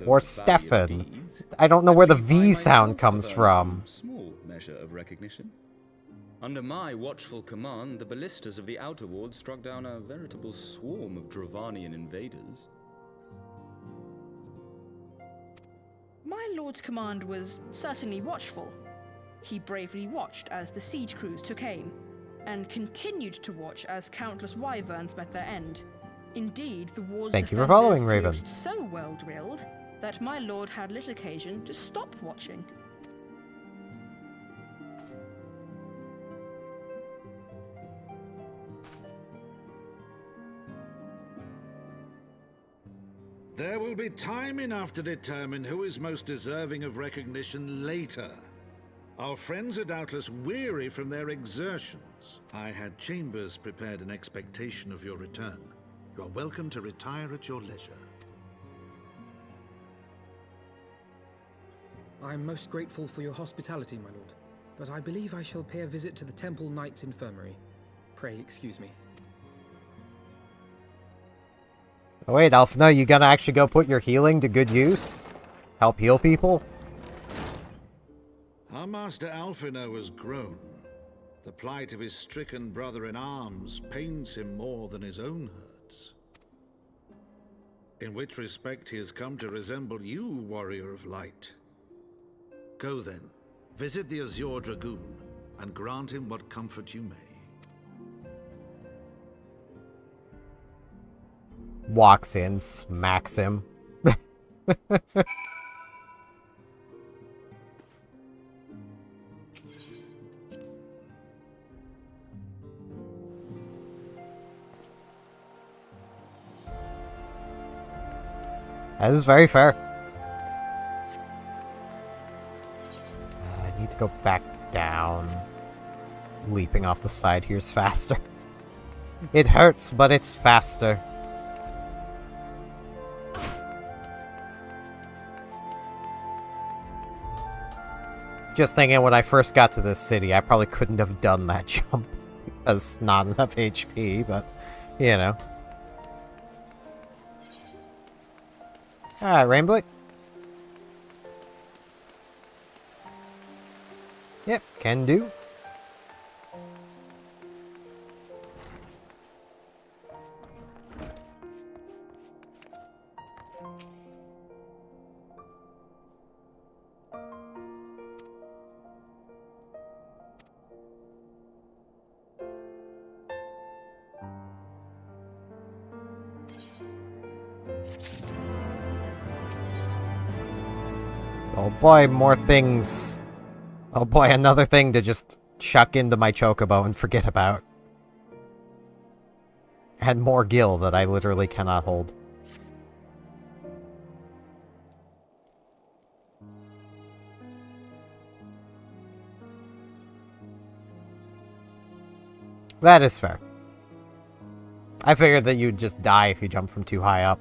or Stefan. I don't know where the V sound comes from. Small measure of recognition. Under my watchful command, the ballistas of the Outer Ward struck down a veritable swarm of Dravanian invaders. My lord's command was certainly watchful. He bravely watched as the siege crews took aim, and continued to watch as countless wyverns met their end. Indeed, the ward's Thank you for following, Raven. proved so well drilled that my lord had little occasion to stop watching. There will be time enough to determine who is most deserving of recognition later. Our friends are doubtless weary from their exertions. I had chambers prepared in expectation of your return. You are welcome to retire at your leisure. I am most grateful for your hospitality, my lord, but I believe I shall pay a visit to the Temple Knight's Infirmary. Pray excuse me. Oh, wait, Alphina, you gonna actually go put your healing to good use? Help heal people? Our master Alphino has grown. The plight of his stricken brother-in-arms pains him more than his own hurts. In which respect he has come to resemble you, Warrior of Light. Go then, visit the Azure Dragoon, and grant him what comfort you may. Walks in, smacks him. That is very fair. I need to go back down. Leaping off the side here's faster. It hurts, but it's faster. Just thinking, when I first got to this city, I probably couldn't have done that jump because not enough HP, but, you know. Alright, Rainblick. Yep, can do. Oh boy, more things. Oh boy, another thing to just chuck into my chocobo and forget about. And more gil that I literally cannot hold. That is fair. I figured that you'd just die if you jump from too high up.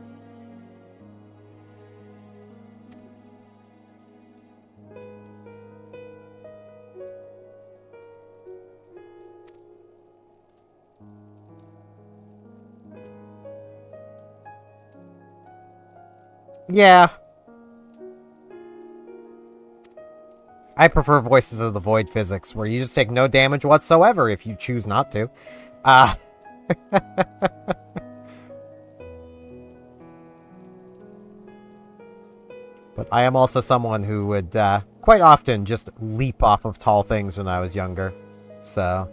Yeah. I prefer Voices of the Void physics, where you just take no damage whatsoever if you choose not to. But I am also someone who would quite often just leap off of tall things when I was younger. So...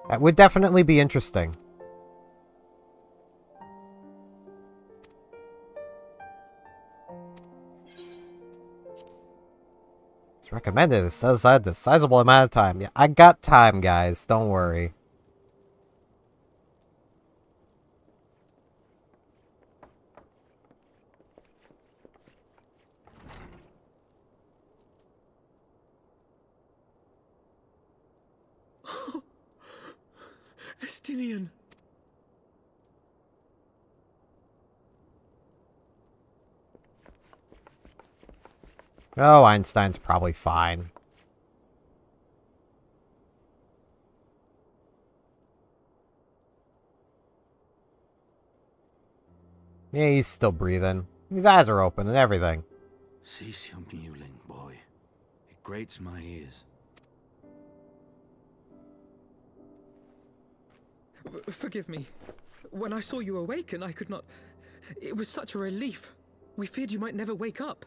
that would definitely be interesting. It's recommended. It says I had the sizable amount of time. Yeah, I got time, guys. Don't worry. Estinian. Oh, Einstein's probably fine. Yeah, he's still breathing. His eyes are open and everything. Cease your mewling, boy. It grates my ears. Forgive me. When I saw you awaken, I could not... It was such a relief. We feared you might never wake up.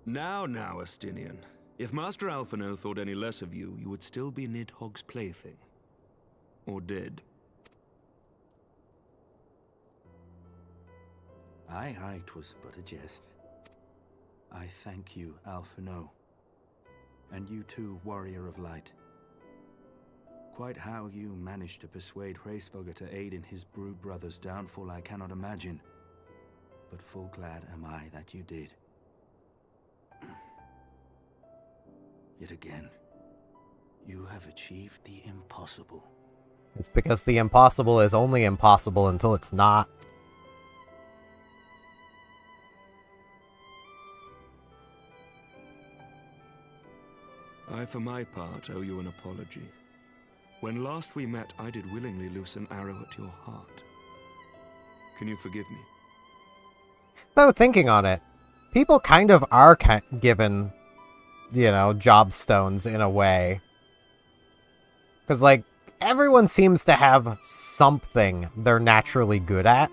Now, Estinian. If Master Alphino thought any less of you, you would still be Nidhogg's plaything. Or dead. Aye, 'twas but a jest. I thank you, Alphino. And you too, Warrior of Light. Quite how you managed to persuade Hraesvelgr to aid in his brood brother's downfall I cannot imagine. But full glad am I that you did. Yet again, you have achieved the impossible. It's because the impossible is only impossible until it's not. I, for my part, owe you an apology. When last we met, I did willingly loose an arrow at your heart. Can you forgive me? Though thinking on it, people kind of are given, you know, job stones in a way. Because, like, everyone seems to have something they're naturally good at.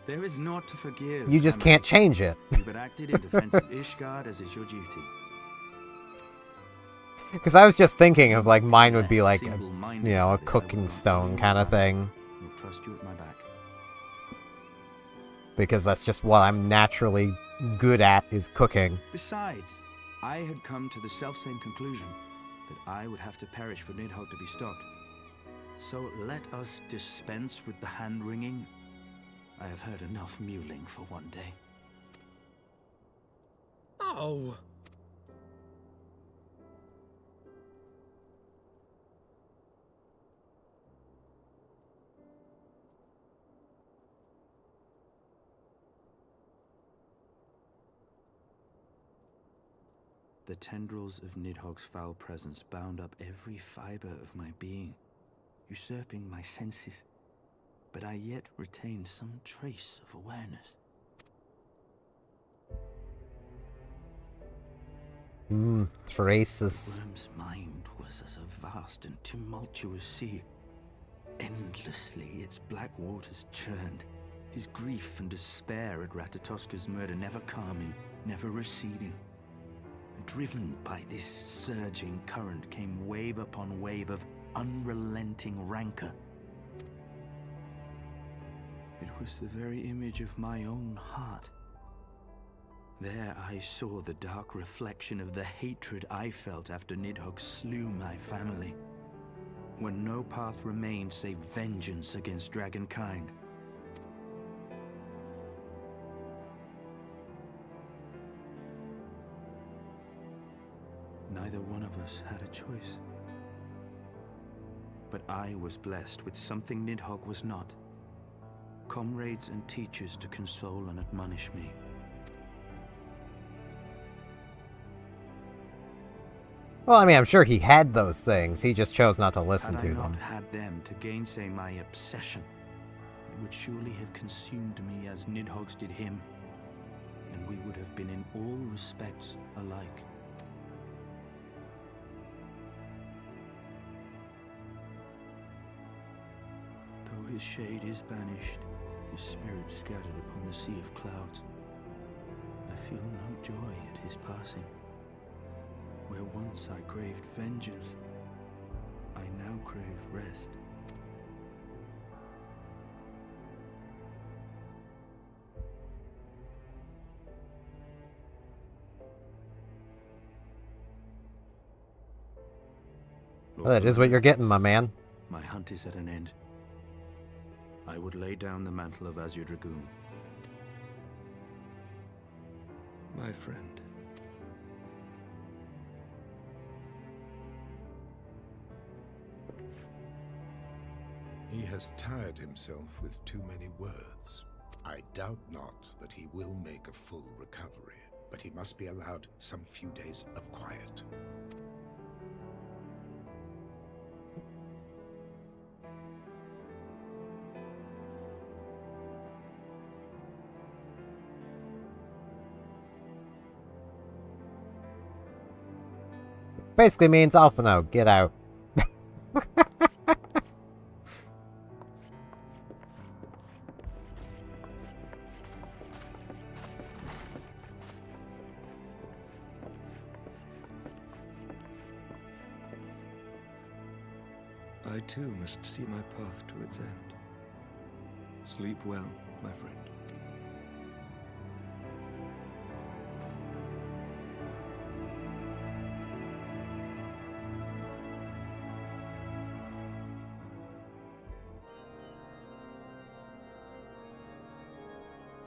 There is naught to forgive. You just can't change it. You but acted in defense of Ishgard as is your duty. Because I was just thinking of, like, mine would be like, a, you know, a cooking stone kind of thing. You'll trust you at my back. Because that's just what I'm naturally good at, is cooking. Besides, I had come to the selfsame conclusion, that I would have to perish for Nidhogg to be stopped. So let us dispense with the hand-wringing. I have heard enough mewling for one day. Oh! The tendrils of Nidhogg's foul presence bound up every fiber of my being, usurping my senses, but I yet retained some trace of awareness. Traces. The worm's mind was as a vast and tumultuous sea. Endlessly its black waters churned, his grief and despair at Ratatoska's murder never calming, never receding. Driven by this surging current came wave upon wave of unrelenting rancor. It was the very image of my own heart. There I saw the dark reflection of the hatred I felt after Nidhogg slew my family, when no path remained save vengeance against dragonkind. Neither one of us had a choice. But I was blessed with something Nidhogg was not. Comrades and teachers to console and admonish me. Well, I mean, I'm sure he had those things. He just chose not to listen to Had I them. not had them to gainsay my obsession, it would surely have consumed me as Nidhogg's did him, and we would have been in all respects alike. Though his shade is banished, his spirit scattered upon the sea of clouds, I feel no joy at his passing. Where once I craved vengeance, I now crave rest. Well, that is what you're getting, my man. My hunt is at an end. I would lay down the mantle of Azure Dragoon. My friend. He has tired himself with too many words. I doubt not that he will make a full recovery, but he must be allowed some few days of quiet. Basically means Alphino, get out. I too must see my path to its end. Sleep well, my friend.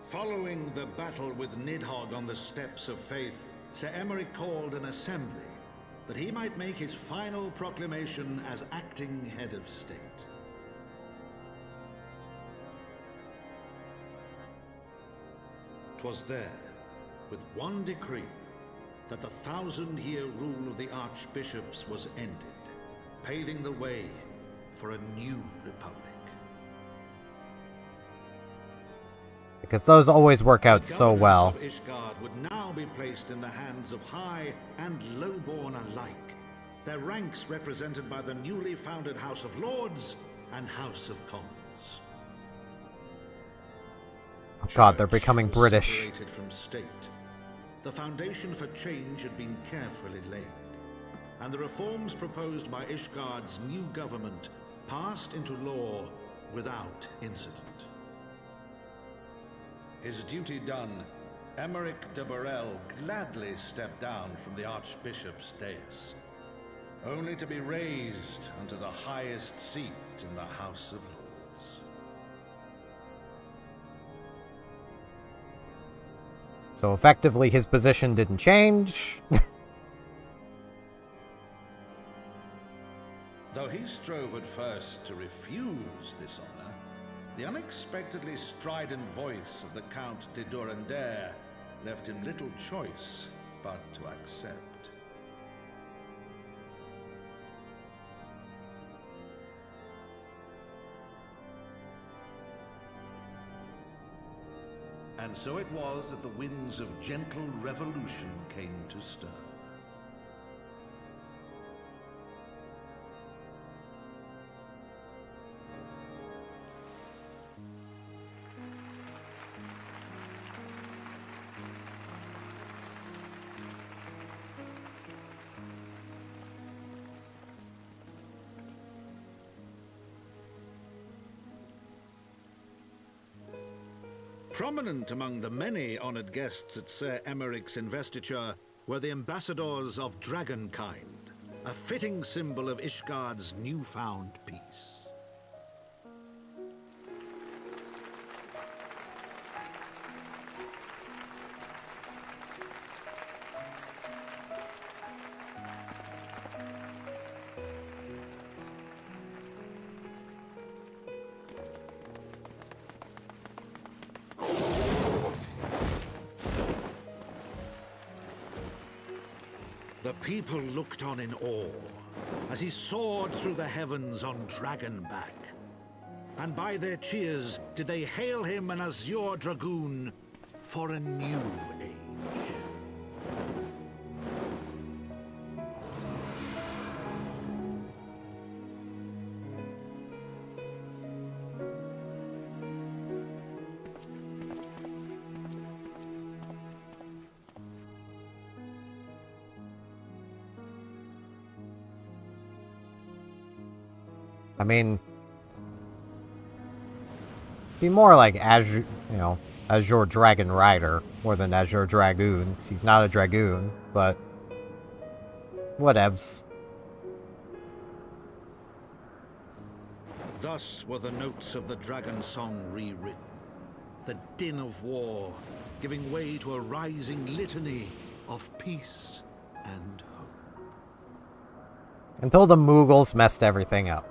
Following the battle with Nidhogg on the steps of Faith, Sir Emeric called an assembly that he might make his final proclamation as acting head of state. 'Twas there, with one decree, that the 1,000-year rule of the archbishops was ended, paving the way for a new republic. Because those always work out so well. The governance of Ishgard would now be placed in the hands of high and lowborn alike, their ranks represented by the newly founded House of Lords and House of Commons. Oh God, they're becoming Church British. separated from state. The foundation for change had been carefully laid, and the reforms proposed by Ishgard's new government passed into law without incident. His duty done, Emeric de Burrell gladly stepped down from the Archbishop's dais, only to be raised unto the highest seat in the House of Lords. So effectively, his position didn't change. Though he strove at first to refuse this honor, the unexpectedly strident voice of the Count de Durandare left him little choice but to accept. And so it was that the winds of gentle revolution came to stir. Prominent among the many honored guests at Sir Emeric's investiture were the ambassadors of Dragonkind, a fitting symbol of Ishgard's newfound peace. The people looked on in awe as he soared through the heavens on Dragonback. And by their cheers did they hail him an Azure Dragoon for a new age. I mean, be more like Azure, Azure Dragon Rider more than Azure Dragoon, 'cause he's not a dragoon, but whatevs. Thus were the notes of the dragon song rewritten, the din of war giving way to a rising litany of peace and hope. Until the Moogles messed everything up.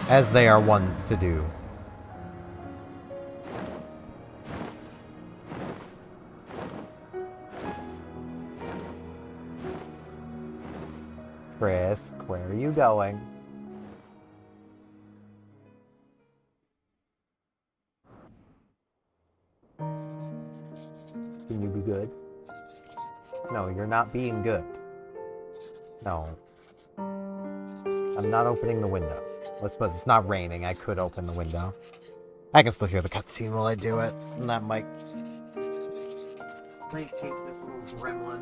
As they are ones to do. Frisk, where are you going? Can you be good? No, you're not being good. No. I'm not opening the window. Let's suppose it's not raining. I could open the window. I can still hear the cutscene while I do it, and that might keep this little gremlin.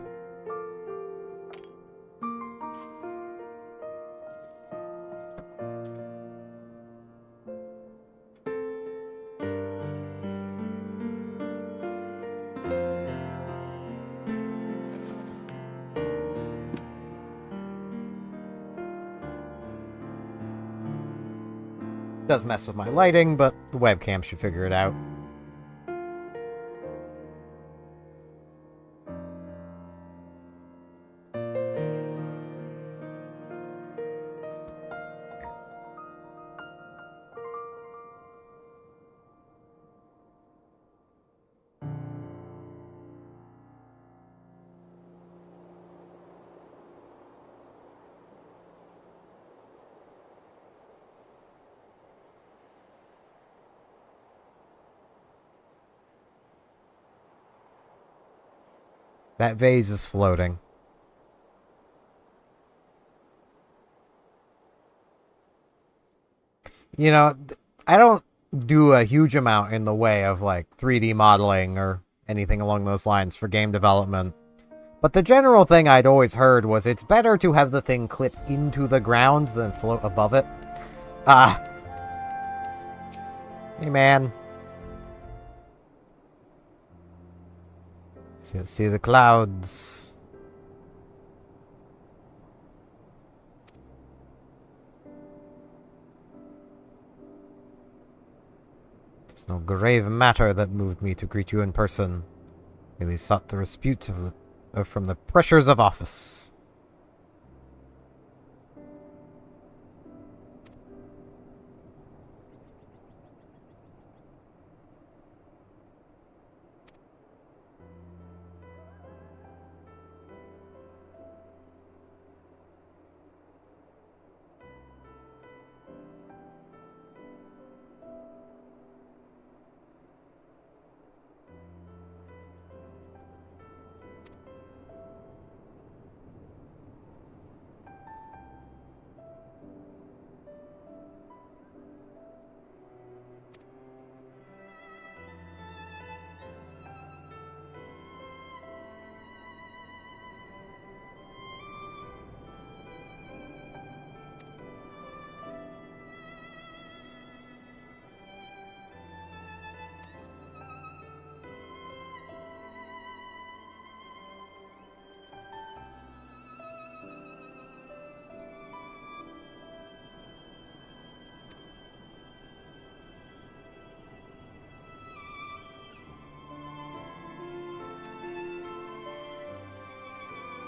Does mess with my lighting, but the webcam should figure it out. That vase is floating. You know, I don't do a huge amount in the way of, like, 3D modeling or anything along those lines for game development. But the general thing I'd always heard was it's better to have the thing clip into the ground than float above it. Hey, man. See the clouds. There's no grave matter that moved me to greet you in person. Merely sought the respite from the pressures of office.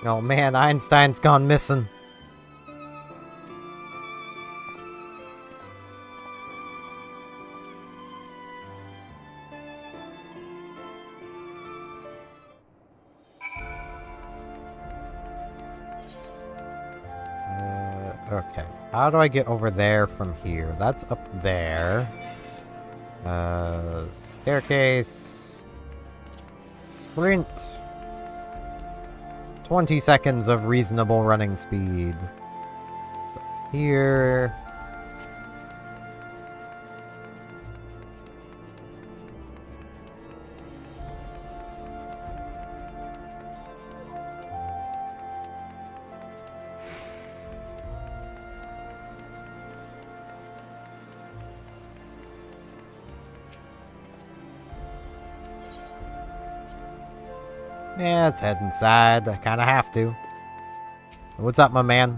Oh man, Einstein's gone missing. Okay. How do I get over there from here? That's up there. Staircase. Sprint. 20 seconds of reasonable running speed. So here. Yeah, let's head inside. I kind of have to. What's up, my man?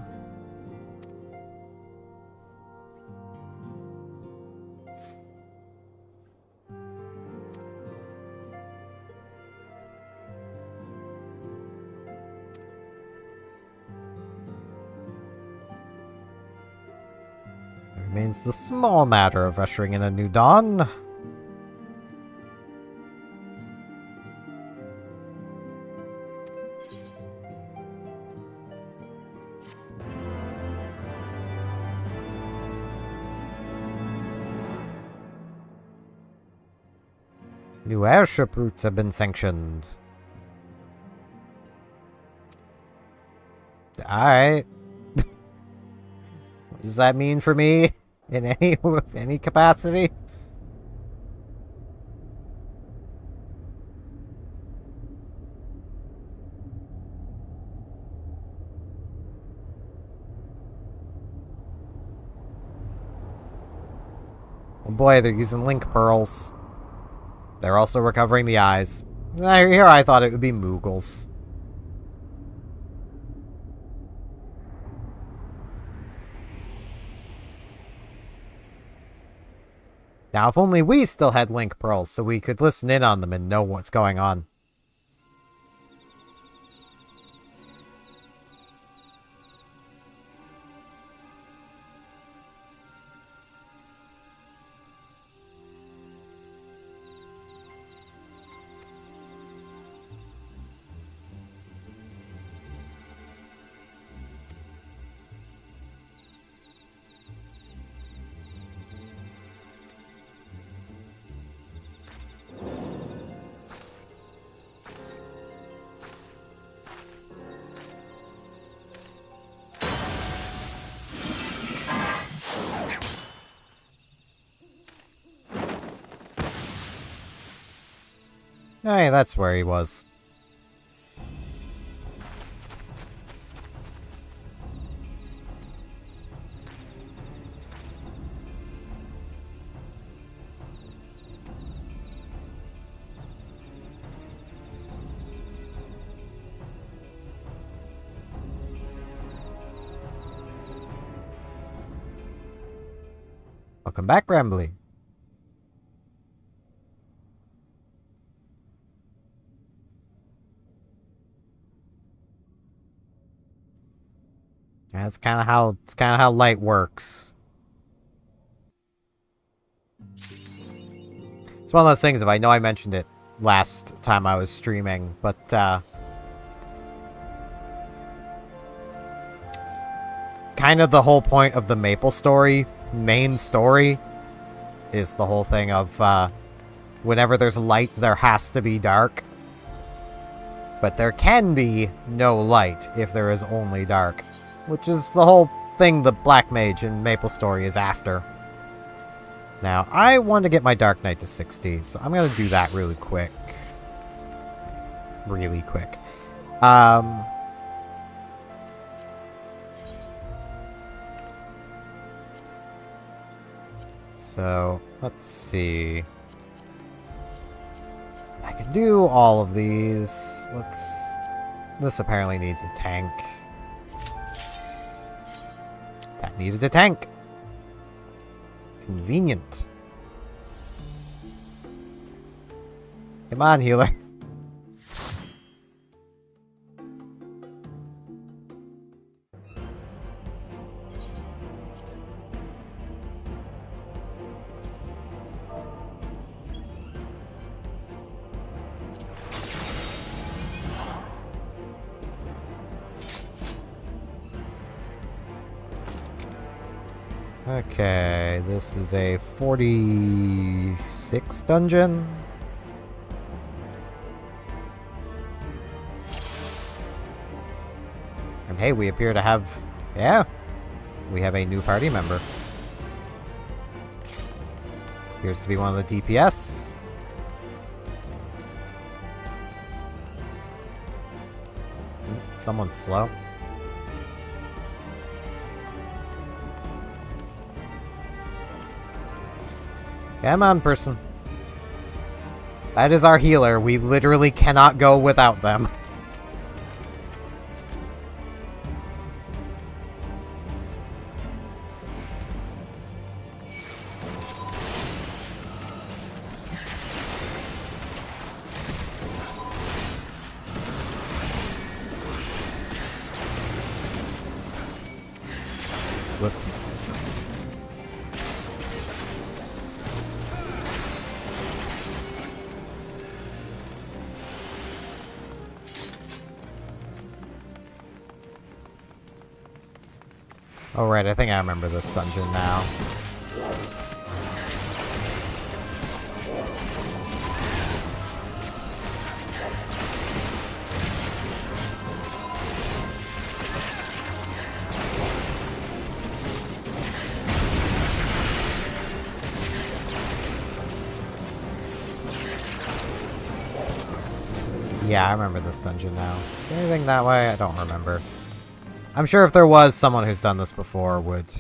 There remains the small matter of ushering in a new dawn. New airship routes have been sanctioned. Alright. What does that mean for me? In any capacity? Oh boy, they're using link pearls. They're also recovering the eyes. Here I thought it would be Moogles. Now, if only we still had link pearls so we could listen in on them and know what's going on. Hey, that's where he was. Welcome back, Rambly. That's kind of how light works. It's one of those things. If I know I mentioned it last time I was streaming, but it's kind of the whole point of the Maple story, main story, is the whole thing of whenever there's light, there has to be dark. But there can be no light if there is only dark. Which is the whole thing the Black Mage in Maple Story is after. Now, I want to get my Dark Knight to 60, so I'm going to do that really quick. Really quick. So, let's see. I can do all of these. This apparently needs a tank. That needed a tank. Convenient. Come on, healer. Okay, this is a 46 dungeon. And hey, we appear to have... Yeah, we have a new party member. Appears to be one of the DPS. Someone's slow. Come on, person. That is our healer. We literally cannot go without them. Whoops. Oh, right, I think I remember this dungeon now. Yeah, I remember this dungeon now. Is there anything that way? I don't remember. I'm sure if there was someone who's done this before would...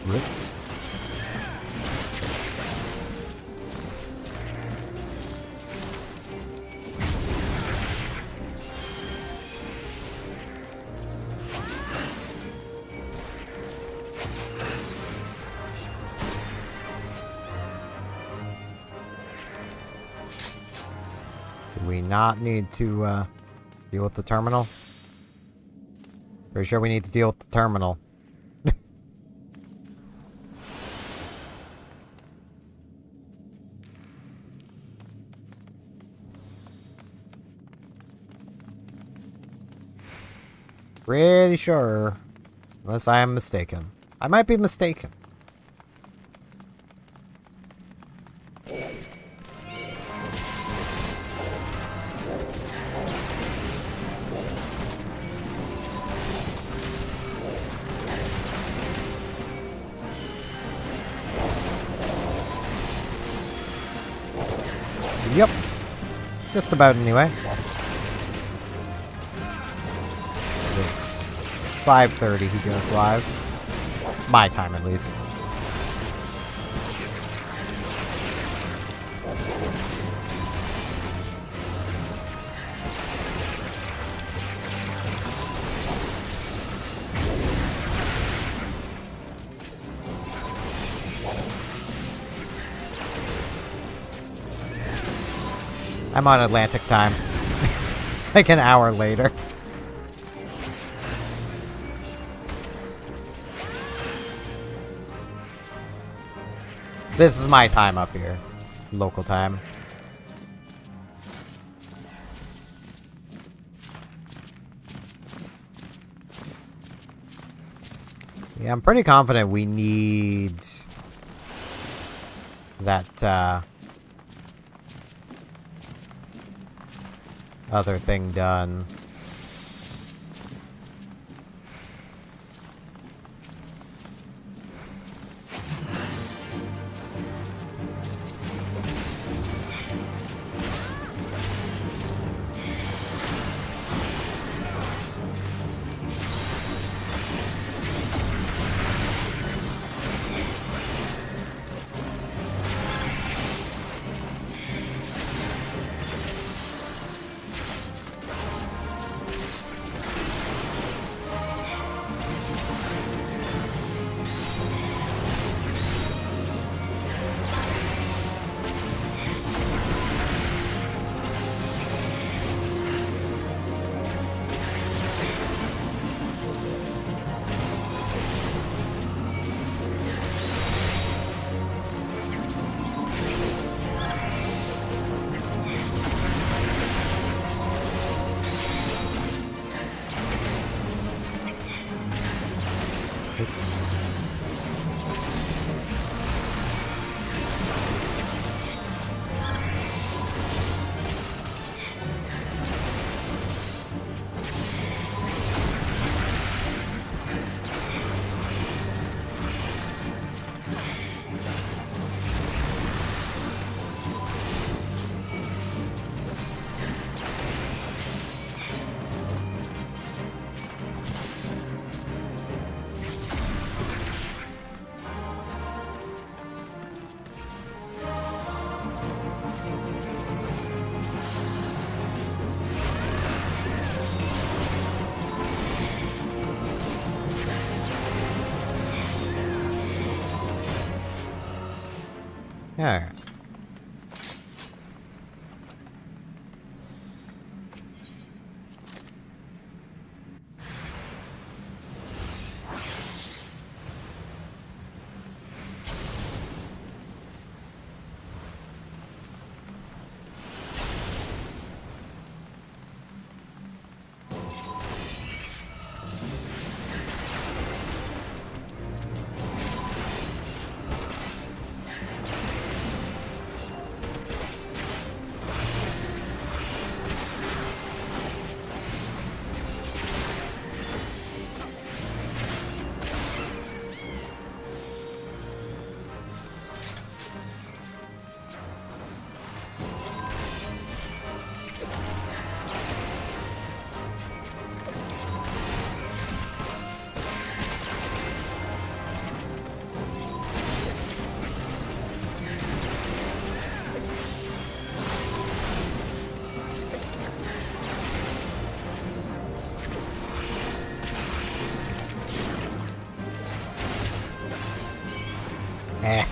Whoops. Do we not need to deal with the terminal? Pretty sure we need to deal with the terminal. Pretty sure. Unless I am mistaken. I might be mistaken. Yep. Just about anyway. It's 5:30 he goes live. My time at least. I'm on Atlantic time. It's like an hour later. This is my time up here. Local time. Yeah, I'm pretty confident we need that, other thing done. Yeah.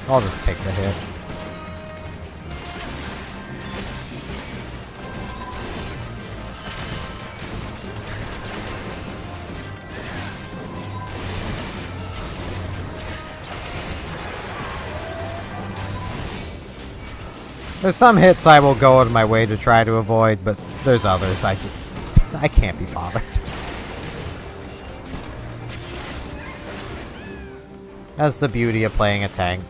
I'll just take the hit. There's some hits I will go out of my way to try to avoid, but there's others I can't be bothered. That's the beauty of playing a tank.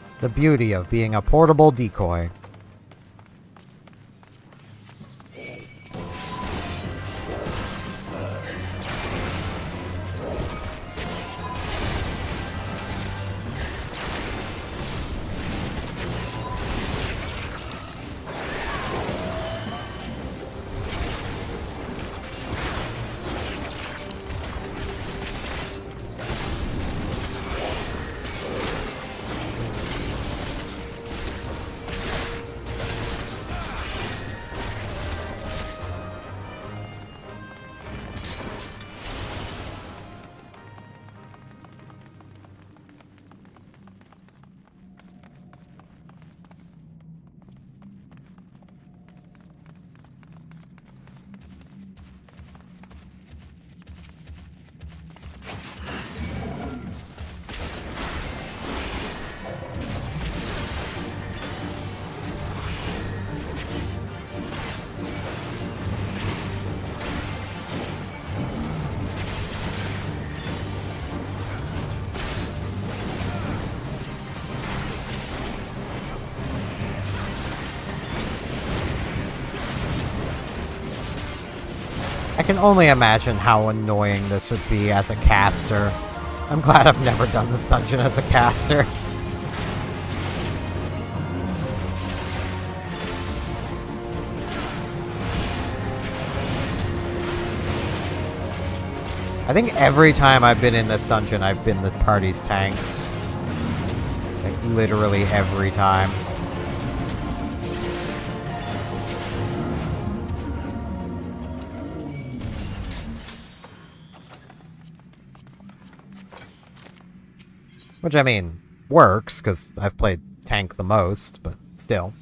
It's the beauty of being a portable decoy. I can only imagine how annoying this would be as a caster. I'm glad I've never done this dungeon as a caster. I think every time I've been in this dungeon, I've been the party's tank. Like, literally every time. Which, I mean, works, because I've played tank the most, but still.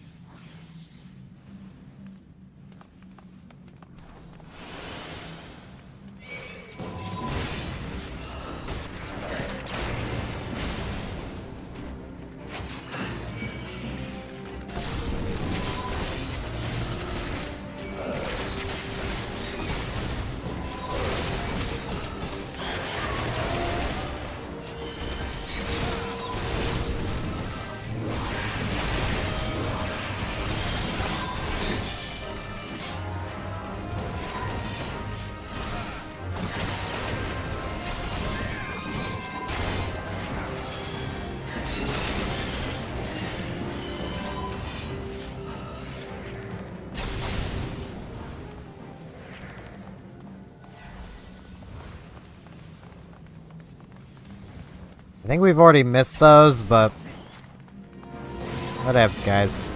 I think we've already missed those, but whatevs, guys.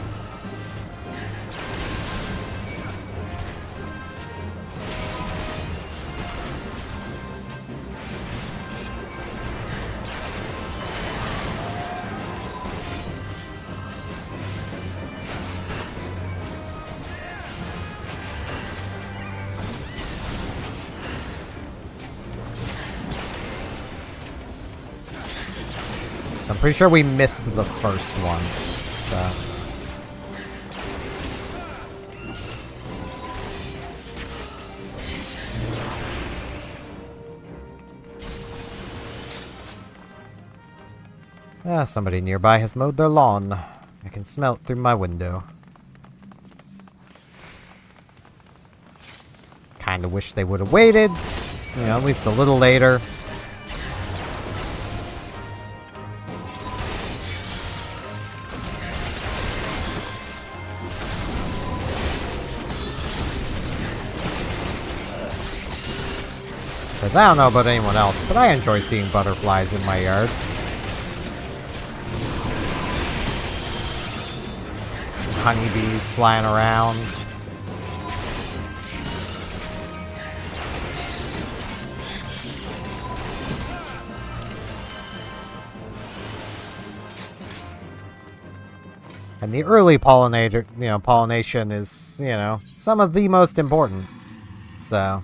I'm pretty sure we missed the first one, so... Ah, somebody nearby has mowed their lawn. I can smell it through my window. Kinda wish they would have waited, you know, at least a little later. Because I don't know about anyone else, but I enjoy seeing butterflies in my yard. Honeybees flying around. And the early pollination is, some of the most important. So.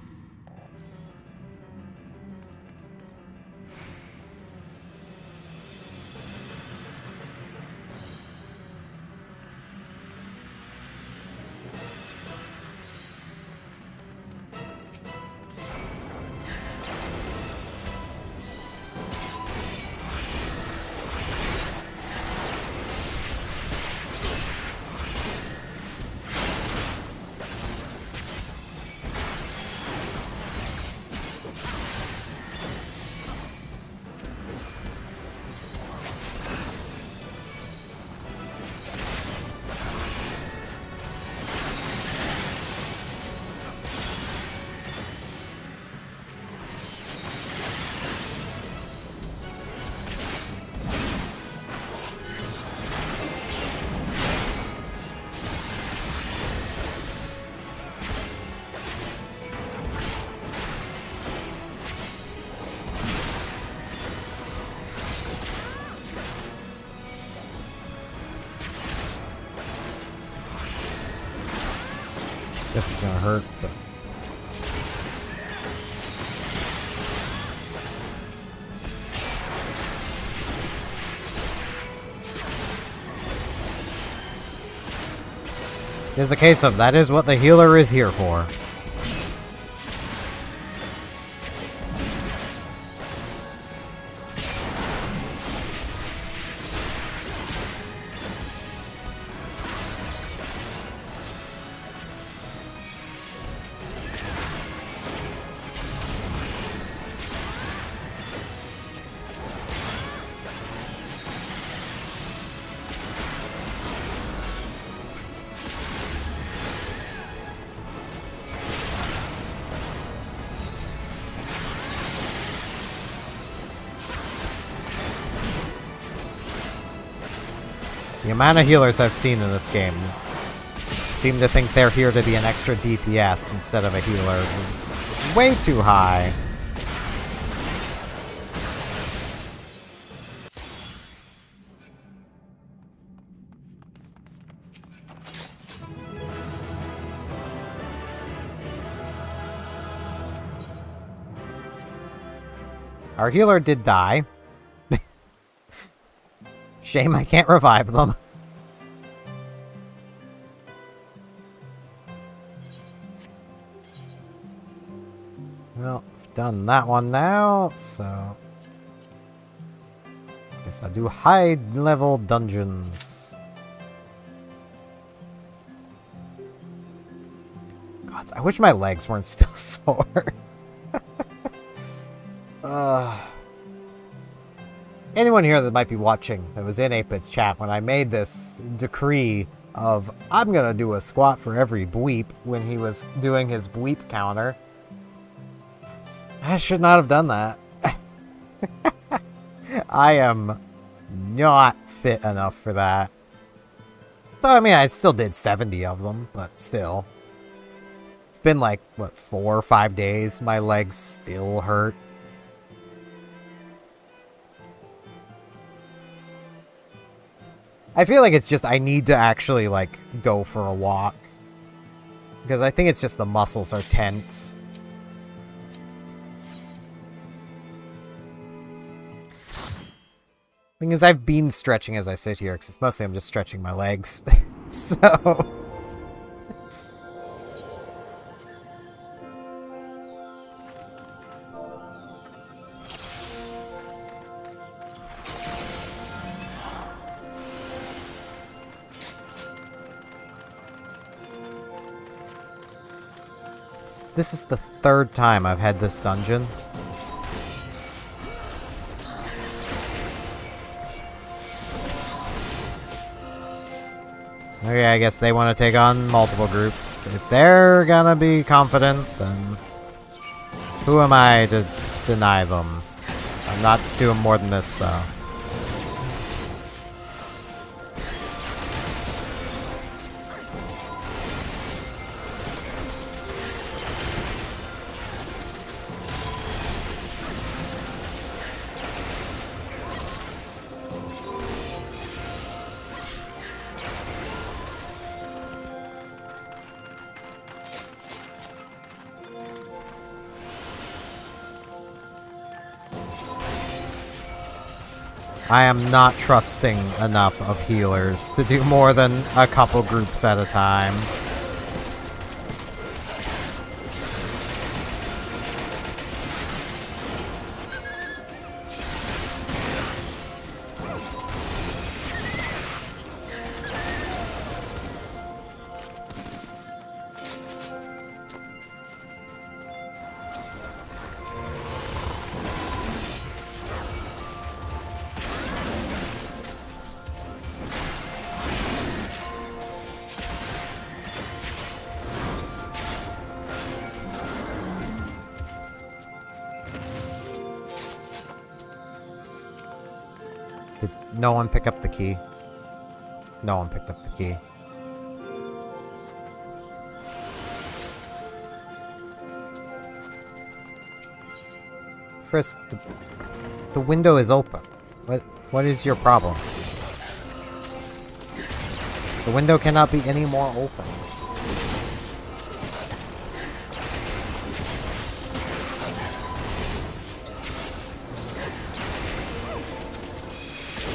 This is gonna hurt, but... There's a case of that is what the healer is here for. The amount of healers I've seen in this game seem to think they're here to be an extra DPS instead of a healer is way too high. Our healer did die. Shame I can't revive them. Well, I've done that one now, so... guess I'll do high-level dungeons. God, I wish my legs weren't still sore. Anyone here that might be watching that was in 8-Bit's chat when I made this decree of I'm gonna do a squat for every bleep when he was doing his bleep counter. I should not have done that. I am not fit enough for that. Though, I mean, I still did 70 of them, but still. It's been like, what, 4 or 5 days? My legs still hurt. I feel like it's just I need to actually, like, go for a walk. Because I think it's just the muscles are tense. Thing is, I've been stretching as I sit here, because it's mostly I'm just stretching my legs. So... This is the 3rd time I've had this dungeon. Okay, I guess they want to take on multiple groups. If they're gonna be confident, then... Who am I to deny them? I'm not doing more than this, though. I am not trusting enough of healers to do more than a couple groups at a time. Did no one pick up the key? No one picked up the key. Frisk, the window is open. What is your problem? The window cannot be any more open.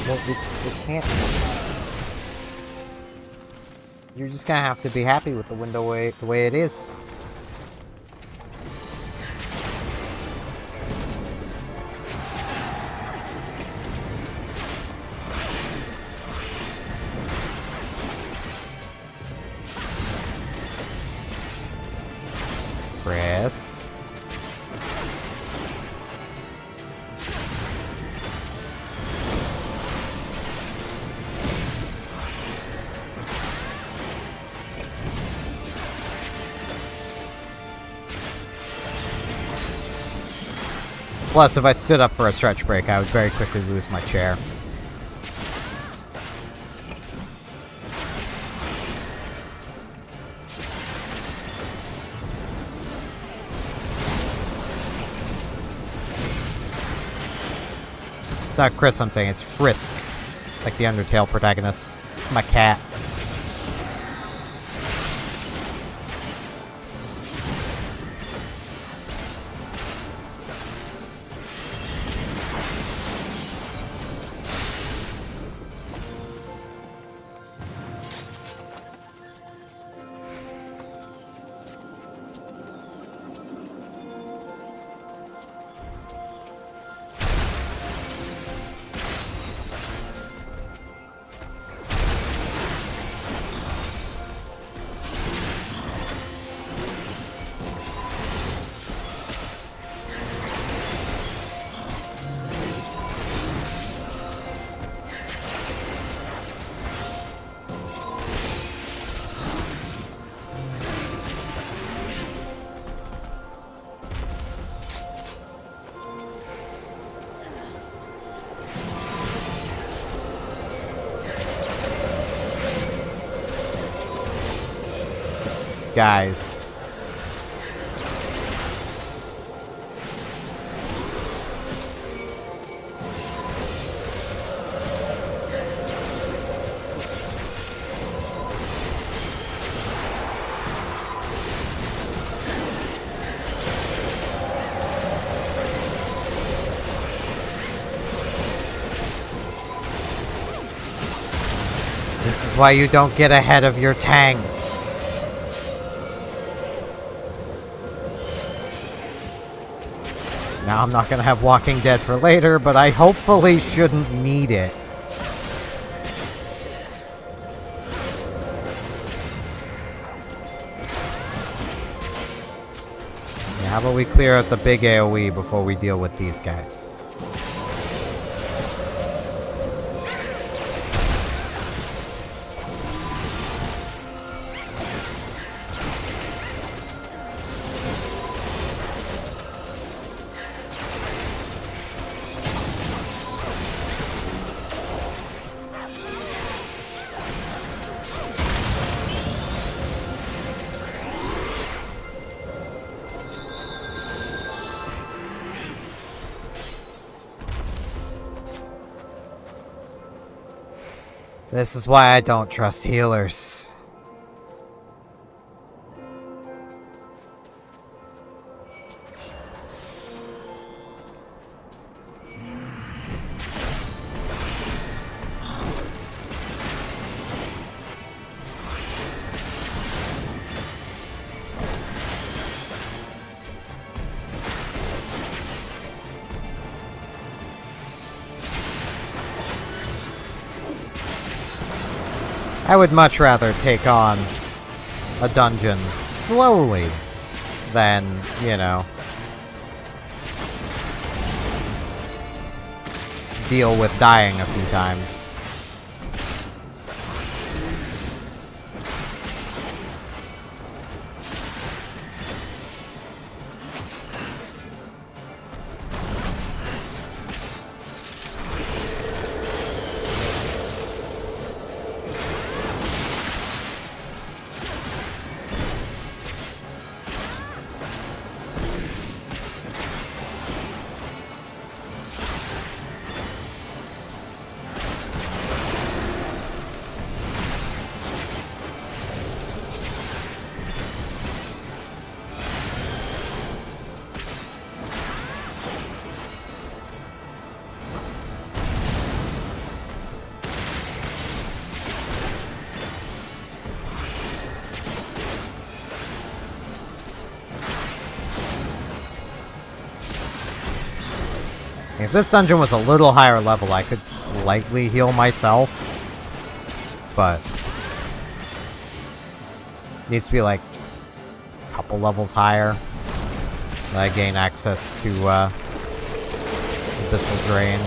Well, it can't. You're just gonna have to be happy with the window the way it is. Frisk. Plus, if I stood up for a stretch break, I would very quickly lose my chair. It's not Chris I'm saying, it's Frisk. Like the Undertale protagonist. It's my cat. Guys. This is why you don't get ahead of your tank. Now, I'm not going to have Walking Dead for later, but I hopefully shouldn't need it. Yeah, how about we clear out the big AoE before we deal with these guys? This is why I don't trust healers. I would much rather take on a dungeon slowly than, you know, deal with dying a few times. If this dungeon was a little higher level, I could slightly heal myself. But needs to be like a couple levels higher. I gain access to Abyssal Drain.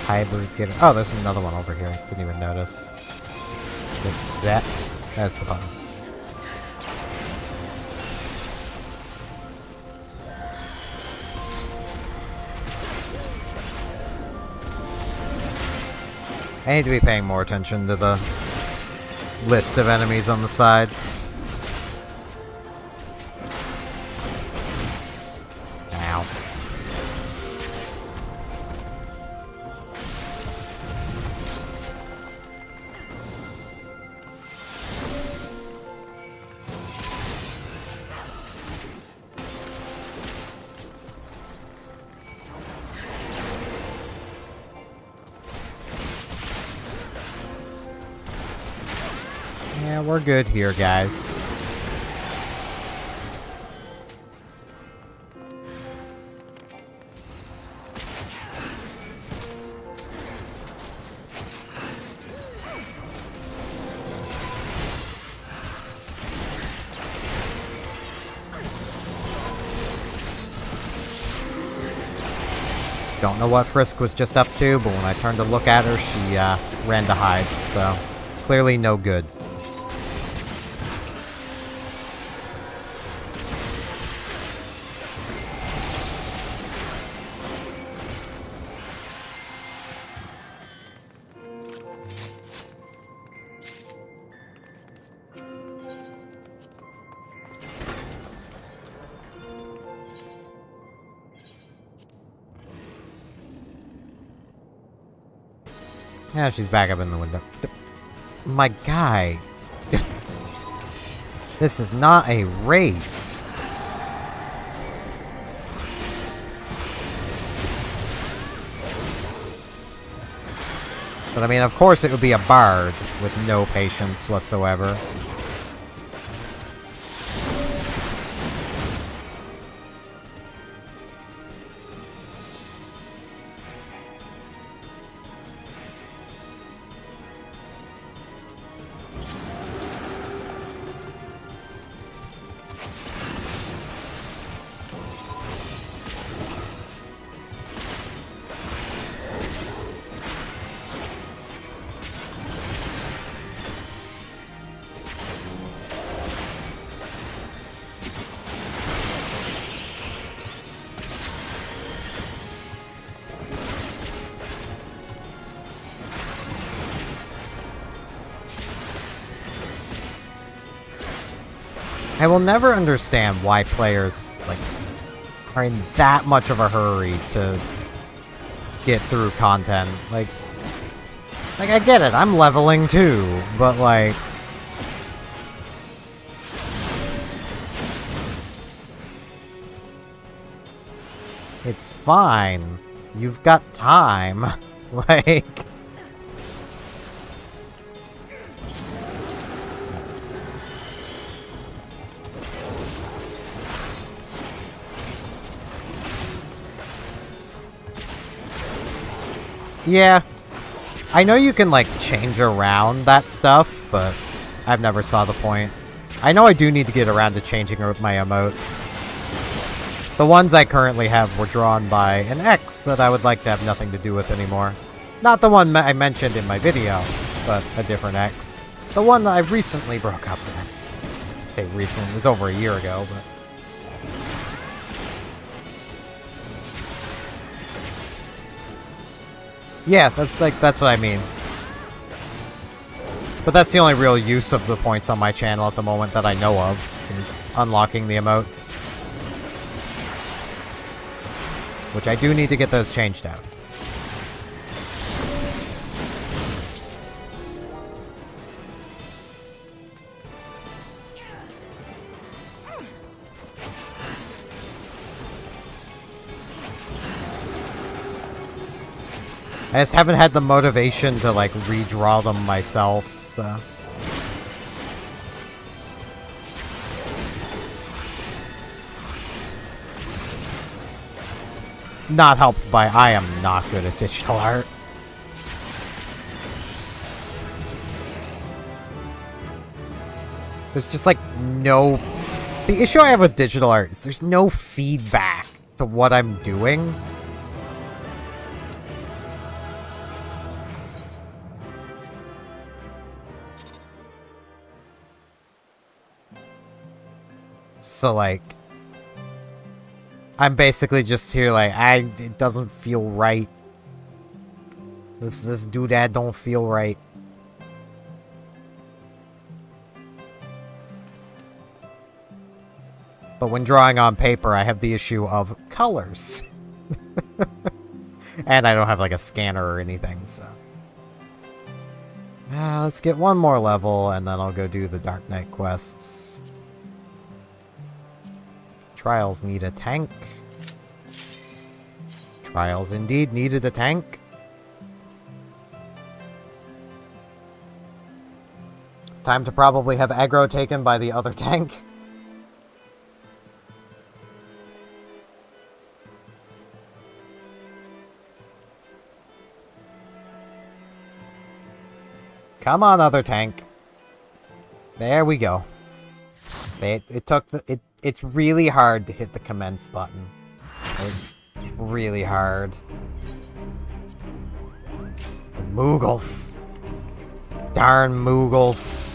Hybrid get. Oh, there's another one over here. Didn't even notice. That's the button. I need to be paying more attention to the list of enemies on the side. Ow. Yeah, we're good here, guys. Don't know what Frisk was just up to, but when I turned to look at her, she ran to hide, so clearly no good. Yeah, she's back up in the window. My guy. This is not a race. But I mean, of course it would be a bard with no patience whatsoever. I will never understand why players, like, are in that much of a hurry to get through content. Like, I get it, I'm leveling too, but like... It's fine. You've got time. Like... Yeah, I know you can, like, change around that stuff, but I've never saw the point. I know I do need to get around to changing my emotes. The ones I currently have were drawn by an ex that I would like to have nothing to do with anymore. Not the one I mentioned in my video, but a different ex. The one I recently broke up with. I say recent, it was over a year ago, but... Yeah, that's what I mean. But that's the only real use of the points on my channel at the moment that I know of, is unlocking the emotes. Which I do need to get those changed out. I just haven't had the motivation to, like, redraw them myself, so... Not helped by I am not good at digital art. There's just, like, no... The issue I have with digital art is there's no feedback to what I'm doing. So, like, I'm basically just here like, it doesn't feel right. This doodad don't feel right. But when drawing on paper, I have the issue of colors. And I don't have, like, a scanner or anything, so... let's get one more level, and then I'll go do the Dark Knight quests. Trials need a tank. Trials indeed needed a tank. Time to probably have aggro taken by the other tank. Come on, other tank. There we go. It took the... It's really hard to hit the commence button. It's really hard. The Moogles. Darn Moogles.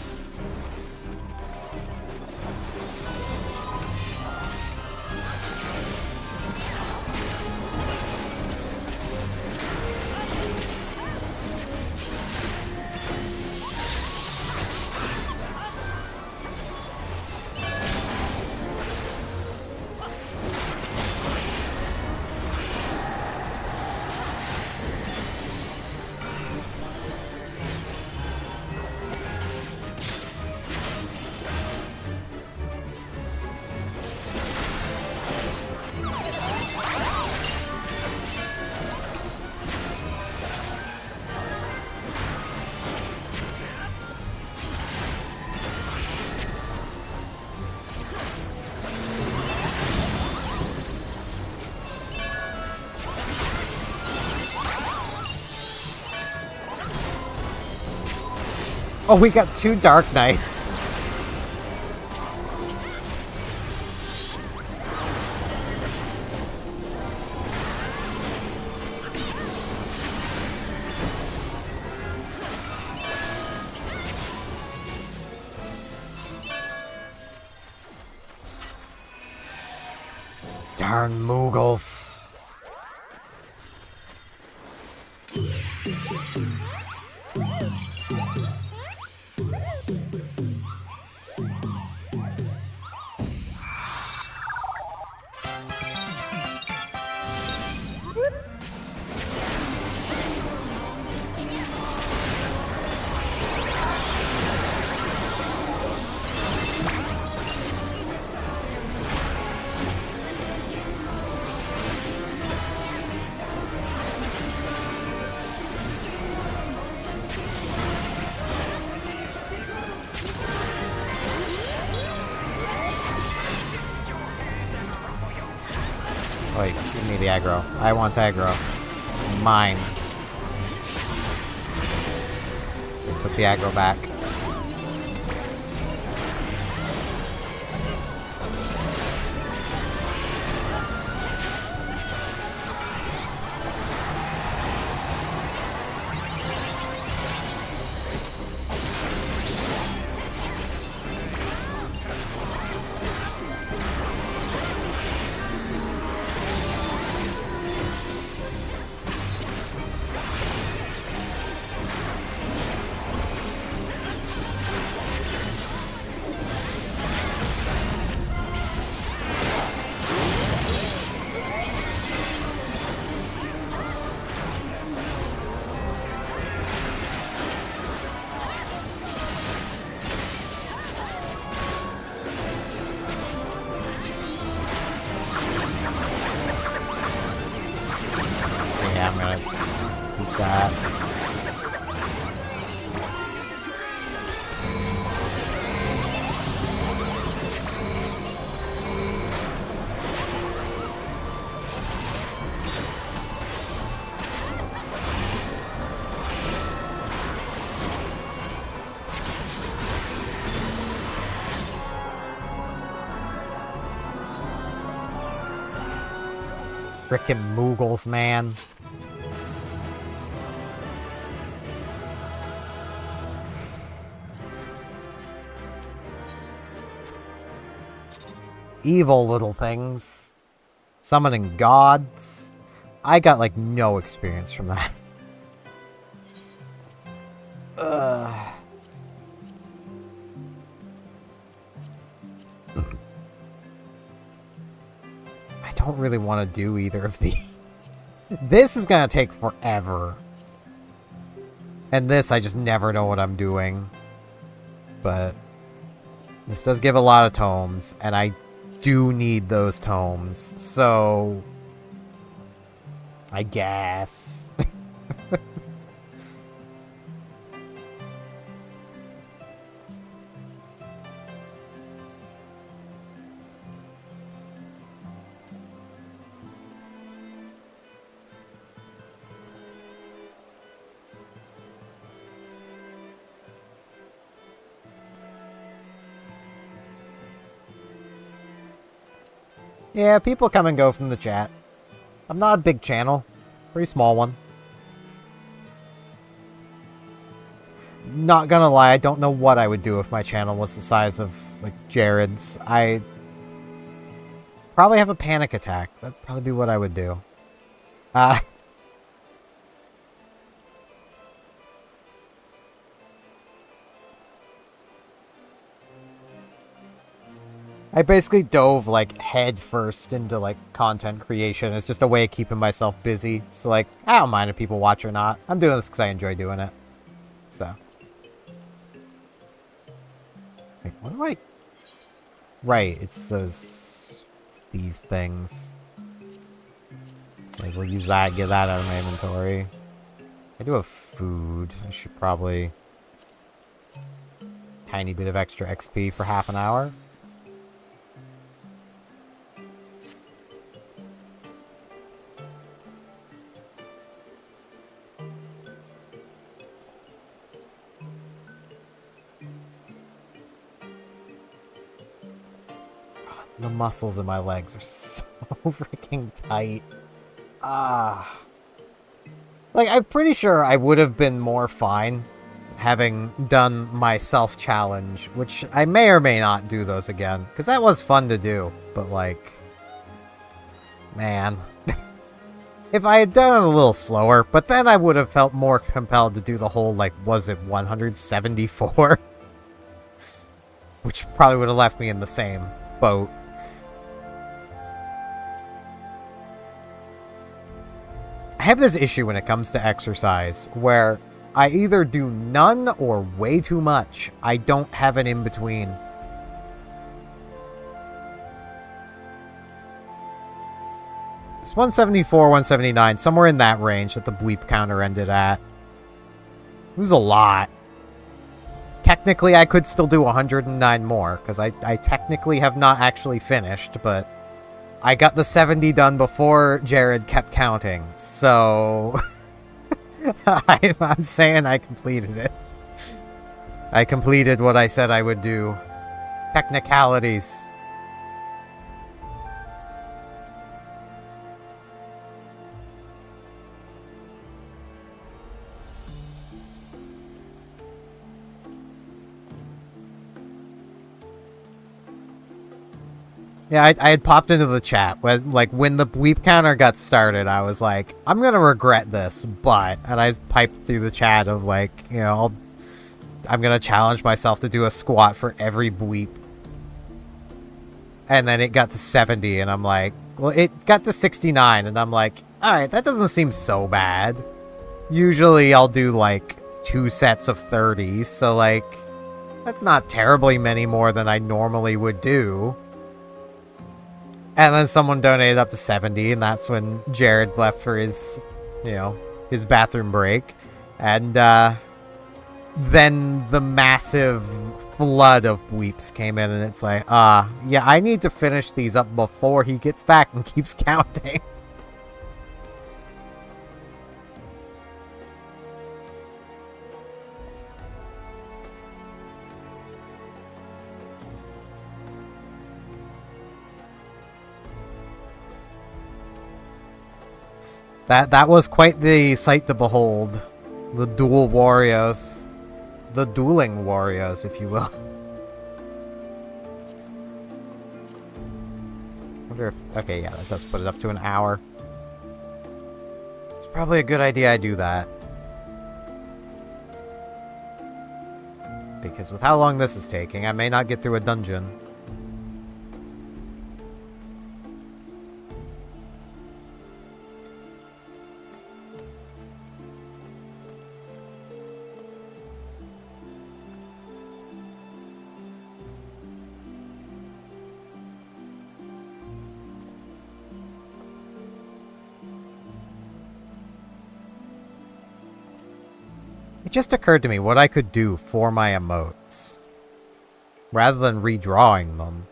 Oh, we got 2 Dark Knights. These darn Moogles. Wait, give me the aggro. I want aggro. It's mine. They took the aggro back. Yeah, I'm gonna keep that. Frickin' Moogles, man. Evil little things. Summoning gods. I got, like, no experience from that. Ugh. I don't really want to do either of these. This is gonna take forever. And this, I just never know what I'm doing. But this does give a lot of tomes, and I do need those tomes, so I guess. Yeah, people come and go from the chat. I'm not a big channel. Pretty small one. Not gonna lie, I don't know what I would do if my channel was the size of, like, Jared's. I probably have a panic attack. That'd probably be what I would do. I basically dove, like, head first into, like, content creation. It's just a way of keeping myself busy. So, like, I don't mind if people watch or not. I'm doing this because I enjoy doing it. So. Like, what do I... Right, it's these things. Might as well use that, get that out of my inventory. I do have food. I should probably... Tiny bit of extra XP for half an hour. The muscles in my legs are so freaking tight. Ah. Like, I'm pretty sure I would have been more fine having done my self-challenge, which I may or may not do those again, because that was fun to do, but, like, man. If I had done it a little slower, but then I would have felt more compelled to do the whole, like, was it 174? Which probably would have left me in the same boat. I have this issue when it comes to exercise, where I either do none or way too much. I don't have an in-between. It's 174, 179, somewhere in that range that the bleep counter ended at. It was a lot. Technically, I could still do 109 more, because I technically have not actually finished, but I got the 70 done before Jared kept counting, so I'm saying I completed it. I completed what I said I would do. Technicalities. Yeah, I had popped into the chat when, like, when the bleep counter got started. I was like, I'm gonna regret this, but, and I piped through the chat of, like, you know, I'm gonna challenge myself to do a squat for every bleep. And then it got to 70, and I'm like, well, it got to 69, and I'm like, alright, that doesn't seem so bad. Usually I'll do, like, 2 sets of 30s, so, like, that's not terribly many more than I normally would do. And then someone donated up to 70, and that's when Jared left for his, you know, his bathroom break. And, then the massive flood of bleeps came in, and it's like, yeah, I need to finish these up before he gets back and keeps counting. That was quite the sight to behold. The dual warriors. The dueling warriors, if you will. Wonder if... Okay, yeah, that does put it up to an hour. It's probably a good idea I do that. Because with how long this is taking, I may not get through a dungeon. It just occurred to me what I could do for my emotes. Rather than redrawing them.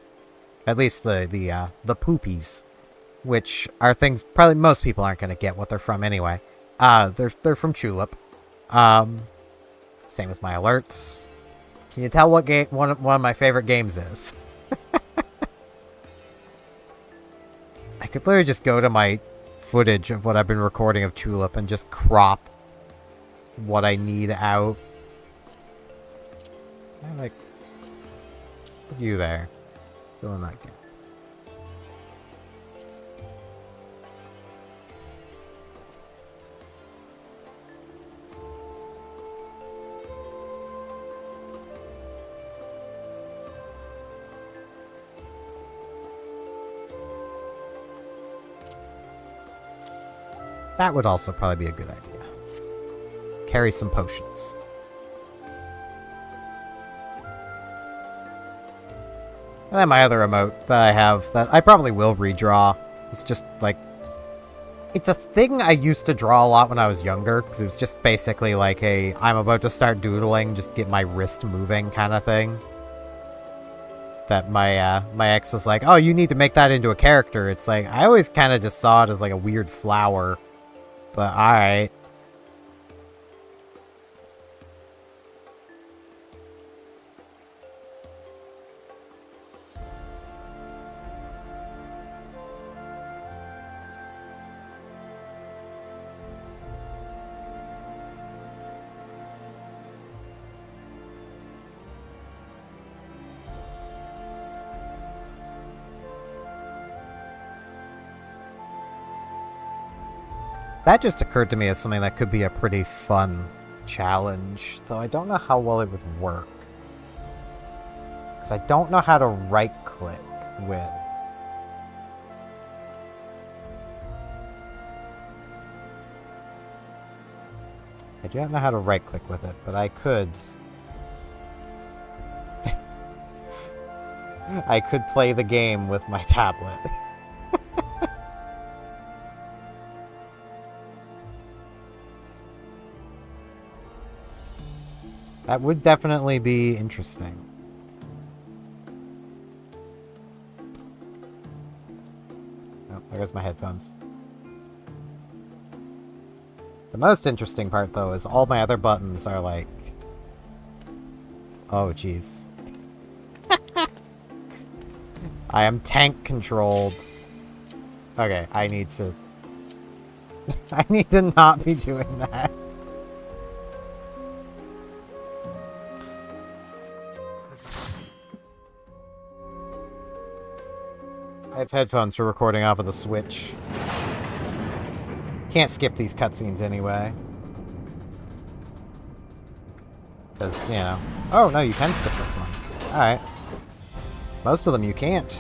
At least the poopies. Which are things probably most people aren't going to get what they're from anyway. They're from Tulip. Same as my alerts. Can you tell what game one of my favorite games is? I could literally just go to my footage of what I've been recording of Tulip and just crop what I need out. I like... Put you there. Doing that game. That would also probably be a good idea. Carry some potions. And then my other emote that I have that I probably will redraw. It's just like... It's a thing I used to draw a lot when I was younger, because it was just basically like a I'm about to start doodling, just get my wrist moving kind of thing. That my ex was like, oh, you need to make that into a character. It's like, I always kind of just saw it as like a weird flower. But alright. That just occurred to me as something that could be a pretty fun challenge, though I don't know how well it would work. Because I don't know how to right-click with... I do not know how to right-click with it, but I could... I could play the game with my tablet. That would definitely be interesting. Oh, there goes my headphones. The most interesting part, though, is all my other buttons are like... Oh, jeez. I am tank controlled. Okay, I need to... I need to not be doing that. I have headphones for recording off of the Switch. Can't skip these cutscenes anyway. Because, you know... Oh, no, you can skip this one. Alright. Most of them you can't.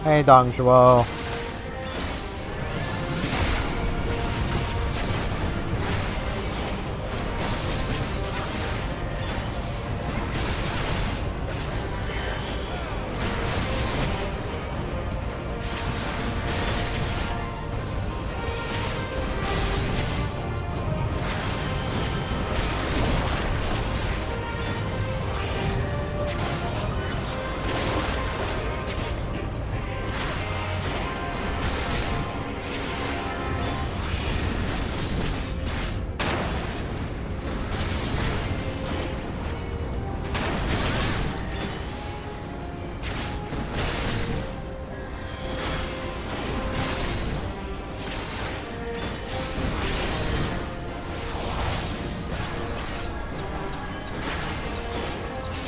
Hey, Dongzhuo.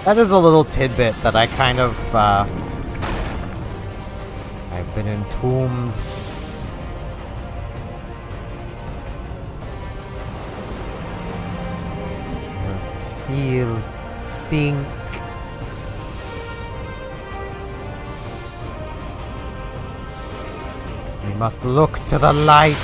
That is a little tidbit that I kind of, I've been entombed. Feel pink. We must look to the light.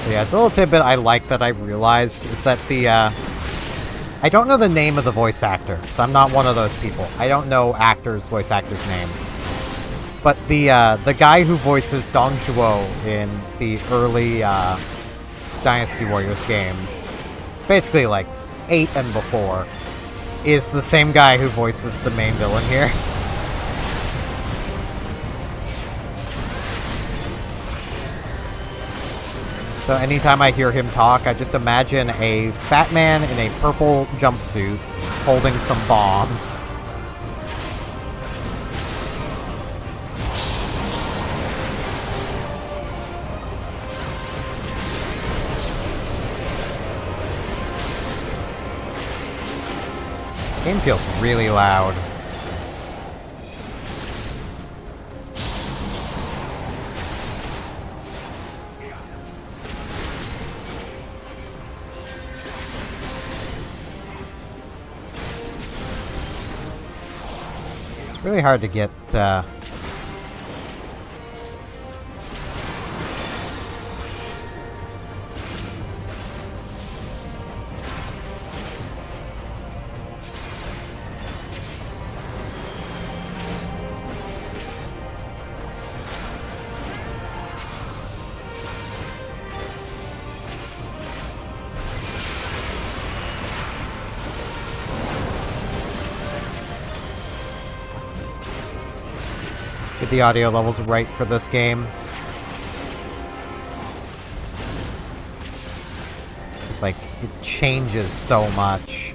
Yeah, it's a little tidbit I like that I realized is that the, I don't know the name of the voice actor, so I'm not one of those people. I don't know voice actors' names. But the guy who voices Dongzhuo in the early, Dynasty Warriors games, basically like 8 and before, is the same guy who voices the main villain here. So anytime I hear him talk, I just imagine a fat man in a purple jumpsuit holding some bombs. Game feels really loud. It's really hard to get get the audio levels right for this game. It's like, it changes so much.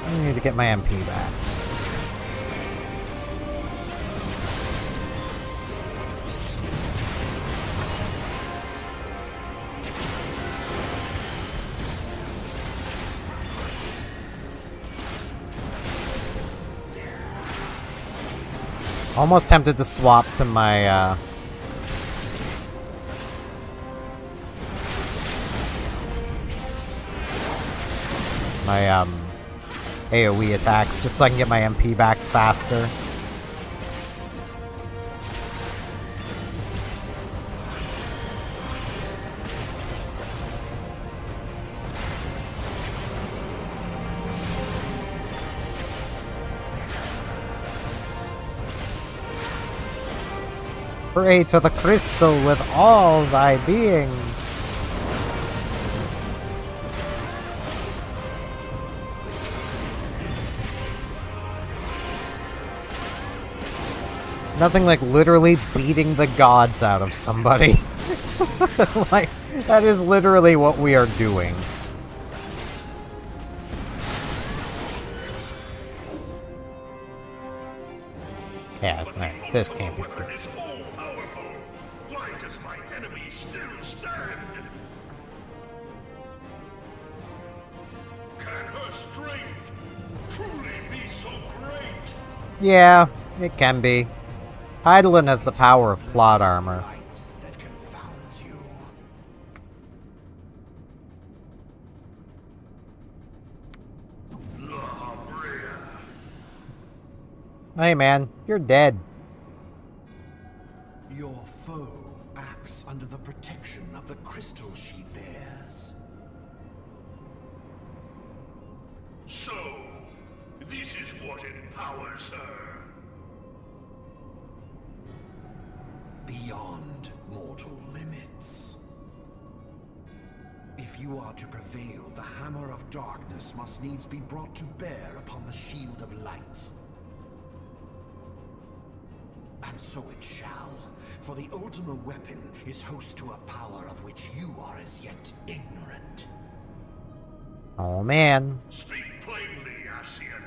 I need to get my MP back. Almost tempted to swap to my AoE attacks, just so I can get my MP back faster. Pray to the crystal with all thy being. Nothing like literally beating the gods out of somebody. Like, that is literally what we are doing. Yeah, right, this can't be skipped. Why does my enemy still stand? Can her strength truly be so great? Yeah, it can be. Hydaelyn has the power of plot armor. Hey man, you're dead. Your foe acts under the protection of the crystal she bears. So, this is what empowers her. Beyond mortal limits. If you are to prevail, the hammer of darkness must needs be brought to bear upon the shield of light. And so it shall, for the ultimate weapon is host to a power of which you are as yet ignorant. Oh man. Speak plainly, Ascian.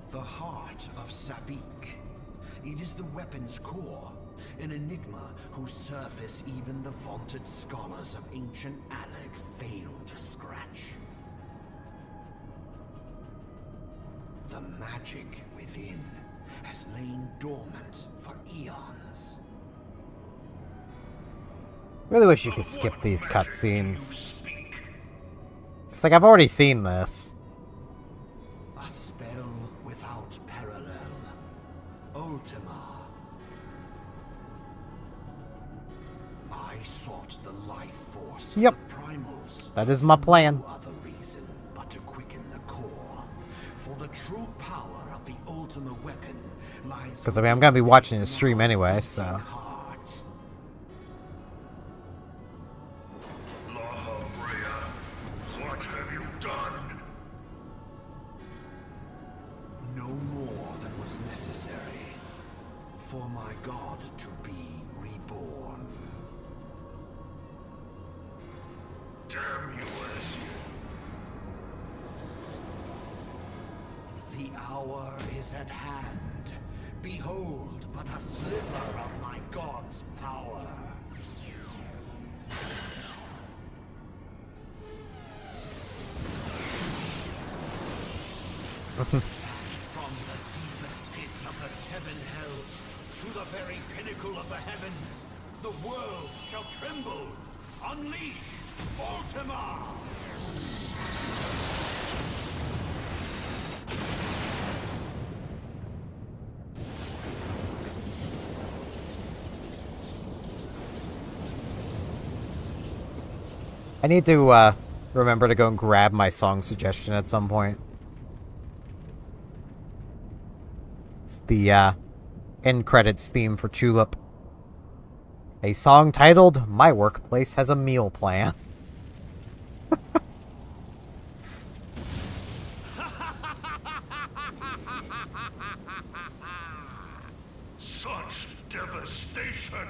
The heart of Sabik. It is the weapon's core, an enigma whose surface even the vaunted scholars of ancient Alec failed to scratch. The The magic within has lain dormant for eons. Really wish you could skip these cutscenes. It's like I've already seen this. A spell without parallel. Ultima. I sought the life force of Yep. the primals. That is my plan. No other reason but to quicken the core. For the true power of the Ultima weapon lies. Because I mean, I'm gonna be watching his stream anyway, so. What have you done? No more than was necessary for my god to be reborn. Damn you, The hour is at hand. Behold but a sliver of my god's power. From the deepest pit of the seven hells to the very pinnacle of the heavens, the world shall tremble. Unleash Ultima! I need to, remember to go and grab my song suggestion at some point. It's the, end credits theme for Tulip. A song titled, My Workplace Has a Meal Plan. Such devastation!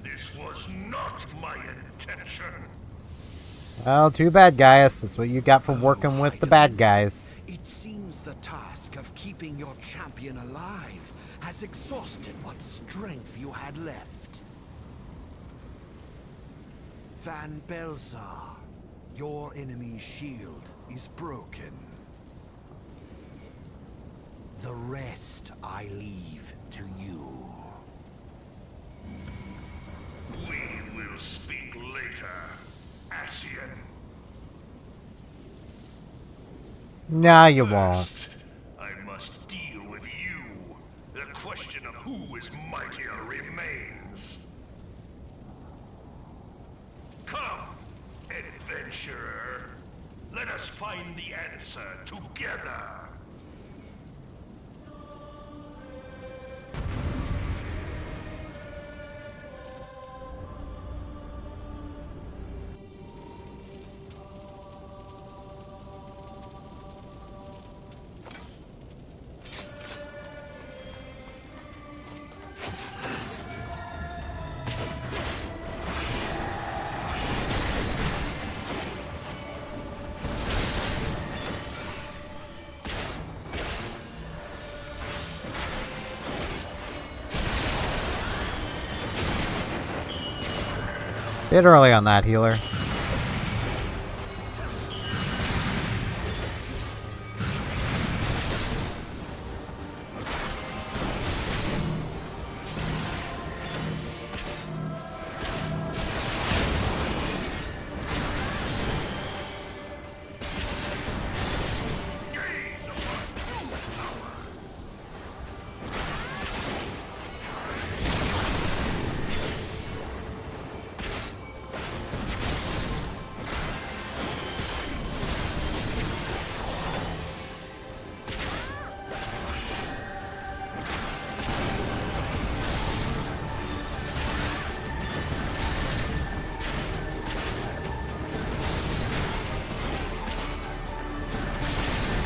This was not my intention! Well, too bad, guys. That's what you got for working with the bad guys. It seems the task of keeping your champion alive has exhausted what strength you had left. Van Belzar, your enemy's shield is broken. The rest I leave to you. We will speak later, Ascian. Nah, you won't. I must deal with you. The question of who is mightier remains. Come, adventurer. Let us find the answer together. Bit early on that, healer.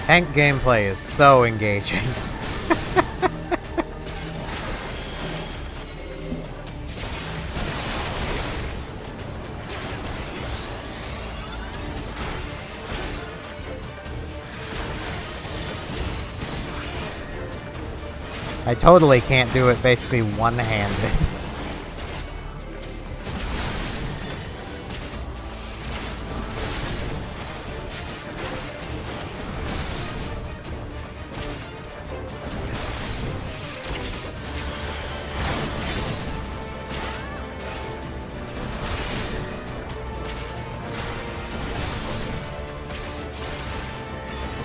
Tank gameplay is so engaging. I totally can't do it basically one-handed.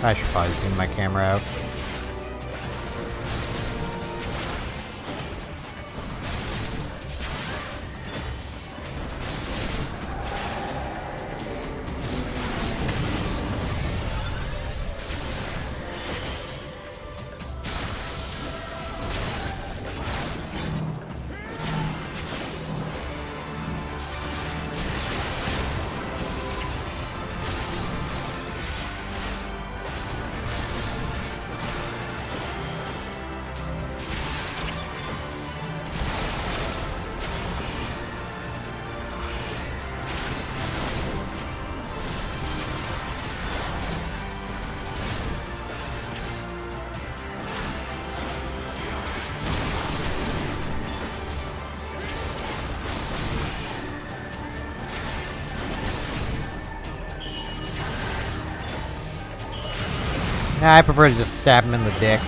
I should probably zoom my camera out. Nah, I prefer to just stab him in the dick.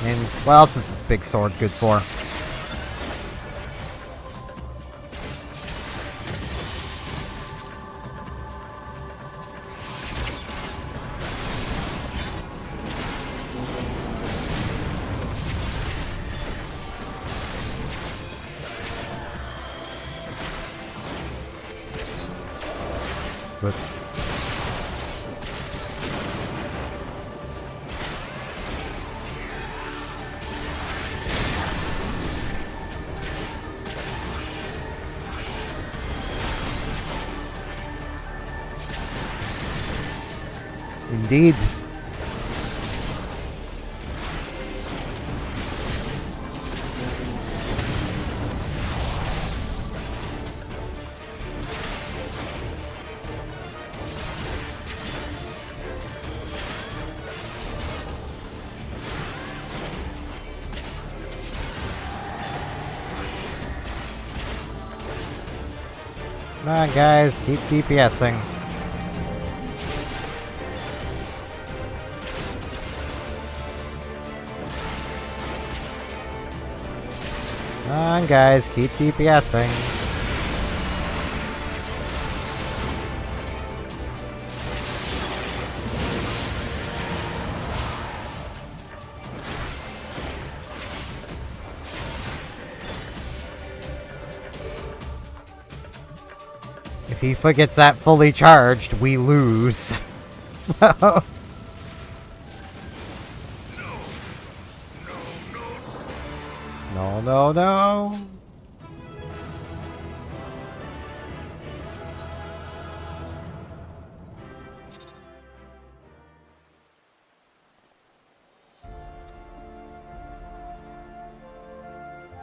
And what else is this big sword good for? Whoops. Indeed. Come on, guys, keep DPSing. Come on, guys, keep DPSing. If he forgets that fully charged, we lose. No, no, no.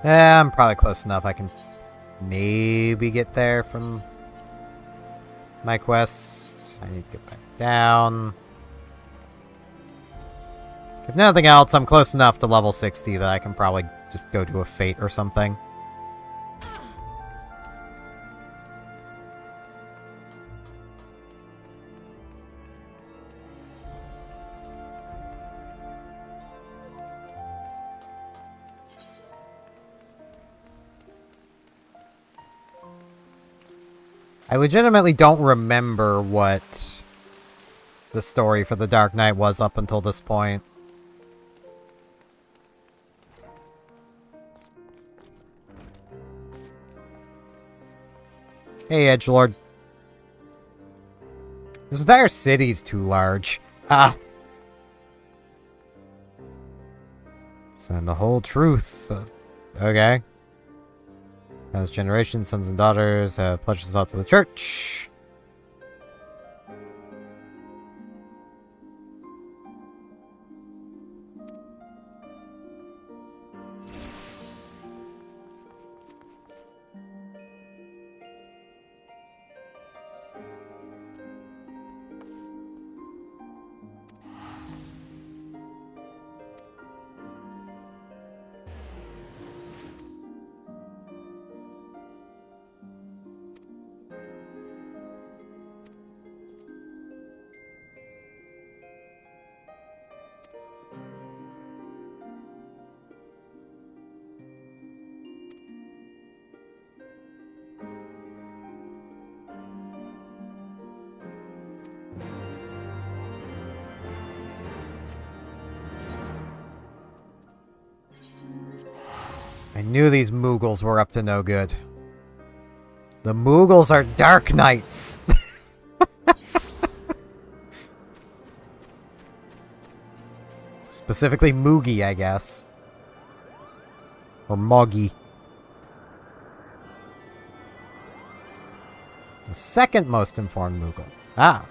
Yeah, I'm probably close enough. I can maybe get there from my quest. I need to get back down. If nothing else, I'm close enough to level 60 that I can probably just go to a fate or something. I legitimately don't remember what the story for the Dark Knight was up until this point. Hey, Edgelord. This entire city's too large. Ah. And the whole truth. Okay. As generations, sons and daughters have pledged themselves to the church. I knew these Moogles were up to no good. The Moogles are Dark Knights! Specifically Moogie, I guess. Or Moggy. The second most informed Moogle. Ah.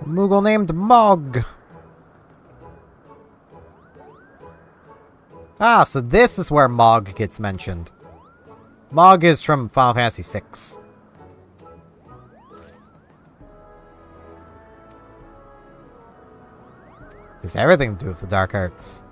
Moogle named Mog. Ah, so this is where Mog gets mentioned. Mog is from Final Fantasy VI. Has everything to do with the dark arts.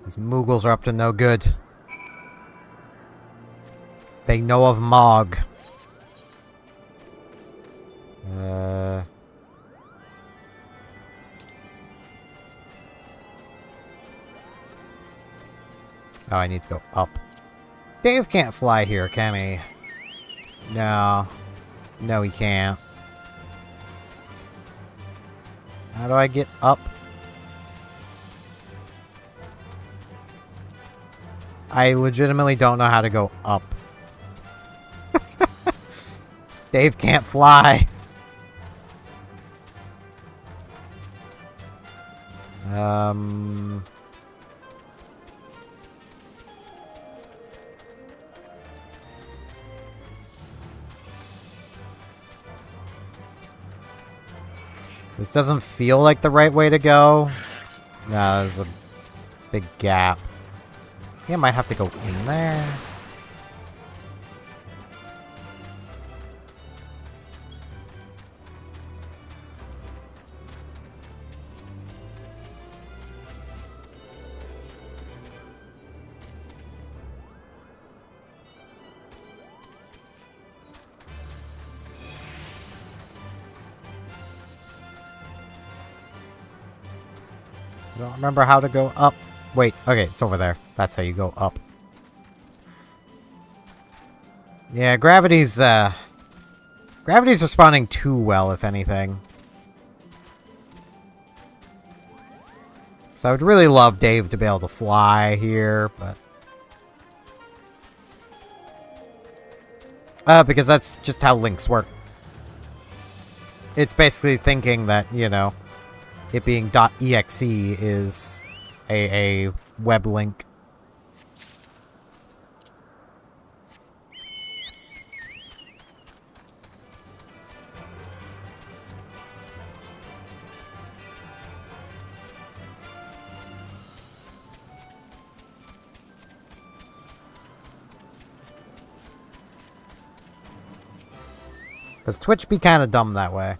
These Moogles are up to no good. They know of Mog. Oh, I need to go up. Dave can't fly here, can he? No. No, he can't. How do I get up? I legitimately don't know how to go up. Dave can't fly. This doesn't feel like the right way to go. No, there's a big gap. I think I might have to go in there. I don't remember how to go up. Wait, okay, it's over there. That's how you go up. Yeah, gravity's responding too well, if anything. So I would really love Dave to be able to fly here, but... because that's just how links work. It's basically thinking that, you know, it being .exe is a web link. Because Twitch be kind of dumb that way.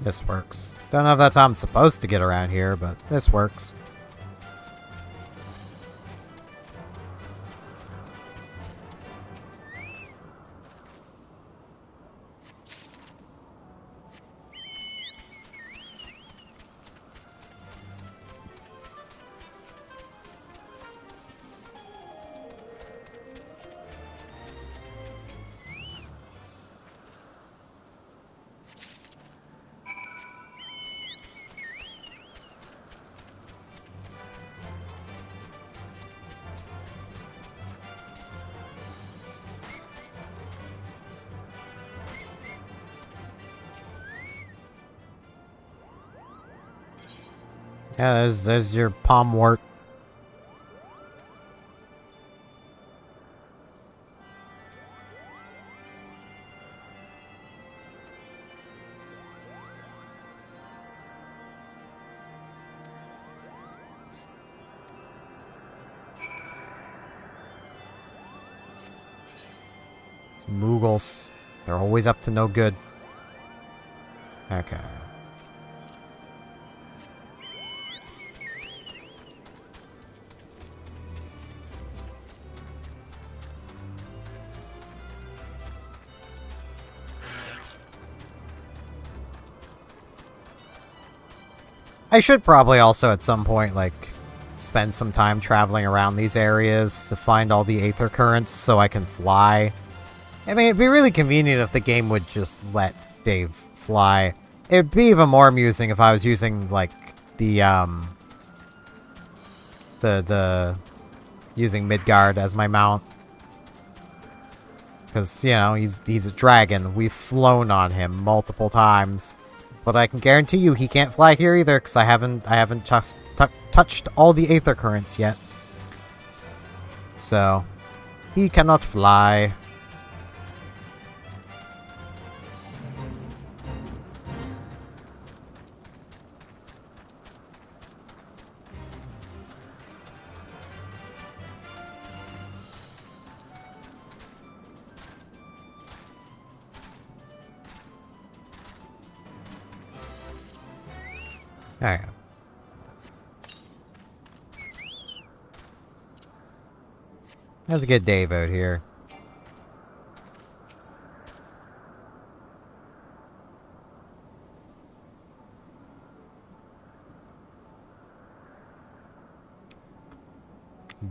This works. Don't know if that's how I'm supposed to get around here, but this works. Yeah, there's your palm wart. It's Moogles. They're always up to no good. Okay. I should probably also at some point, like, spend some time traveling around these areas to find all the aether currents so I can fly. I mean, it'd be really convenient if the game would just let Dave fly. It'd be even more amusing if I was using, like, using Midgard as my mount. Because, you know, he's a dragon. We've flown on him multiple times. But I can guarantee you he can't fly here either, because I haven't touched all the aether currents yet. So, he cannot fly. There you go. Let's get Dave out here.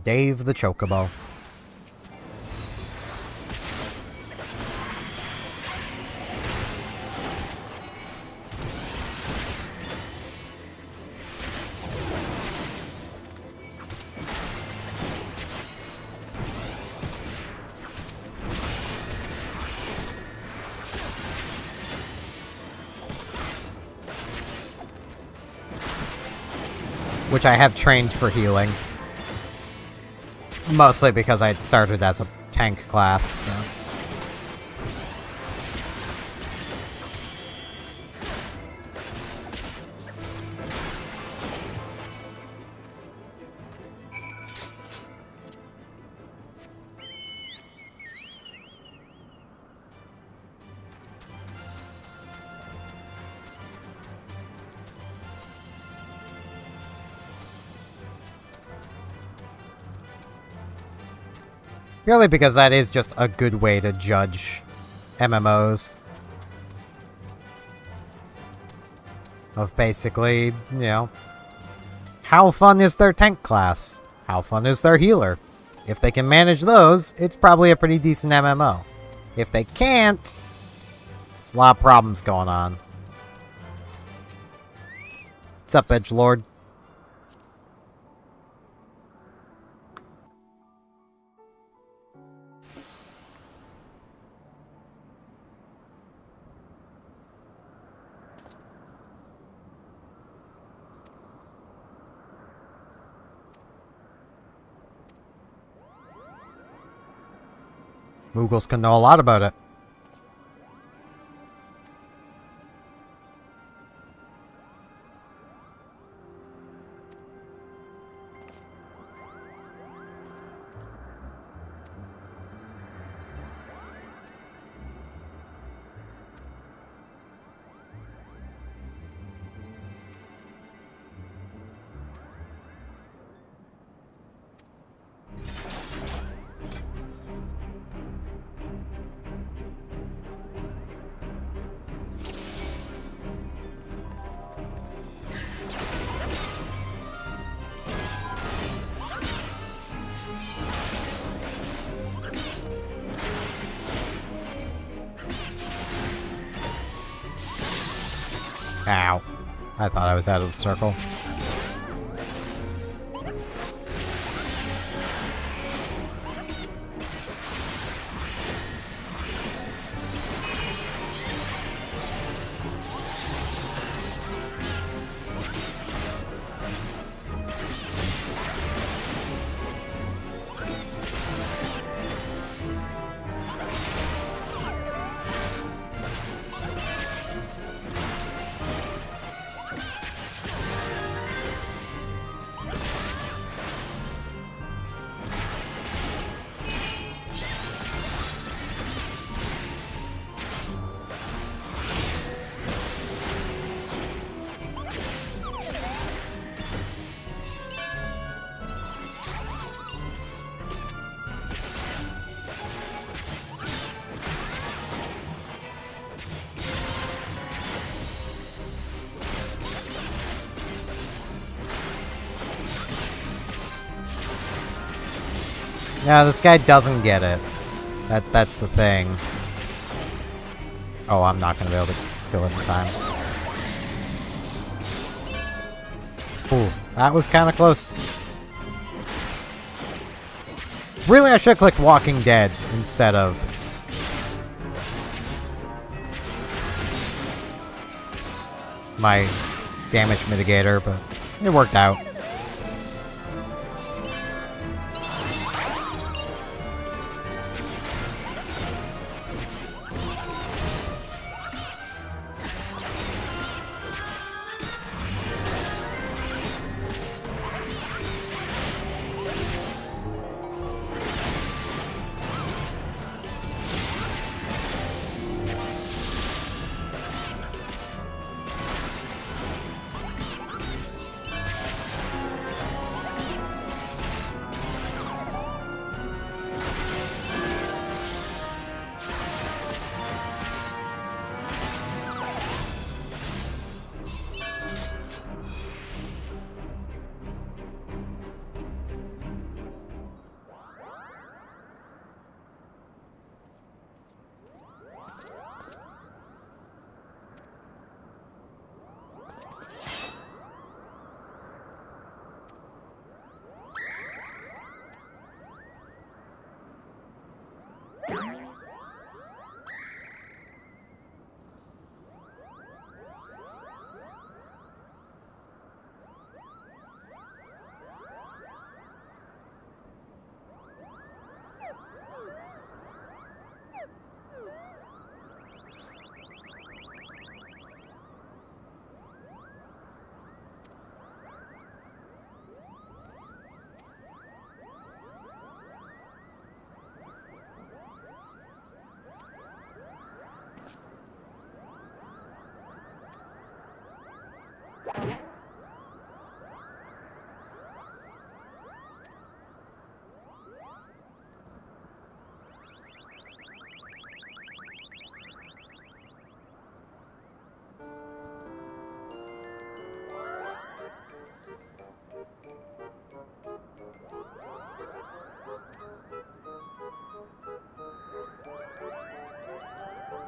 Dave the Chocobo. Which I have trained for healing. Mostly because I had started as a tank class, so. Purely because that is just a good way to judge MMOs. Of basically, you know, how fun is their tank class? How fun is their healer? If they can manage those, it's probably a pretty decent MMO. If they can't, it's a lot of problems going on. What's up, Edgelord? Moogles can know a lot about it. Ow. I thought I was out of the circle. Yeah, this guy doesn't get it. That's the thing. Oh, I'm not gonna be able to kill it in time. Ooh, that was kind of close. Really, I should have clicked Walking Dead instead of... my damage mitigator, but it worked out.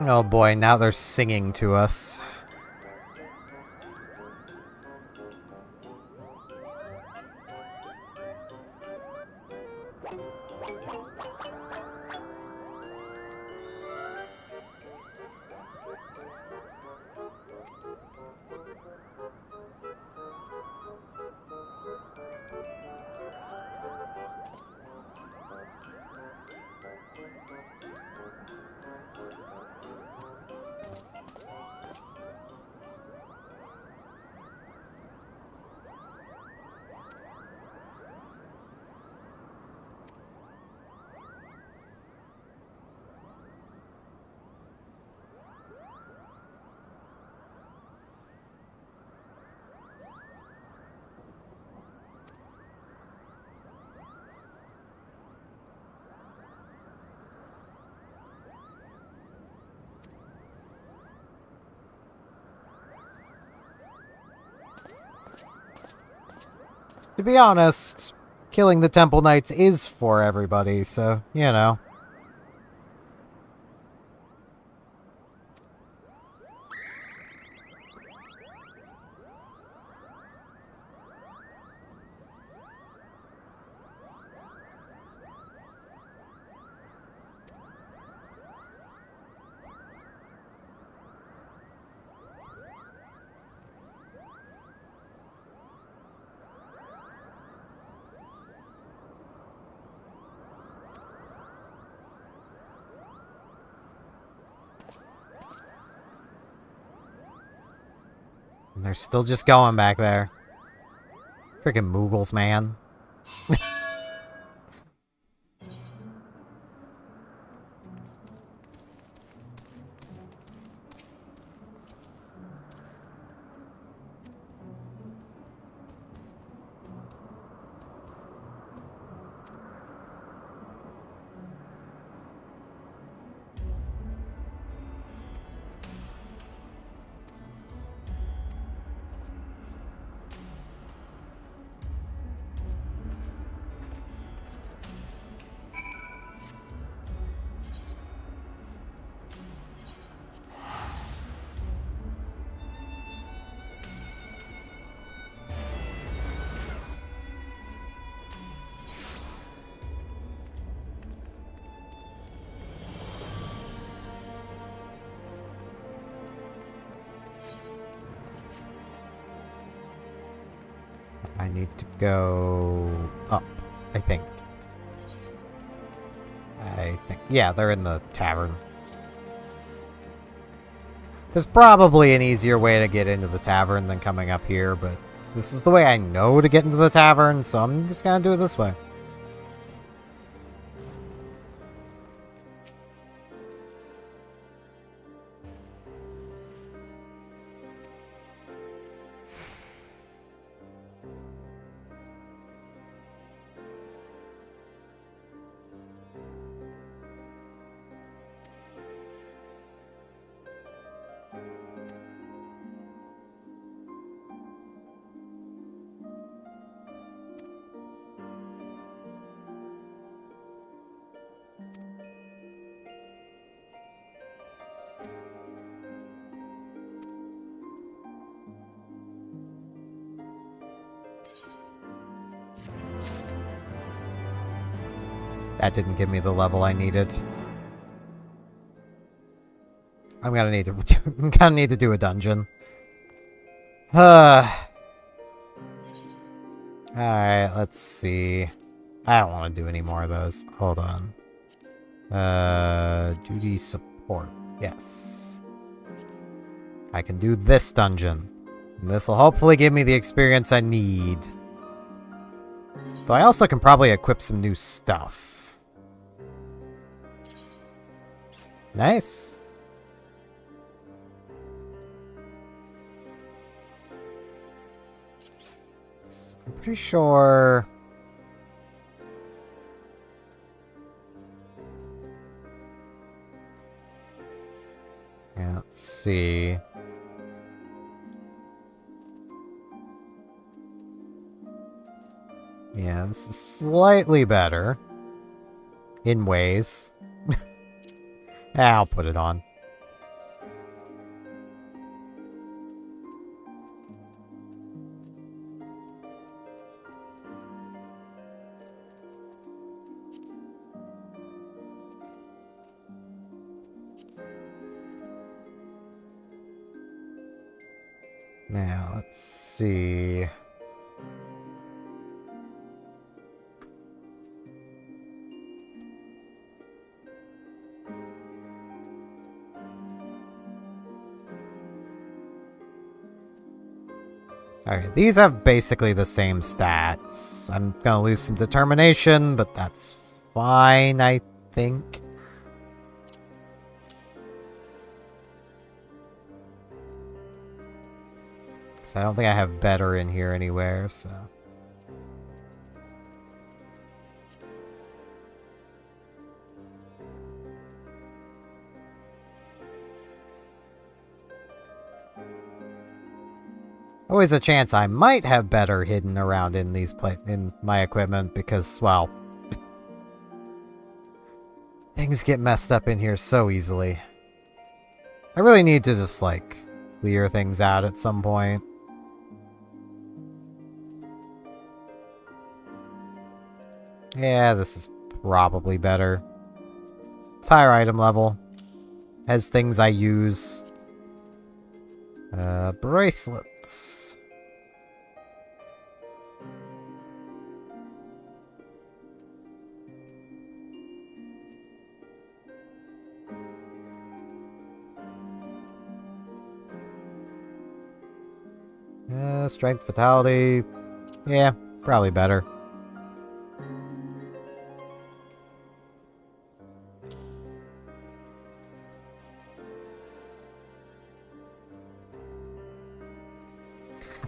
Oh boy, now they're singing to us. To be honest, killing the Temple Knights is for everybody, so, you know. And they're still just going back there. Freaking Moogles, man. I need to go up, I think. Yeah, they're in the tavern. There's probably an easier way to get into the tavern than coming up here, but this is the way I know to get into the tavern, so I'm just gonna do it this way. That didn't give me the level I needed. I'm gonna need to do a dungeon. Alright, let's see. I don't want to do any more of those. Hold on. Duty support. Yes. I can do this dungeon. And this will hopefully give me the experience I need. So I also can probably equip some new stuff. Nice. I'm pretty sure... Yeah, let's see. Yeah, this is slightly better. In ways. I'll put it on. Now, let's see. Alright, these have basically the same stats. I'm gonna lose some determination, but that's fine, I think. So I don't think I have better in here anywhere, so... Always a chance I might have better hidden around in in my equipment because, well, things get messed up in here so easily. I really need to just, like, clear things out at some point. Yeah, this is probably better. It's higher item level. Has things I use. Bracelets. Strength, vitality. Yeah, probably better.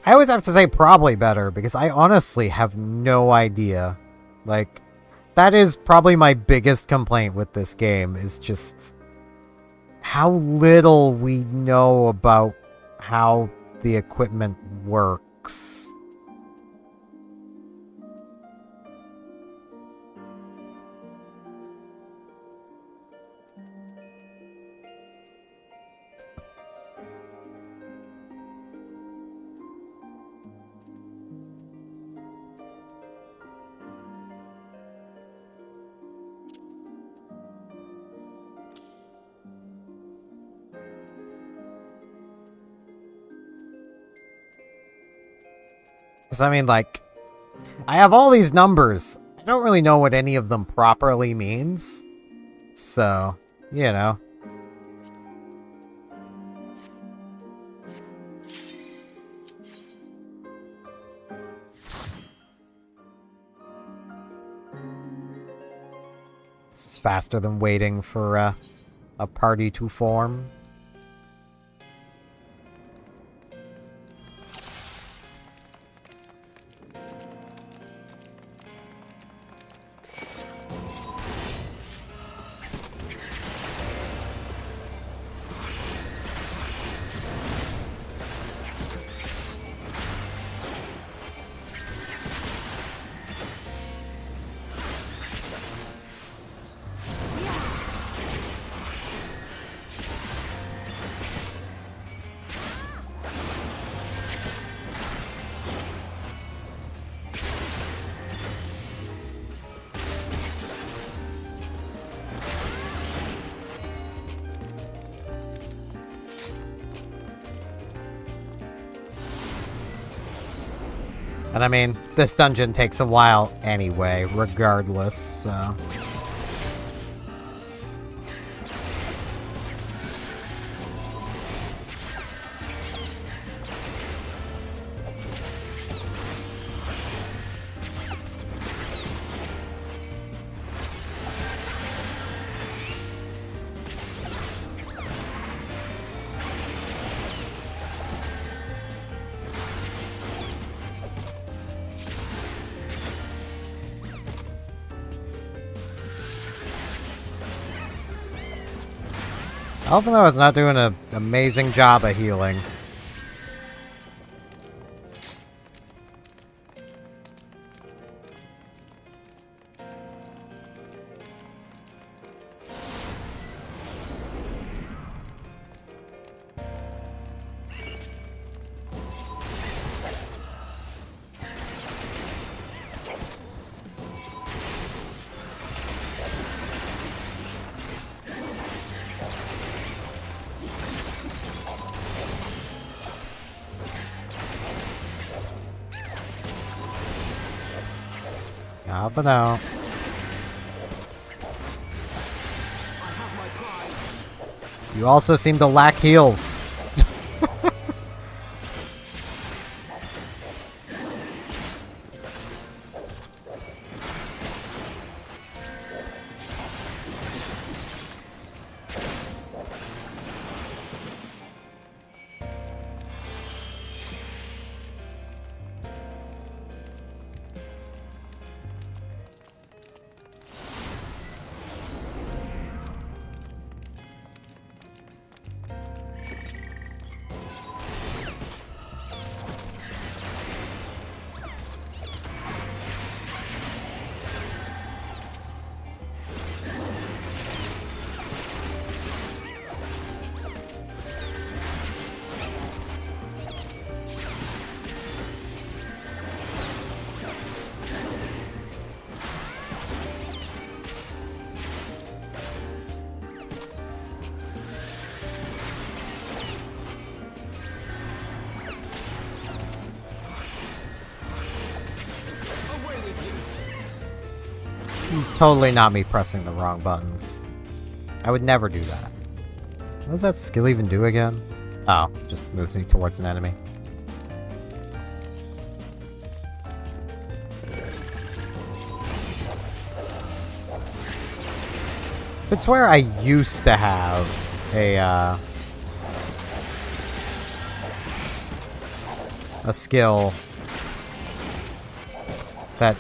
I always have to say probably better, because I honestly have no idea. Like, that is probably my biggest complaint with this game, is just how little we know about how the equipment works. Because, I mean, like, I have all these numbers. I don't really know what any of them properly means. So, you know. This is faster than waiting for a party to form. And I mean, this dungeon takes a while anyway, regardless, so... Alphino is not doing an amazing job of healing. Alphino. You also seem to lack heals. Totally not me pressing the wrong buttons. I would never do that. What does that skill even do again? Oh, just moves me towards an enemy. It's where I used to have a skill that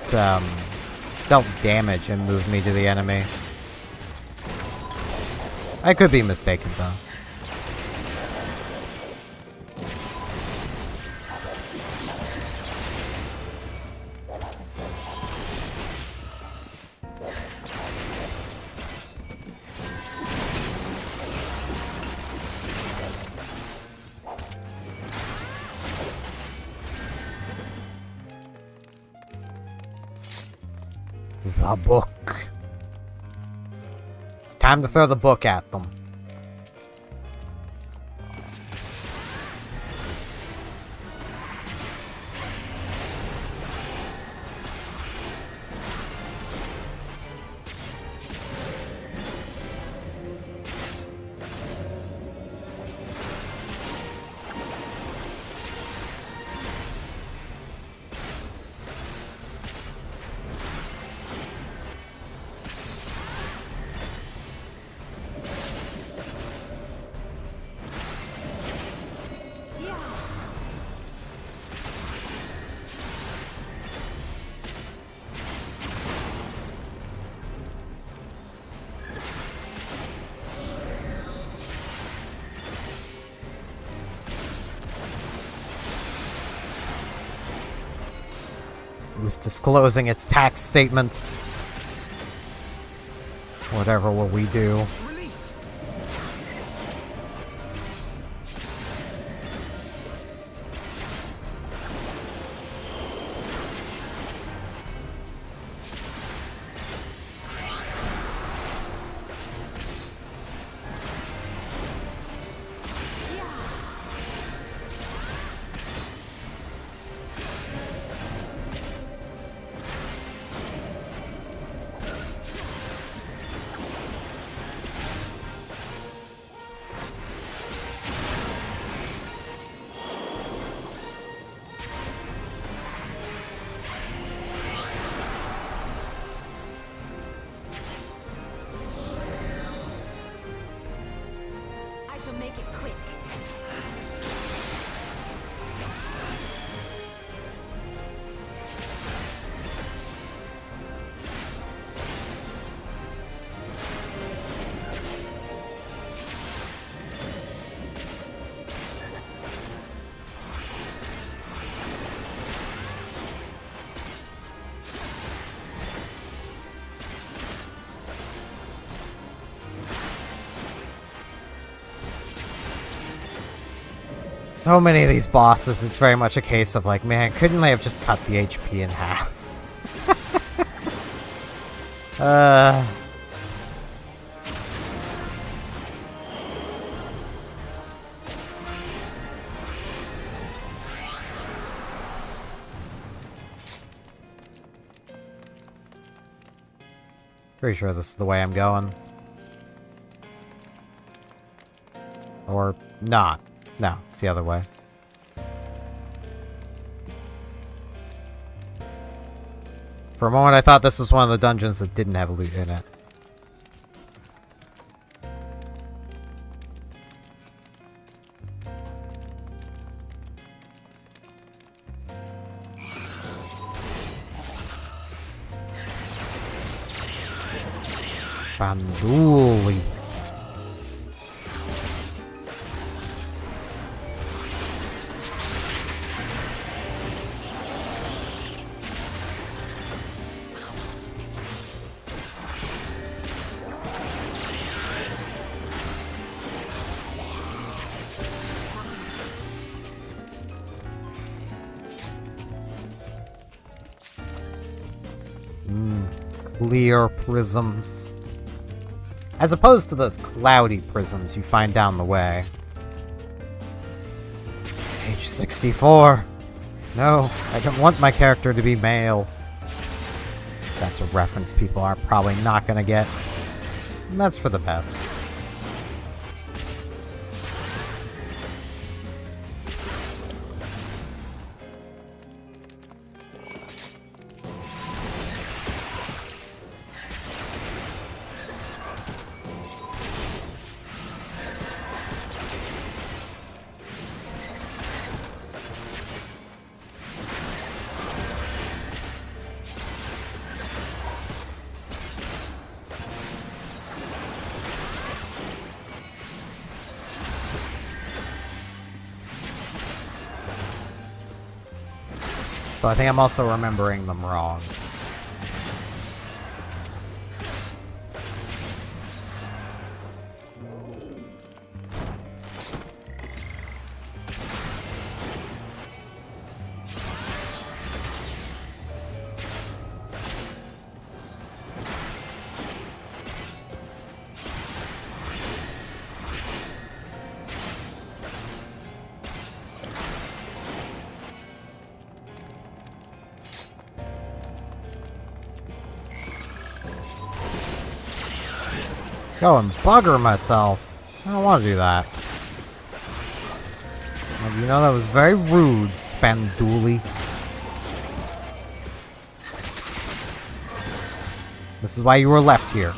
dealt damage and moved me to the enemy. I could be mistaken though. The book. It's time to throw the book at them. It was disclosing its tax statements. Whatever will we do? I shall make it quick. So many of these bosses, it's very much a case of like, man, couldn't they have just cut the HP in half? Pretty sure this is the way I'm going. Or not. No, it's the other way. For a moment, I thought this was one of the dungeons that didn't have loot in it. Spanduli. Clear prisms. As opposed to those cloudy prisms you find down the way. Age 64. No, I don't want my character to be male. That's That's a reference people are probably not gonna get. And that's for the best. So I think I'm also remembering them wrong. Go and bugger myself. I don't want to do that. Well, you know that was very rude, Spanduli. This is why you were left here.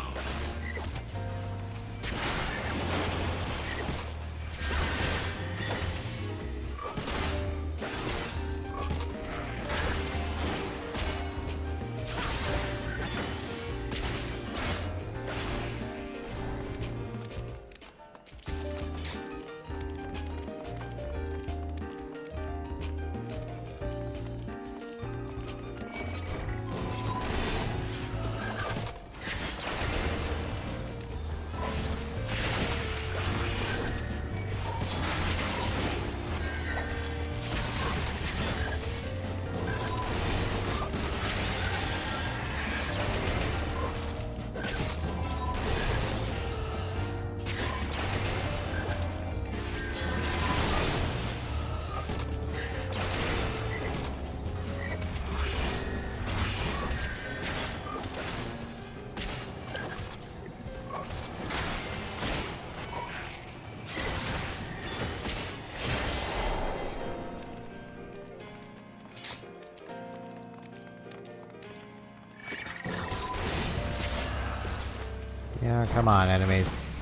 Yeah, come on, enemies.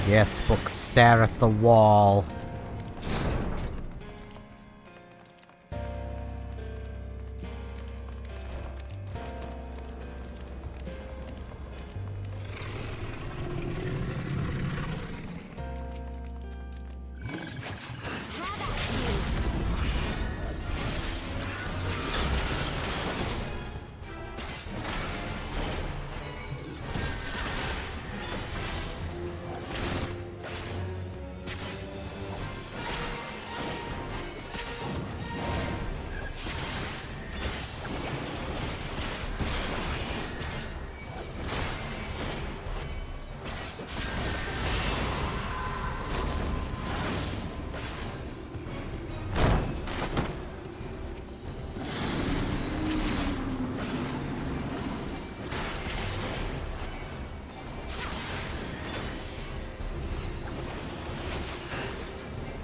Yes, books, stare at the wall.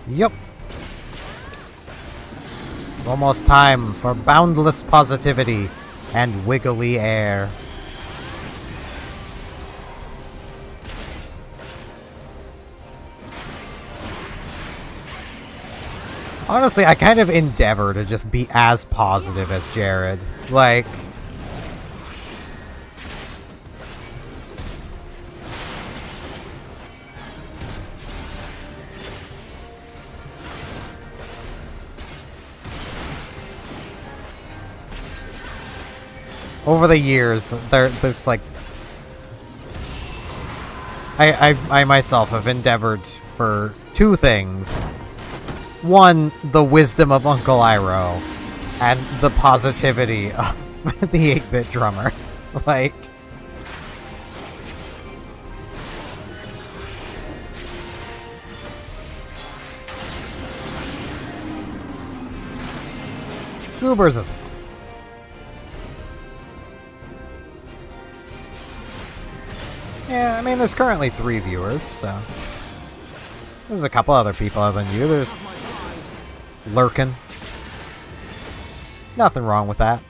Yup. It's almost time for boundless positivity and wiggly air. Honestly, I kind of endeavor to just be as positive as Jared. Like... over the years, there's like... I myself have endeavored for two things. One, the wisdom of Uncle Iroh, and the positivity of the 8-bit drummer. Like... Goobers as well. Yeah, I mean, there's currently 3 viewers, so... There's a couple other people other than you. There's... Lurkin. Nothing wrong with that.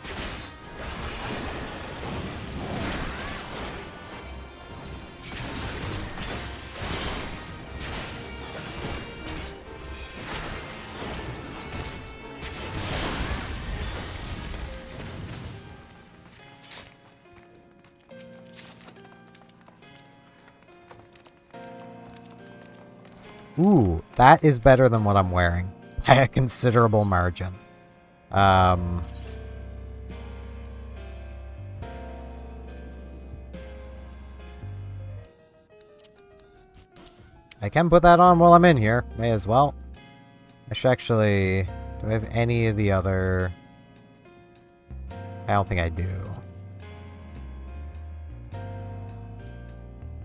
Ooh, that is better than what I'm wearing. By a considerable margin. I can put that on while I'm in here. May as well. I should actually... Do I have any of the other... I don't think I do.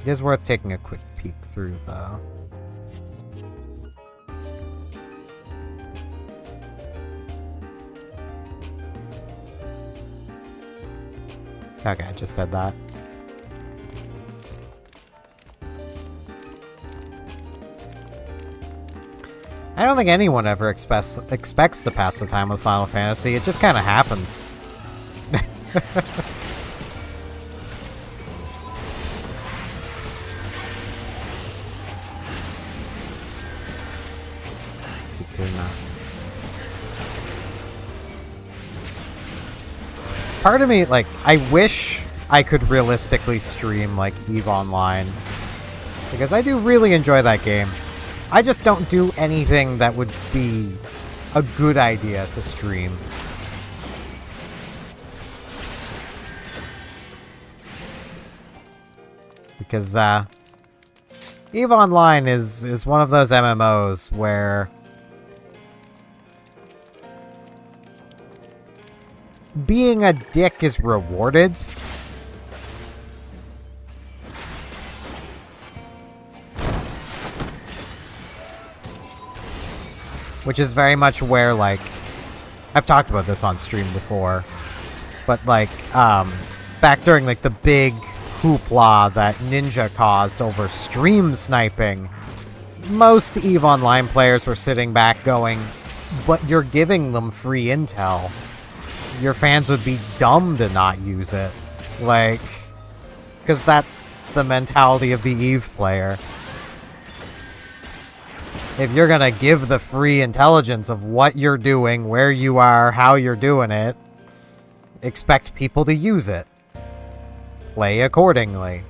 It is worth taking a quick peek through, though. Okay, I just said that. I don't think anyone ever expects to pass the time with Final Fantasy. It just kind of happens. Keep doing that. Part of me, like, I wish I could realistically stream, like, EVE Online. Because I do really enjoy that game. I just don't do anything that would be a good idea to stream. Because, EVE Online is one of those MMOs where... being a dick is rewarded. Which is very much where, like... I've talked about this on stream before. But, like, back during, like, the big hoopla that Ninja caused over stream sniping, most EVE Online players were sitting back going, but you're giving them free intel. Your fans would be dumb to not use it. Like, because that's the mentality of the EVE player. If you're gonna give the free intelligence of what you're doing, where you are, how you're doing it, expect people to use it. Play accordingly.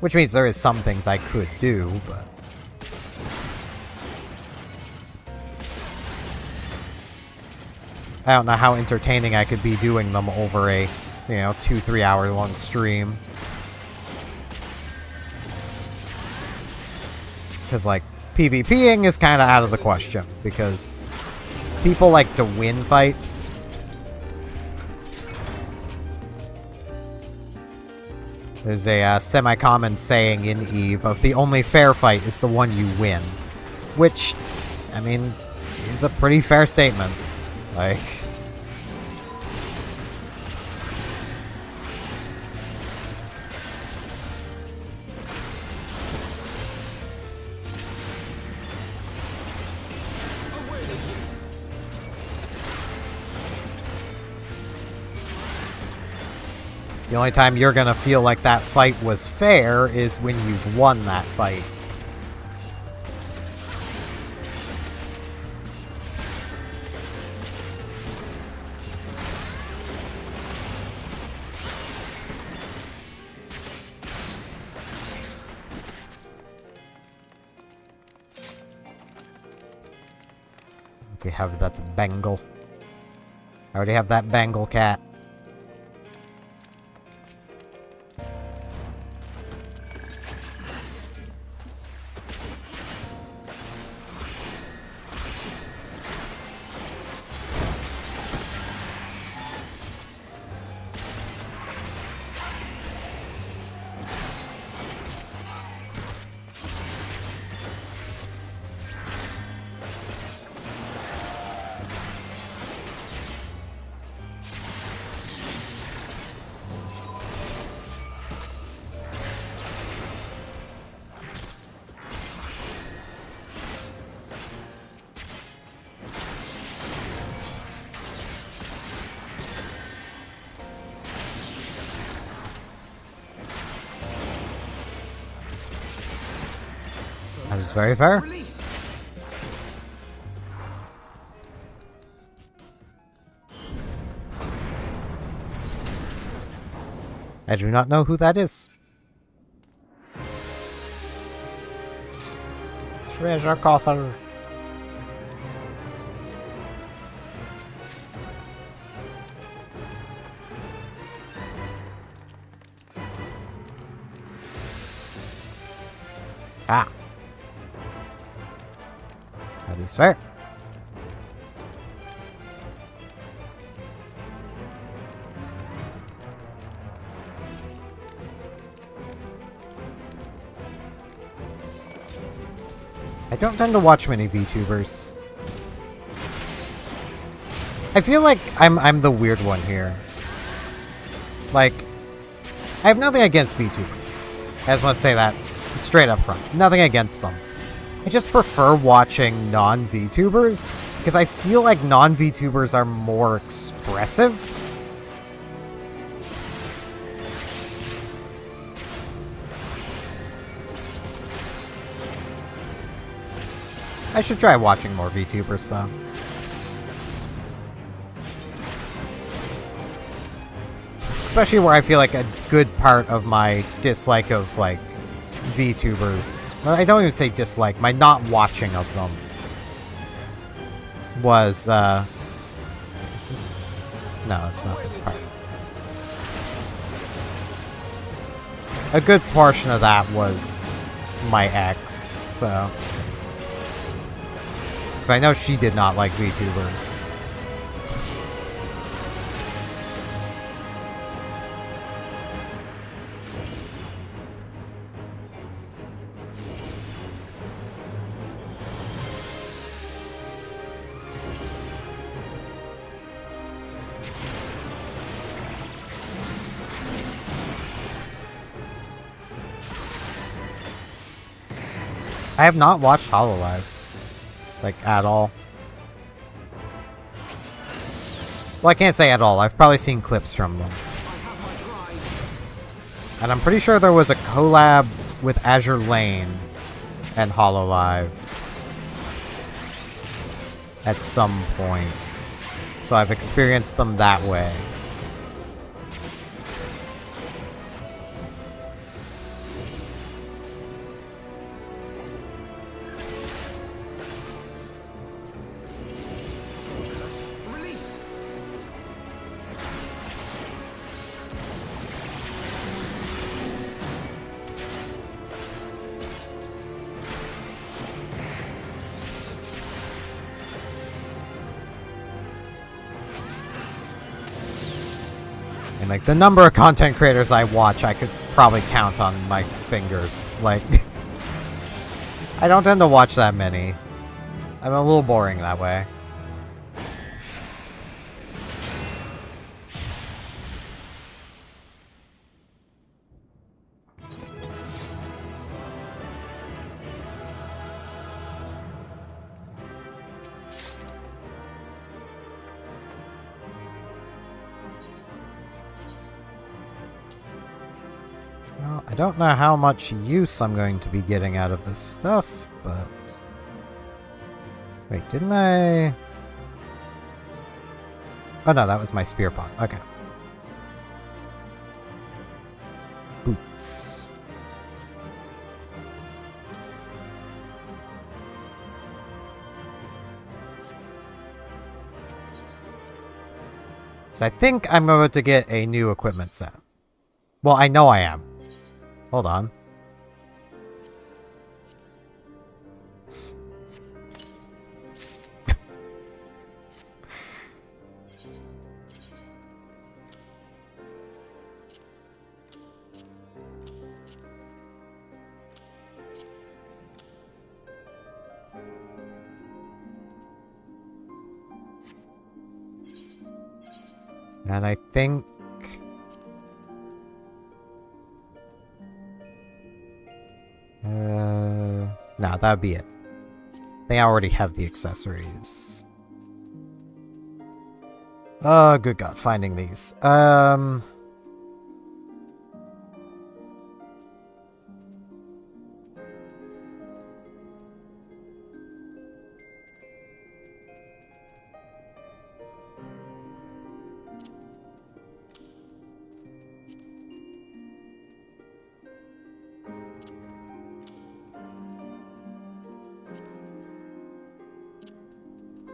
Which means there is some things I could do, but... I don't know how entertaining I could be doing them over a, 2-3 hour long stream. Because, like, PvPing is kind of out of the question, because people like to win fights. There's a semi-common saying in EVE of the only fair fight is the one you win. Which, I mean, is a pretty fair statement. Like... The only time you're gonna feel like that fight was fair is when you've won that fight. We have that bangle. I already have that Bengal cat. That is very fair. I do not know who that is. Treasure coffer. Ah. That is fair. I don't tend to watch many VTubers. I feel like I'm the weird one here. Like, I have nothing against VTubers. I just want to say that straight up front. Nothing against them. I just prefer watching non-VTubers, because I feel like non-VTubers are more expressive. I should try watching more VTubers, though. Especially where I feel like a good part of my dislike of, like, VTubers, well, I don't even say dislike, my not watching of them was, is this... No, it's not this part. A good portion of that was my ex, so... Because I know she did not like VTubers. I have not watched HoloLive, like, at all. Well, I can't say at all. I've probably seen clips from them. And I'm pretty sure there was a collab with Azure Lane and HoloLive at some point. So I've experienced them that way. And like the number of content creators I watch, I could probably count on my fingers. Like, I don't tend to watch that many. I'm a little boring that way. Well, I don't know how much use I'm going to be getting out of this stuff, but... Wait, didn't I... Oh no, that was my spear pot. Okay. Boots. So I think I'm about to get a new equipment set. Well, I know I am. Hold on. And I think... no, that'd be it. They already have the accessories. Oh, good God, finding these.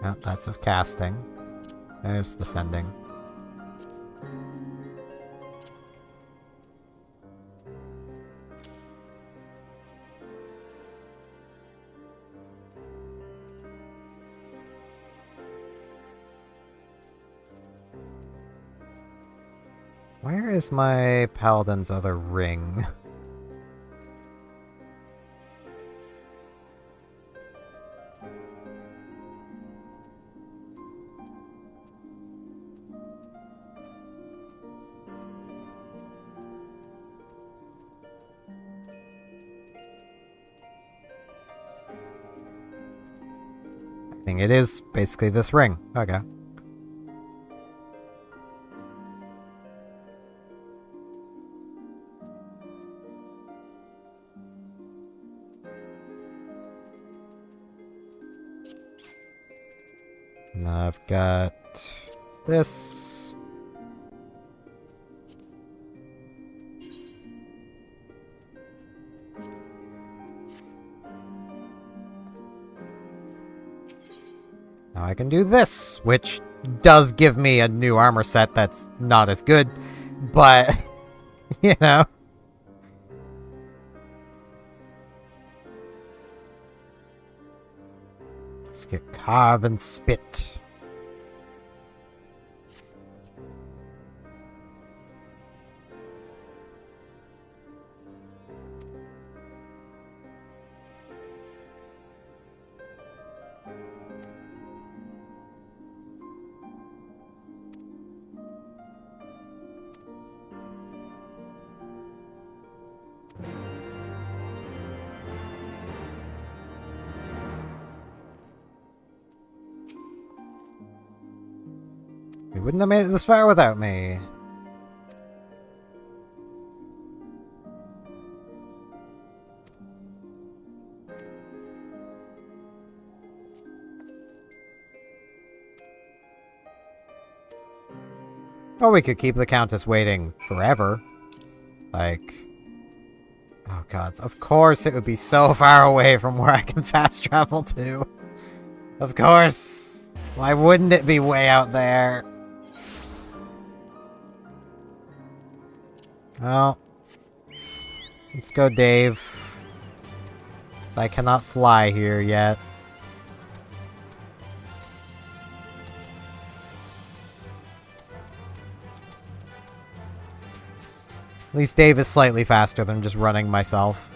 Oh, that's of casting. There's the fending. Where is my paladin's other ring? I think it is basically this ring. Okay. And I've got this. Now I can do this, which does give me a new armor set that's not as good, but, you know. Let's get carve and spit. They wouldn't have made it this far without me. Or we could keep the Countess waiting forever. Like... oh god, of course it would be so far away from where I can fast travel to. Of course! Why wouldn't it be way out there? Well, let's go, Dave. So I cannot fly here yet. At least Dave is slightly faster than just running myself.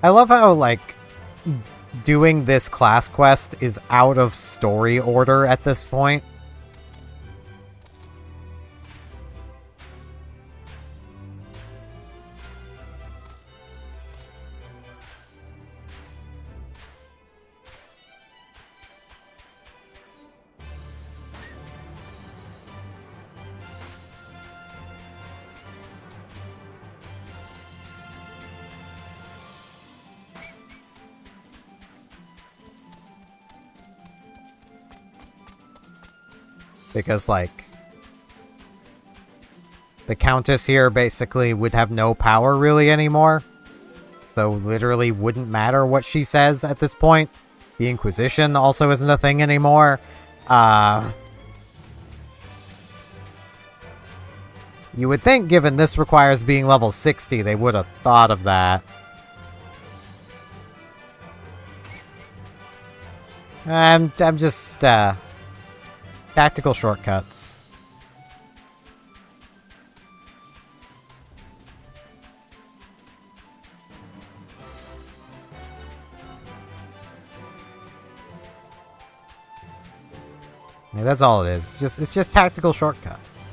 I love how, like, doing this class quest is out of story order at this point. Because, like, the Countess here basically would have no power really anymore. So literally wouldn't matter what she says at this point. The Inquisition also isn't a thing anymore. You would think, given this requires being level 60, they would have thought of that. I'm just, tactical shortcuts. Yeah, that's all it is. It's just tactical shortcuts.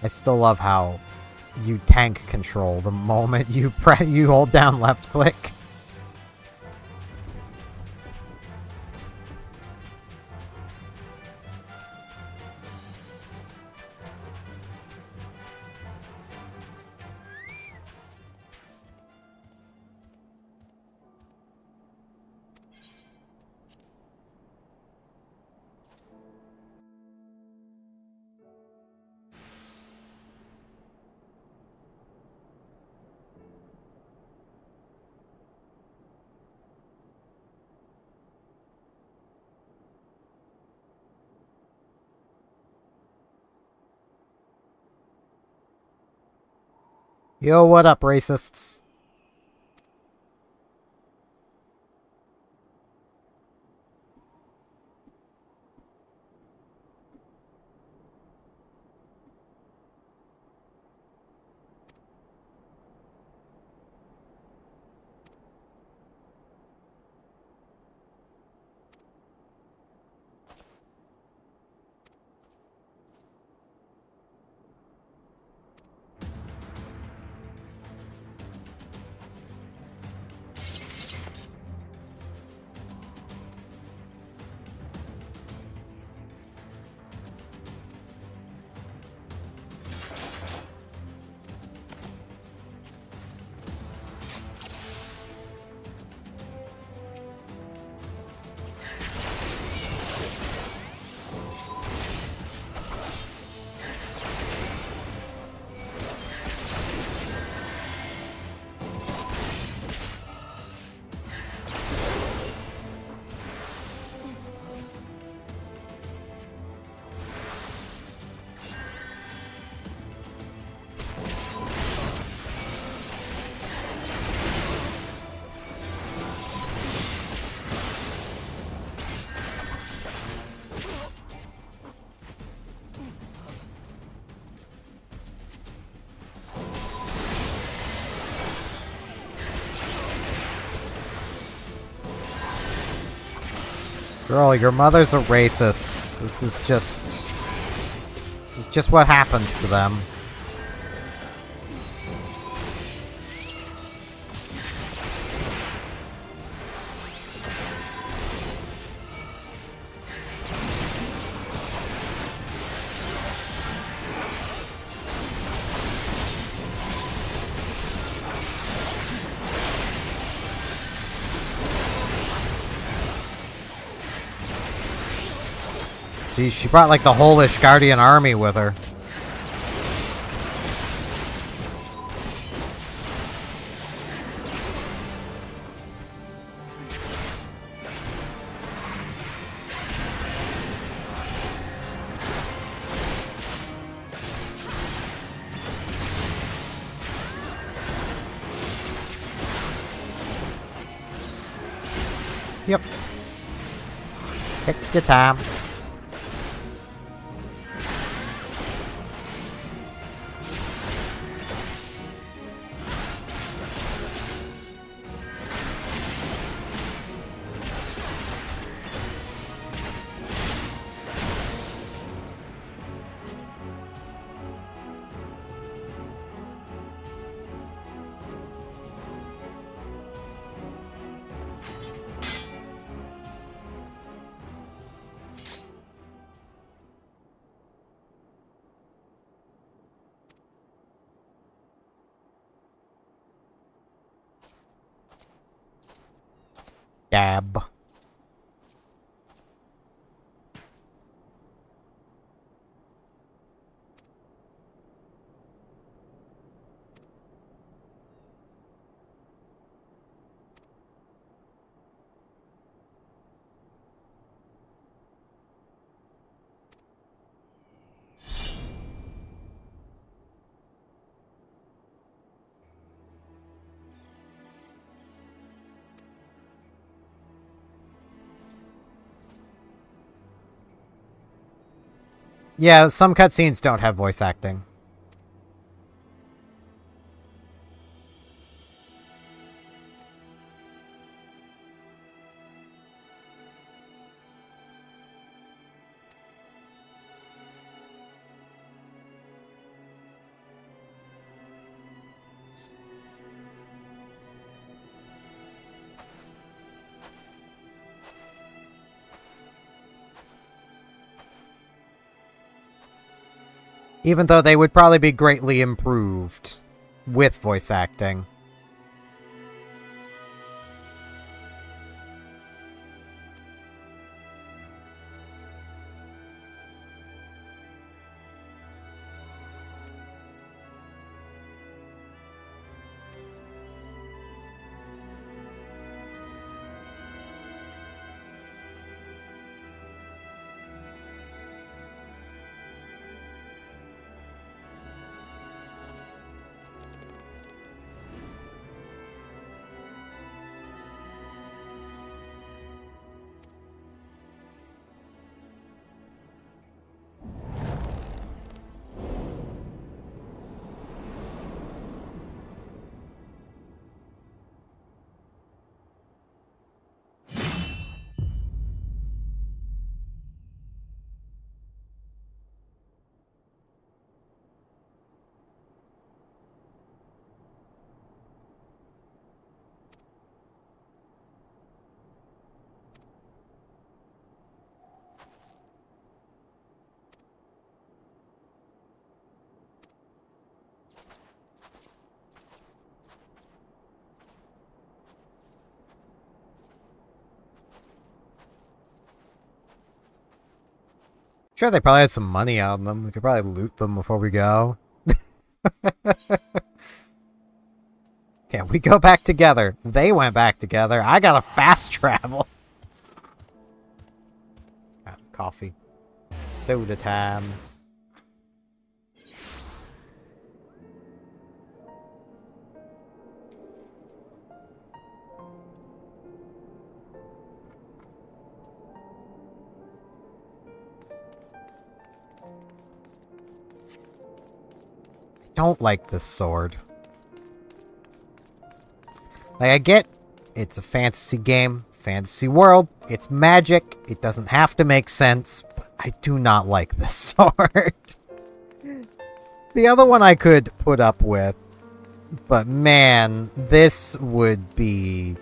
I still love how you tank control the moment you hold down left click. Yo, what up, racists? Girl, your mother's a racist. This is just what happens to them. Geez, she brought like the whole Ishgardian army with her. Yep. Take your time. Dab. Yeah, some cutscenes don't have voice acting. Even though they would probably be greatly improved with voice acting. Sure, they probably had some money on them. We could probably loot them before we go. Yeah, we go back together. They went back together. I gotta fast travel. Ah, coffee. Soda time. I don't like this sword. Like, I get it's a fantasy game, fantasy world, it's magic, it doesn't have to make sense, but I do not like this sword. The other one I could put up with, but man, this would be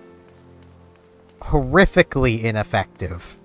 horrifically ineffective.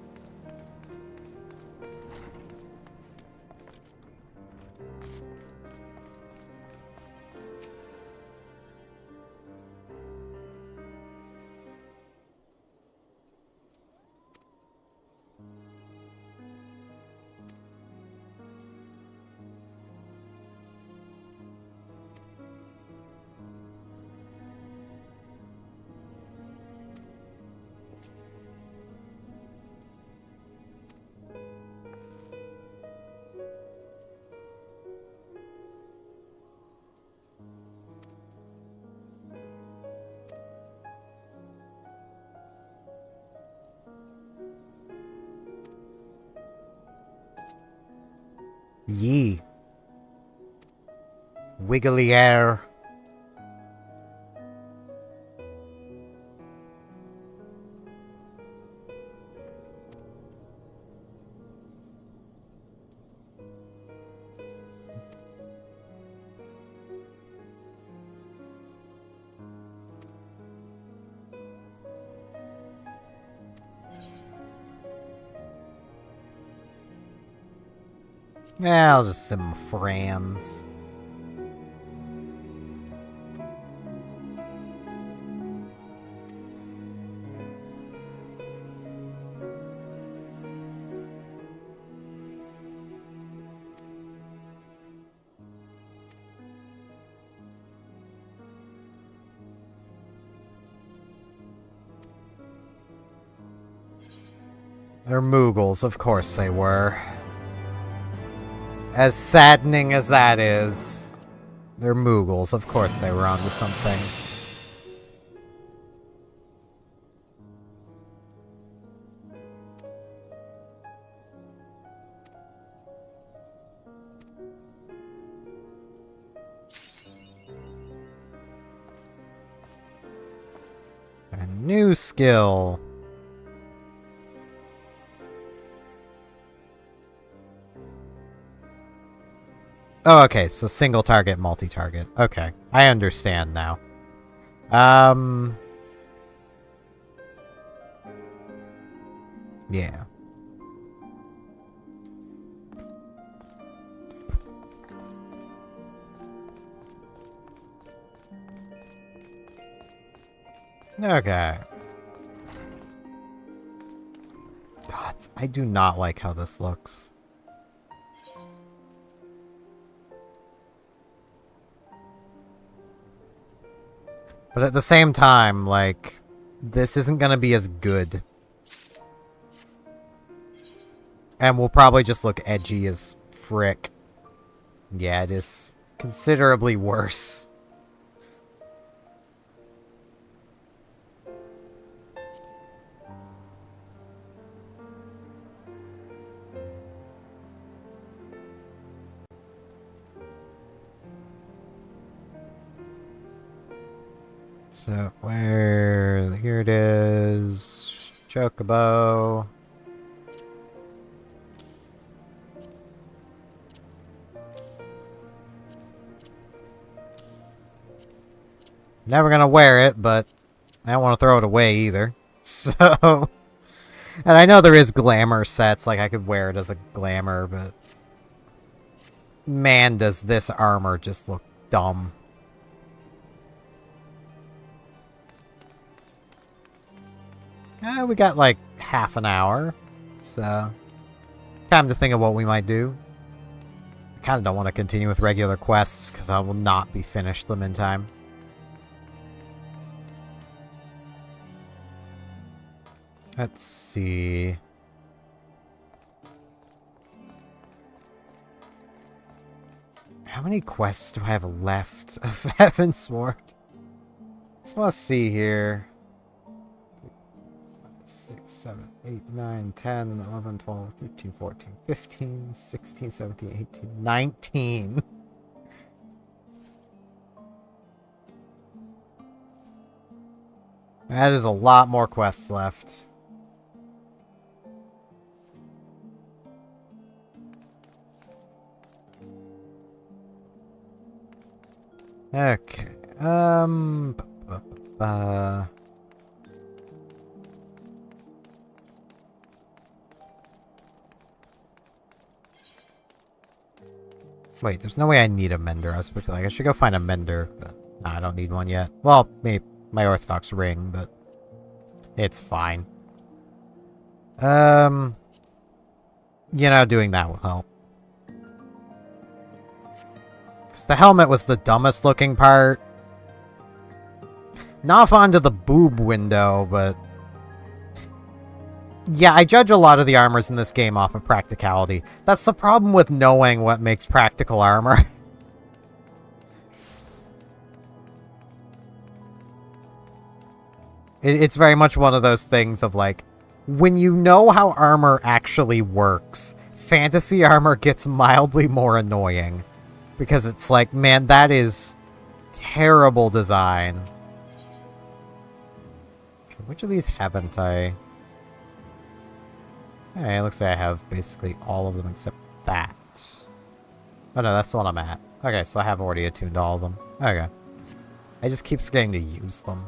Yee. Wiggly air. Yeah, I'll just send my friends. They're Moogles, of course they were. As saddening as that is, they're Moogles, of course they were onto something. A new skill. Oh, okay, so single target, multi-target. Okay, I understand now. Yeah. Okay. God, I do not like how this looks. But at the same time, like, this isn't gonna be as good. And will probably just look edgy as frick. Yeah, it is considerably worse. So, where... Here it is. Chocobo. Never gonna wear it, but I don't want to throw it away either. So... And I know there is glamour sets, like I could wear it as a glamour, but... Man, does this armor just look dumb. We got like half an hour, so time to think of what we might do. I kind of don't want to continue with regular quests because I will not be finished them in time. Let's see. How many quests do I have left of Heavensward? Just want to see here. 6, 7, 8, 9, 10, 11, 12, 13, 14, 15, 16, 17, 18, 19. That is a lot more quests left. Okay. Wait, there's no way I need a mender. I was supposed to, like, I should go find a mender, but no, I don't need one yet. Well, maybe my Orthodox ring, but it's fine. You know, doing that will help. 'Cause the helmet was the dumbest looking part. Not onto the boob window, but... Yeah, I judge a lot of the armors in this game off of practicality. That's the problem with knowing what makes practical armor. It's very much one of those things of like, when you know how armor actually works, fantasy armor gets mildly more annoying. Because it's like, man, that is terrible design. Okay, which of these haven't I... Hey, it looks like I have basically all of them except that. Oh no, that's the one I'm at. Okay, so I have already attuned all of them. Okay. I just keep forgetting to use them.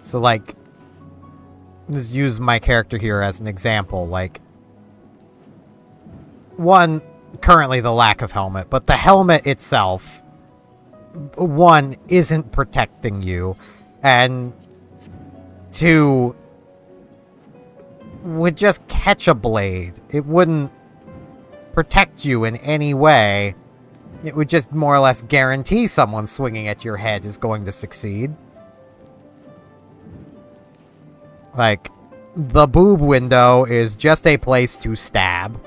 So like, just use my character here as an example, like... One, currently the lack of helmet, but the helmet itself, one, isn't protecting you, and... two, would just catch a blade. It wouldn't protect you in any way. It would just more or less guarantee someone swinging at your head is going to succeed. Like, the boob window is just a place to stab.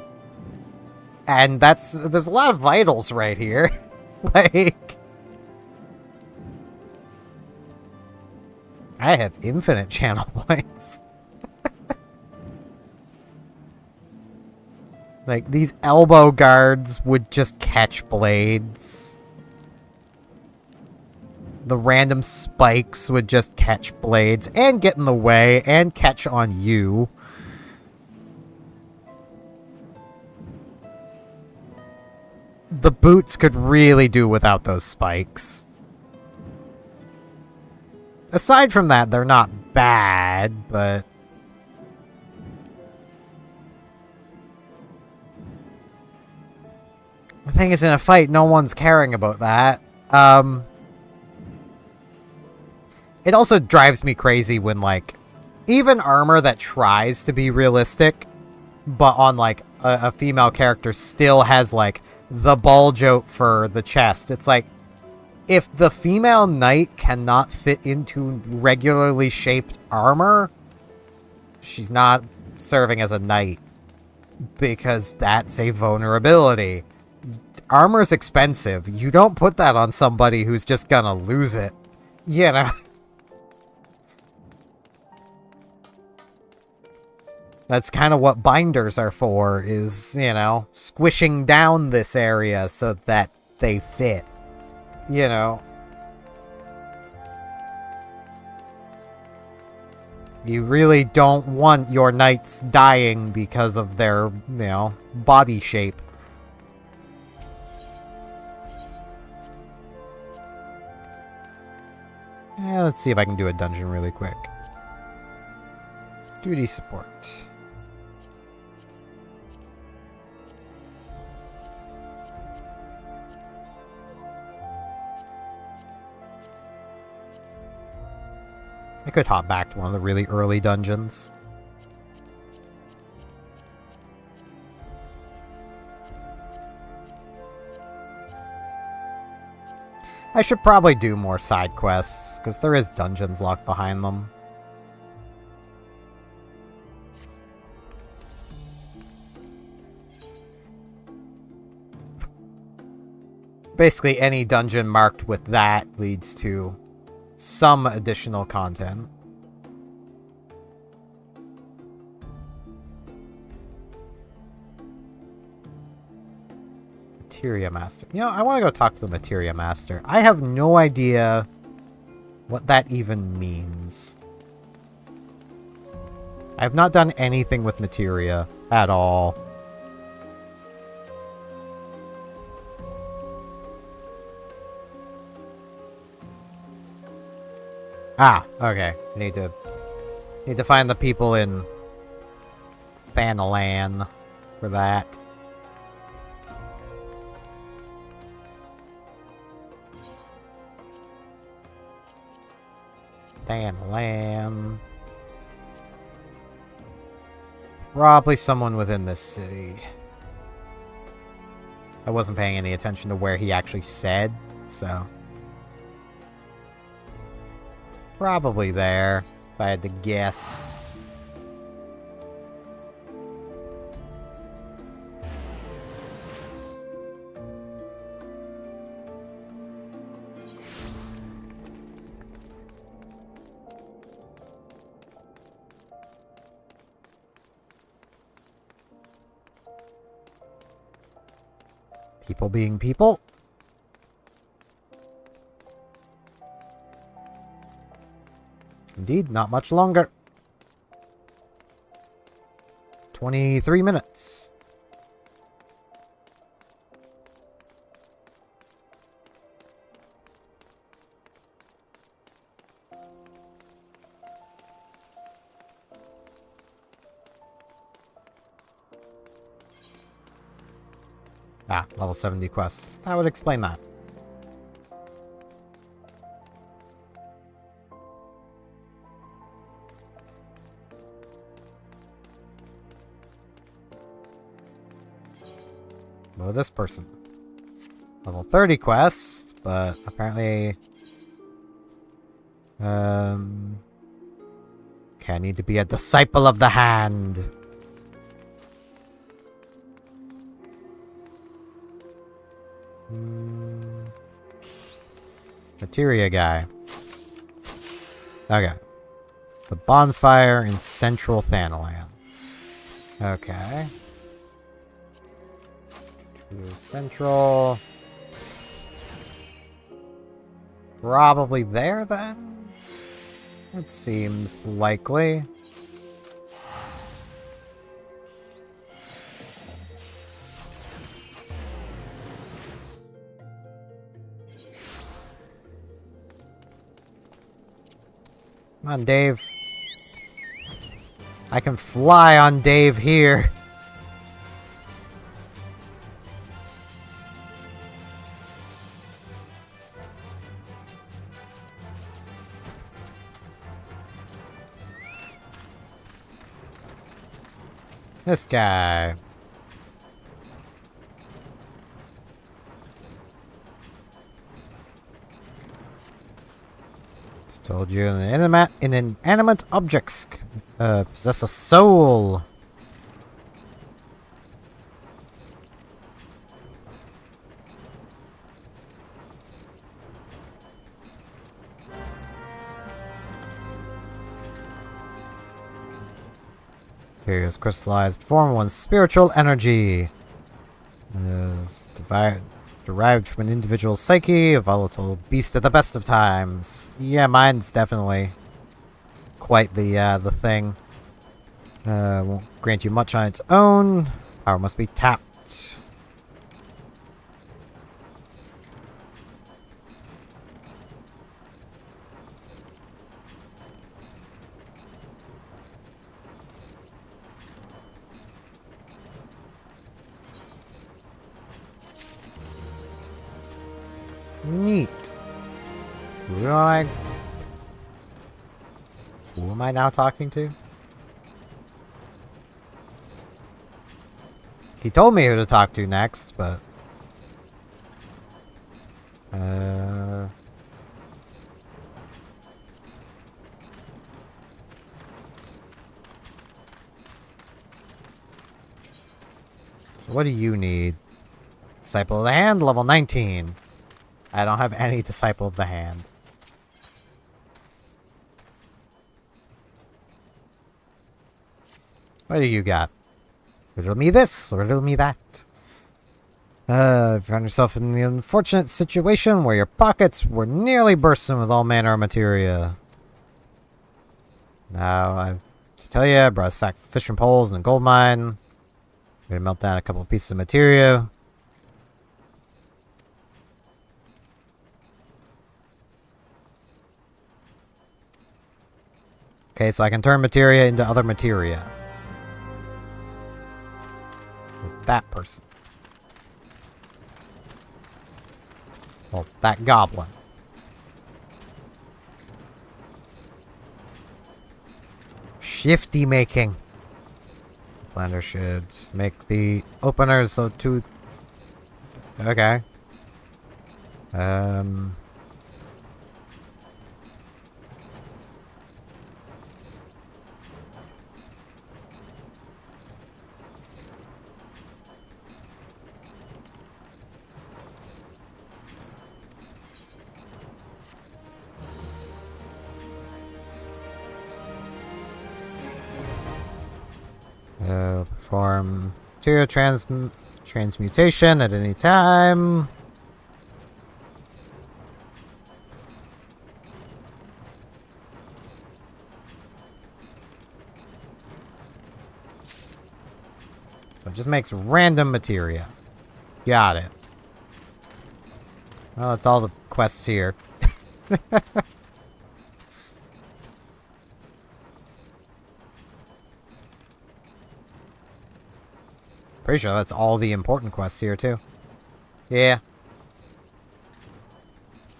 And there's a lot of vitals right here. Like... I have infinite channel points. Like, these elbow guards would just catch blades. the random spikes would just catch blades and get in the way and catch on you. The boots could really do without those spikes. Aside from that, they're not bad, but... the thing is, in a fight, no one's caring about that. It also drives me crazy when, like, even armor that tries to be realistic, but on, like, a female character still has, like, the bulge out for the chest. It's like, if the female knight cannot fit into regularly shaped armor, she's not serving as a knight, because that's a vulnerability. Armor's expensive. You don't put that on somebody who's just gonna lose it. You know? That's kind of what binders are for, is, you know, squishing down this area so that they fit. You know? You really don't want your knights dying because of their, you know, body shape. Let's see if I can do a dungeon really quick. Duty support. I could hop back to one of the really early dungeons. I should probably do more side quests, because there is dungeons locked behind them. Basically, any dungeon marked with that leads to some additional content. Materia Master. You know, I want to go talk to the Materia Master. I have no idea what that even means. I have not done anything with Materia at all. Ah, okay. Need to find the people in Thanalan for that. Thanalan. Probably someone within this city. I wasn't paying any attention to where he actually said, so... probably there, if I had to guess. People being people. Indeed, not much longer. 23 minutes. Ah, level 70 quest. That would explain that. Well, this person. Level 30 quest, but apparently... okay, I need to be a disciple of the hand. Materia guy. Okay. The bonfire in central Thanalan. Okay. To central. probably there then? It seems likely. Come on, Dave. I can fly on Dave here. This guy. Told you inanimate objects possess a soul. Here's crystallized form one's spiritual energy. Is derived from an individual's psyche, a volatile beast at the best of times. Yeah, mine's definitely quite the thing. Won't grant you much on its own. Power must be tapped. Neat. Who am I now talking to? He told me who to talk to next, but... So what do you need? Disciple of the Hand, level 19. I don't have any Disciple of the Hand. What do you got? Riddle me this, riddle me that. You found yourself in the unfortunate situation where your pockets were nearly bursting with all manner of materia. Now, I have to tell you, I brought a sack of fishing poles and a gold mine. I'm gonna melt down a couple of pieces of materia. Okay, so I can turn materia into other materia. With that person. Well, that goblin. Shifty making. Blender should make the openers so two... Okay. Perform material transmutation at any time. So it just makes random materia. Got it. Well, that's all the quests here. Pretty sure that's all the important quests here, too. Yeah.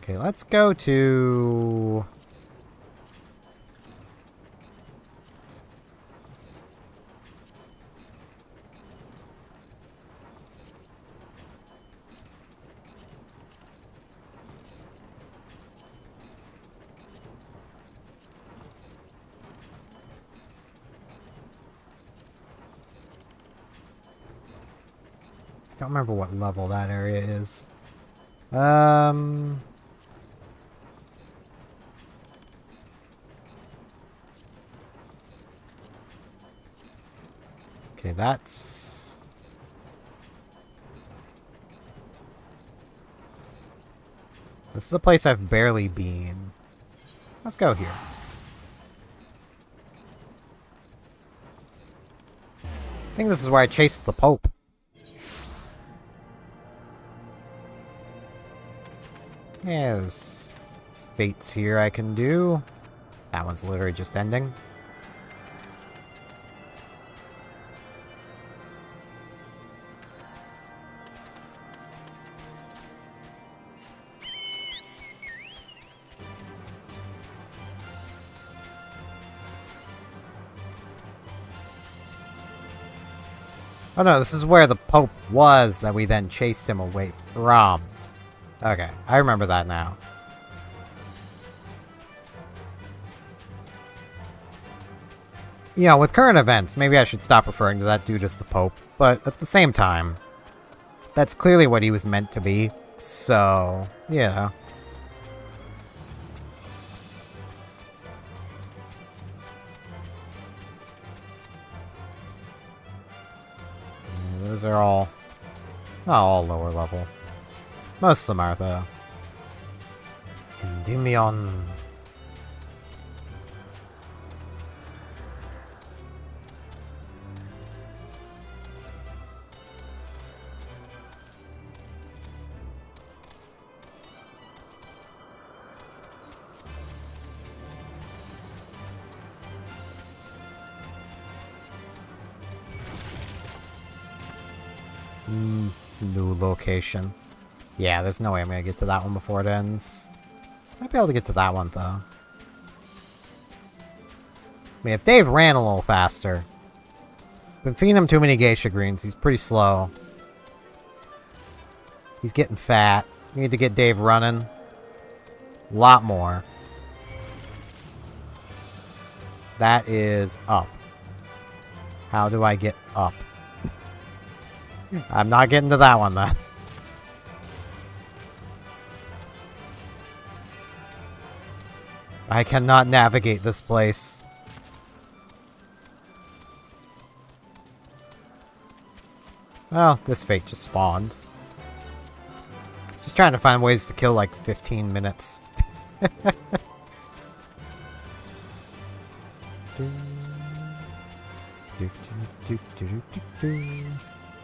Okay, let's go to... I don't remember what level that area is. Okay, that's... This is a place I've barely been. Let's go here. I think this is where I chased the Pope. Yeah, there's fates here I can do. That one's literally just ending. Oh no, this is where the Pope was that we then chased him away from. Okay, I remember that now. You know, with current events, maybe I should stop referring to that dude as the Pope, but at the same time, that's clearly what he was meant to be, so, you know. Those are all, not all lower level. Most of them are, though. Endymion. New location. Yeah, there's no way I'm gonna get to that one before it ends. Might be able to get to that one, though. I mean, if Dave ran a little faster. Been feeding him too many geisha greens. He's pretty slow. He's getting fat. We need to get Dave running. A lot more. That is up. How do I get up? I'm not getting to that one, then. I cannot navigate this place. Well, this fate just spawned. Just trying to find ways to kill like 15 minutes.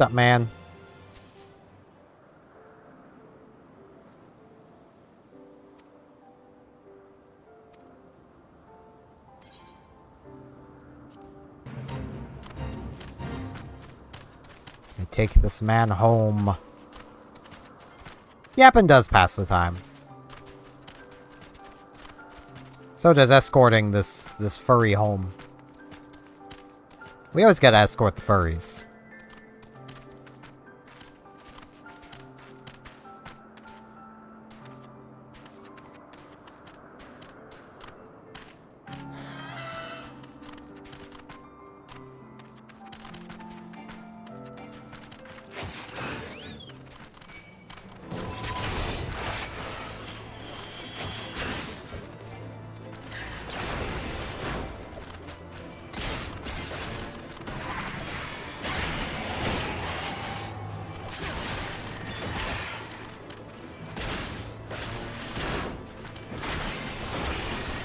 What's up, man? I take this man home. Yappin does pass the time. So does escorting this furry home. We always gotta escort the furries.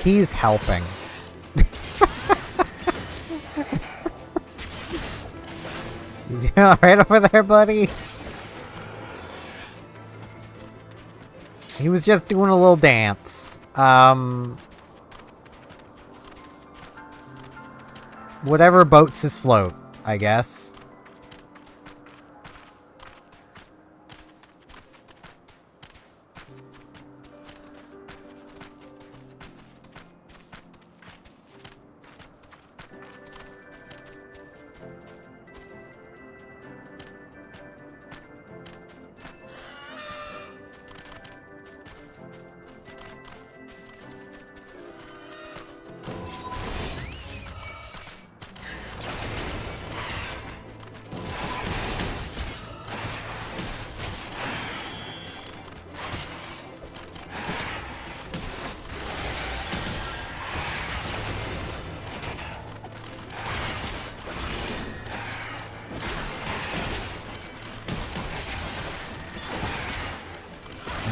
He's helping. You alright over there, buddy? He was just doing a little dance. Whatever boats his float, I guess.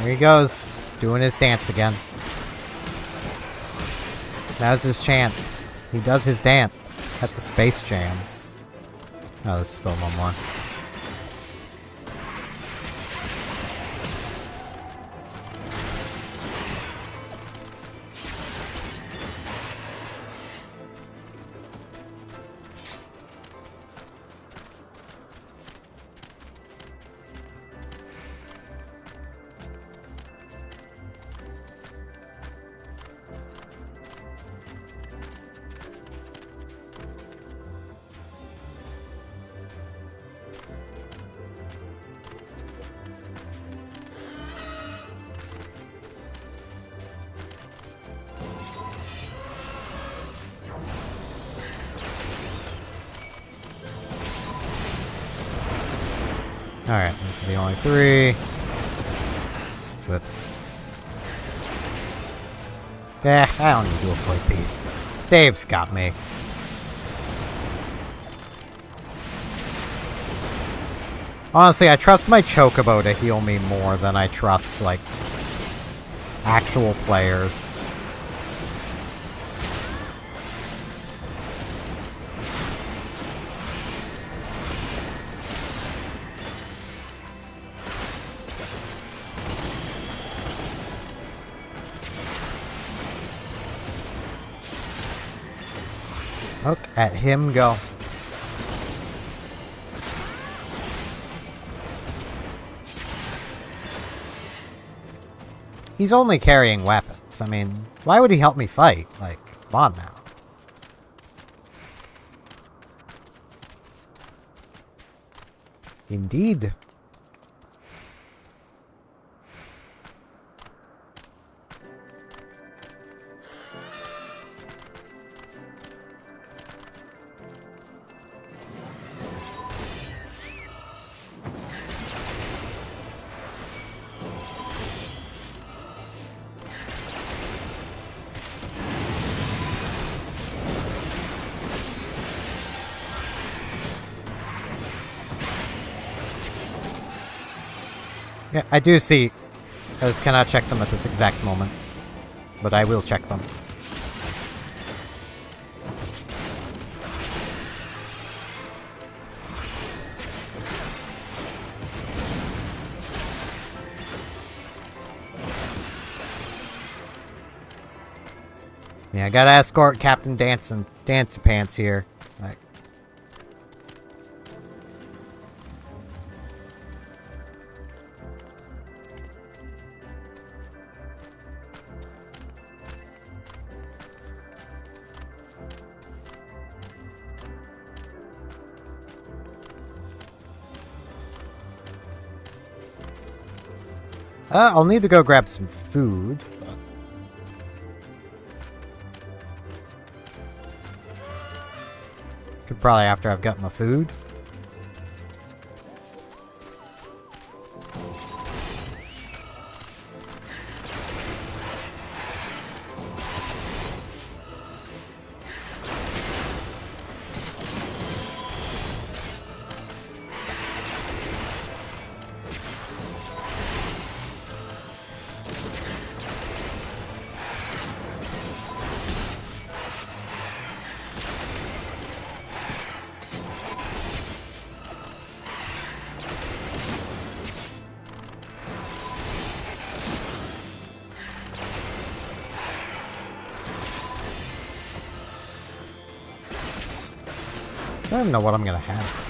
There he goes. Doing his dance again. Now's his chance. He does his dance at the Space Jam. Oh, there's still one more. Alright, these are the only 3. Whoops. I don't need to do a play piece. Dave's got me. Honestly, I trust my Chocobo to heal me more than I trust, like, actual players. Look at him go. He's only carrying weapons. I mean, why would he help me fight? Like, come on now. Indeed. Yeah, I do see. I just cannot check them at this exact moment. But I will check them. Yeah, I gotta escort Captain Dancy Pants here. Like, I'll need to go grab some food. But... could probably after I've got my food. I don't know what I'm gonna have.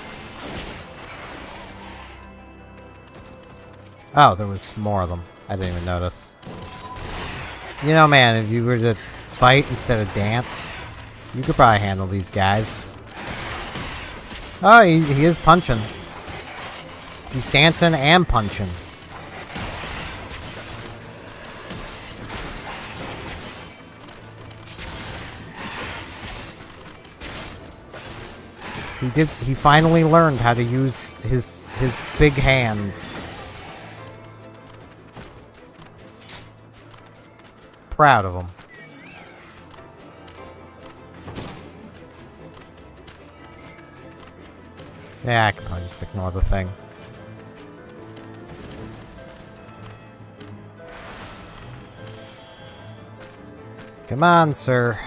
Oh, there was more of them. I didn't even notice. You know, man, if you were to fight instead of dance, you could probably handle these guys. Oh, he is punching. He's dancing and punching. He finally learned how to use his big hands. Proud of him. Yeah, I can probably just ignore the thing. Come on, sir.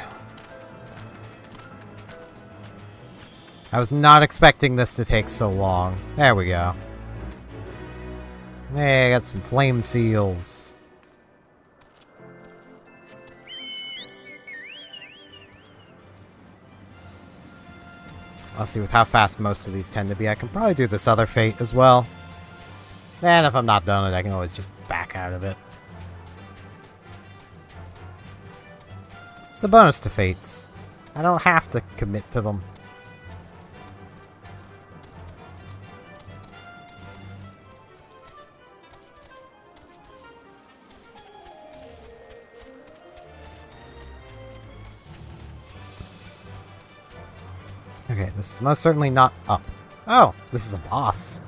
I was not expecting this to take so long. There we go. Hey, I got some flame seals. I'll see with how fast most of these tend to be. I can probably do this other fate as well. And if I'm not done it, I can always just back out of it. It's the bonus to fates. I don't have to commit to them. Okay, this is most certainly not up. Oh, this is a boss.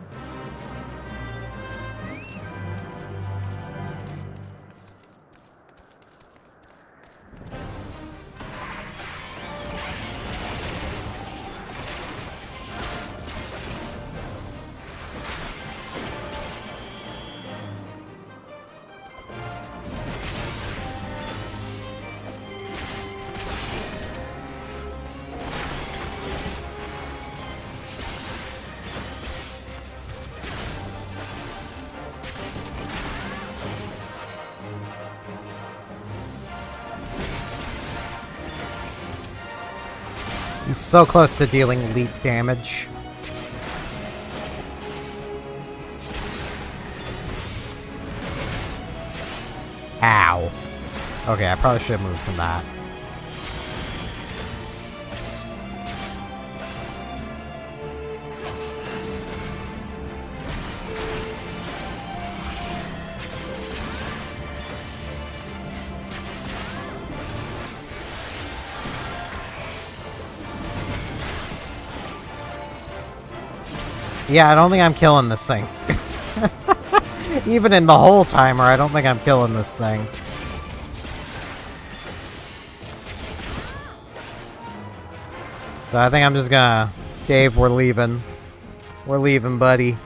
He's so close to dealing elite damage. Ow. Okay, I probably should have moved from that. Yeah, I don't think I'm killing this thing. Even in the whole timer, I don't think I'm killing this thing. So I think I'm just gonna... Dave, we're leaving. We're leaving, buddy.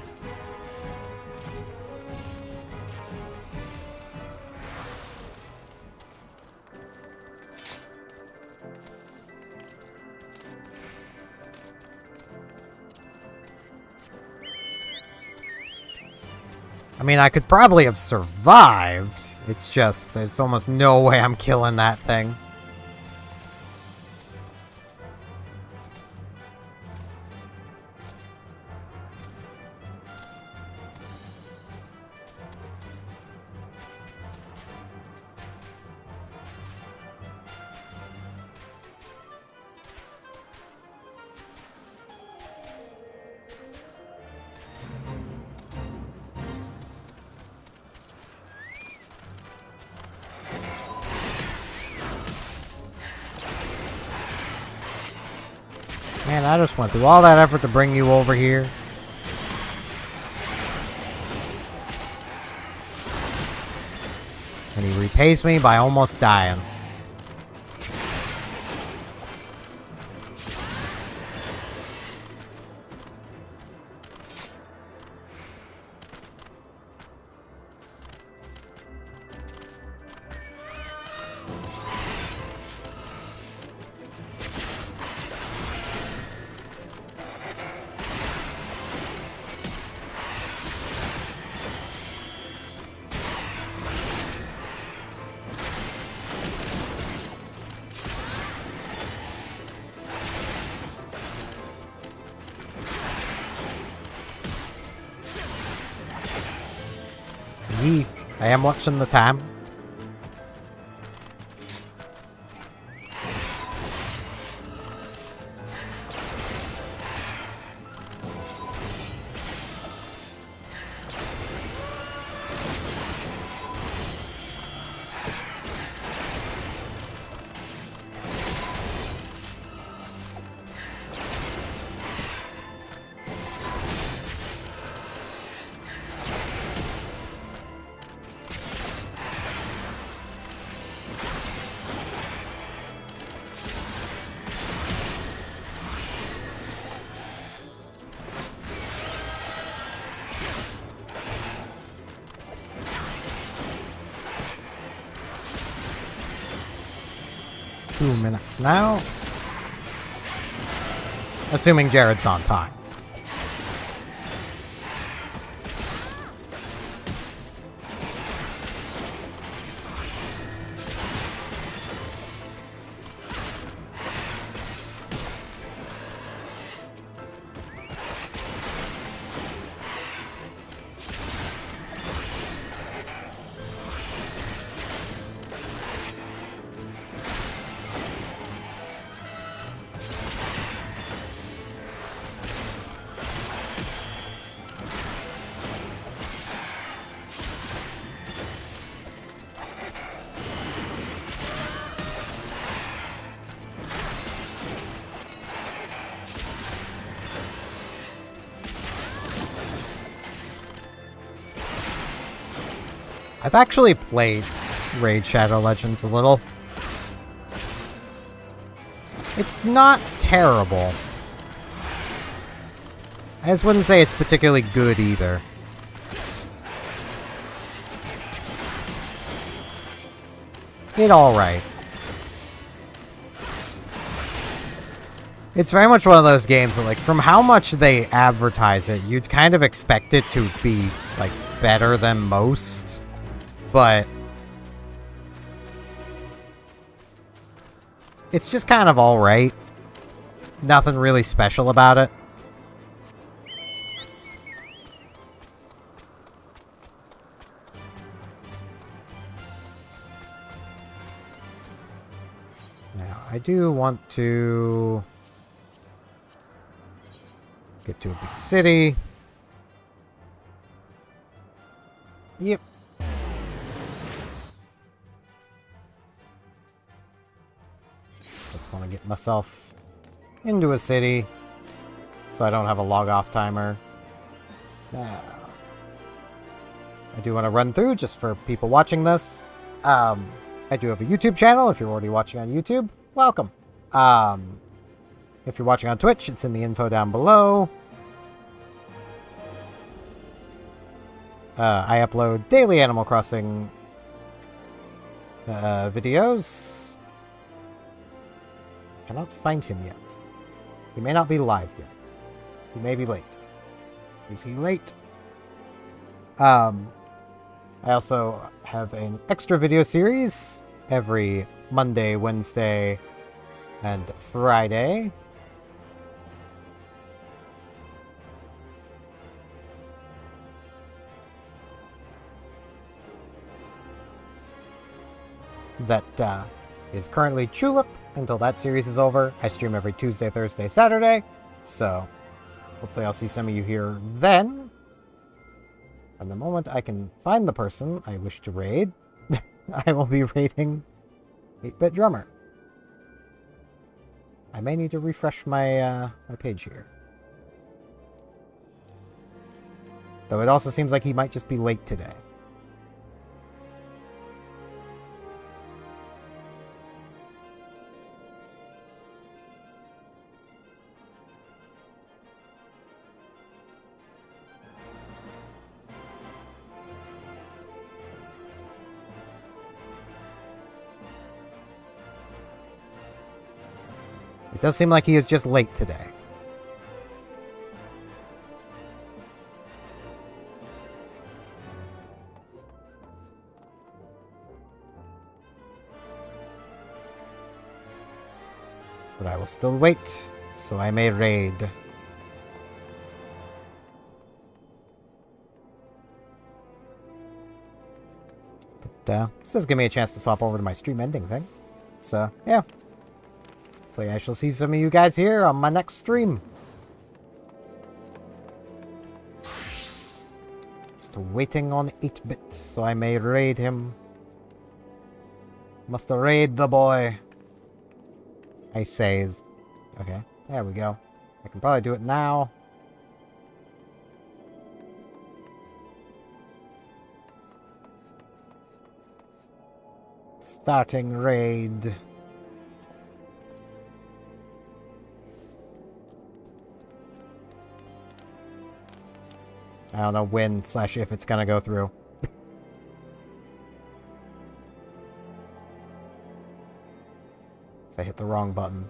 I mean, I could probably have survived. It's just, there's almost no way I'm killing that thing. Man, I just went through all that effort to bring you over here. And he repays me by almost dying. I am watching the time. 2 minutes now. Assuming Jared's on time. I've actually played Raid Shadow Legends a little. It's not terrible. I just wouldn't say it's particularly good either. It's alright. It's very much one of those games that, like, from how much they advertise it, you'd kind of expect it to be, like, better than most. But it's just kind of alright. Nothing really special about it. Now, I do want to get to a big city. Yep. Just want to get myself into a city so I don't have a log off timer. Now, I do want to run through just for people watching this. I do have a YouTube channel. If you're already watching on YouTube, welcome. If you're watching on Twitch, it's in the info down below. I upload daily Animal Crossing videos. Cannot find him yet. He may not be live yet. He may be late. Is he late? I also have an extra video series every Monday, Wednesday, and Friday. That is currently Tulip until that series is over. I stream every Tuesday, Thursday, Saturday, so hopefully I'll see some of you here then. And the moment I can find the person I wish to raid, I will be raiding 8-Bit Drummer. I may need to refresh my my page here. Though it also seems like he might just be late today. It does seem like he is just late today. But I will still wait, so I may raid. But this does give me a chance to swap over to my stream ending thing. So, yeah. Hopefully I shall see some of you guys here on my next stream. Just waiting on 8-Bit so I may raid him. Must raid the boy. I say. Okay, there we go. I can probably do it now. Starting raid. I don't know when / if it's gonna go through. So I hit the wrong button.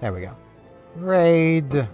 There we go. Raid!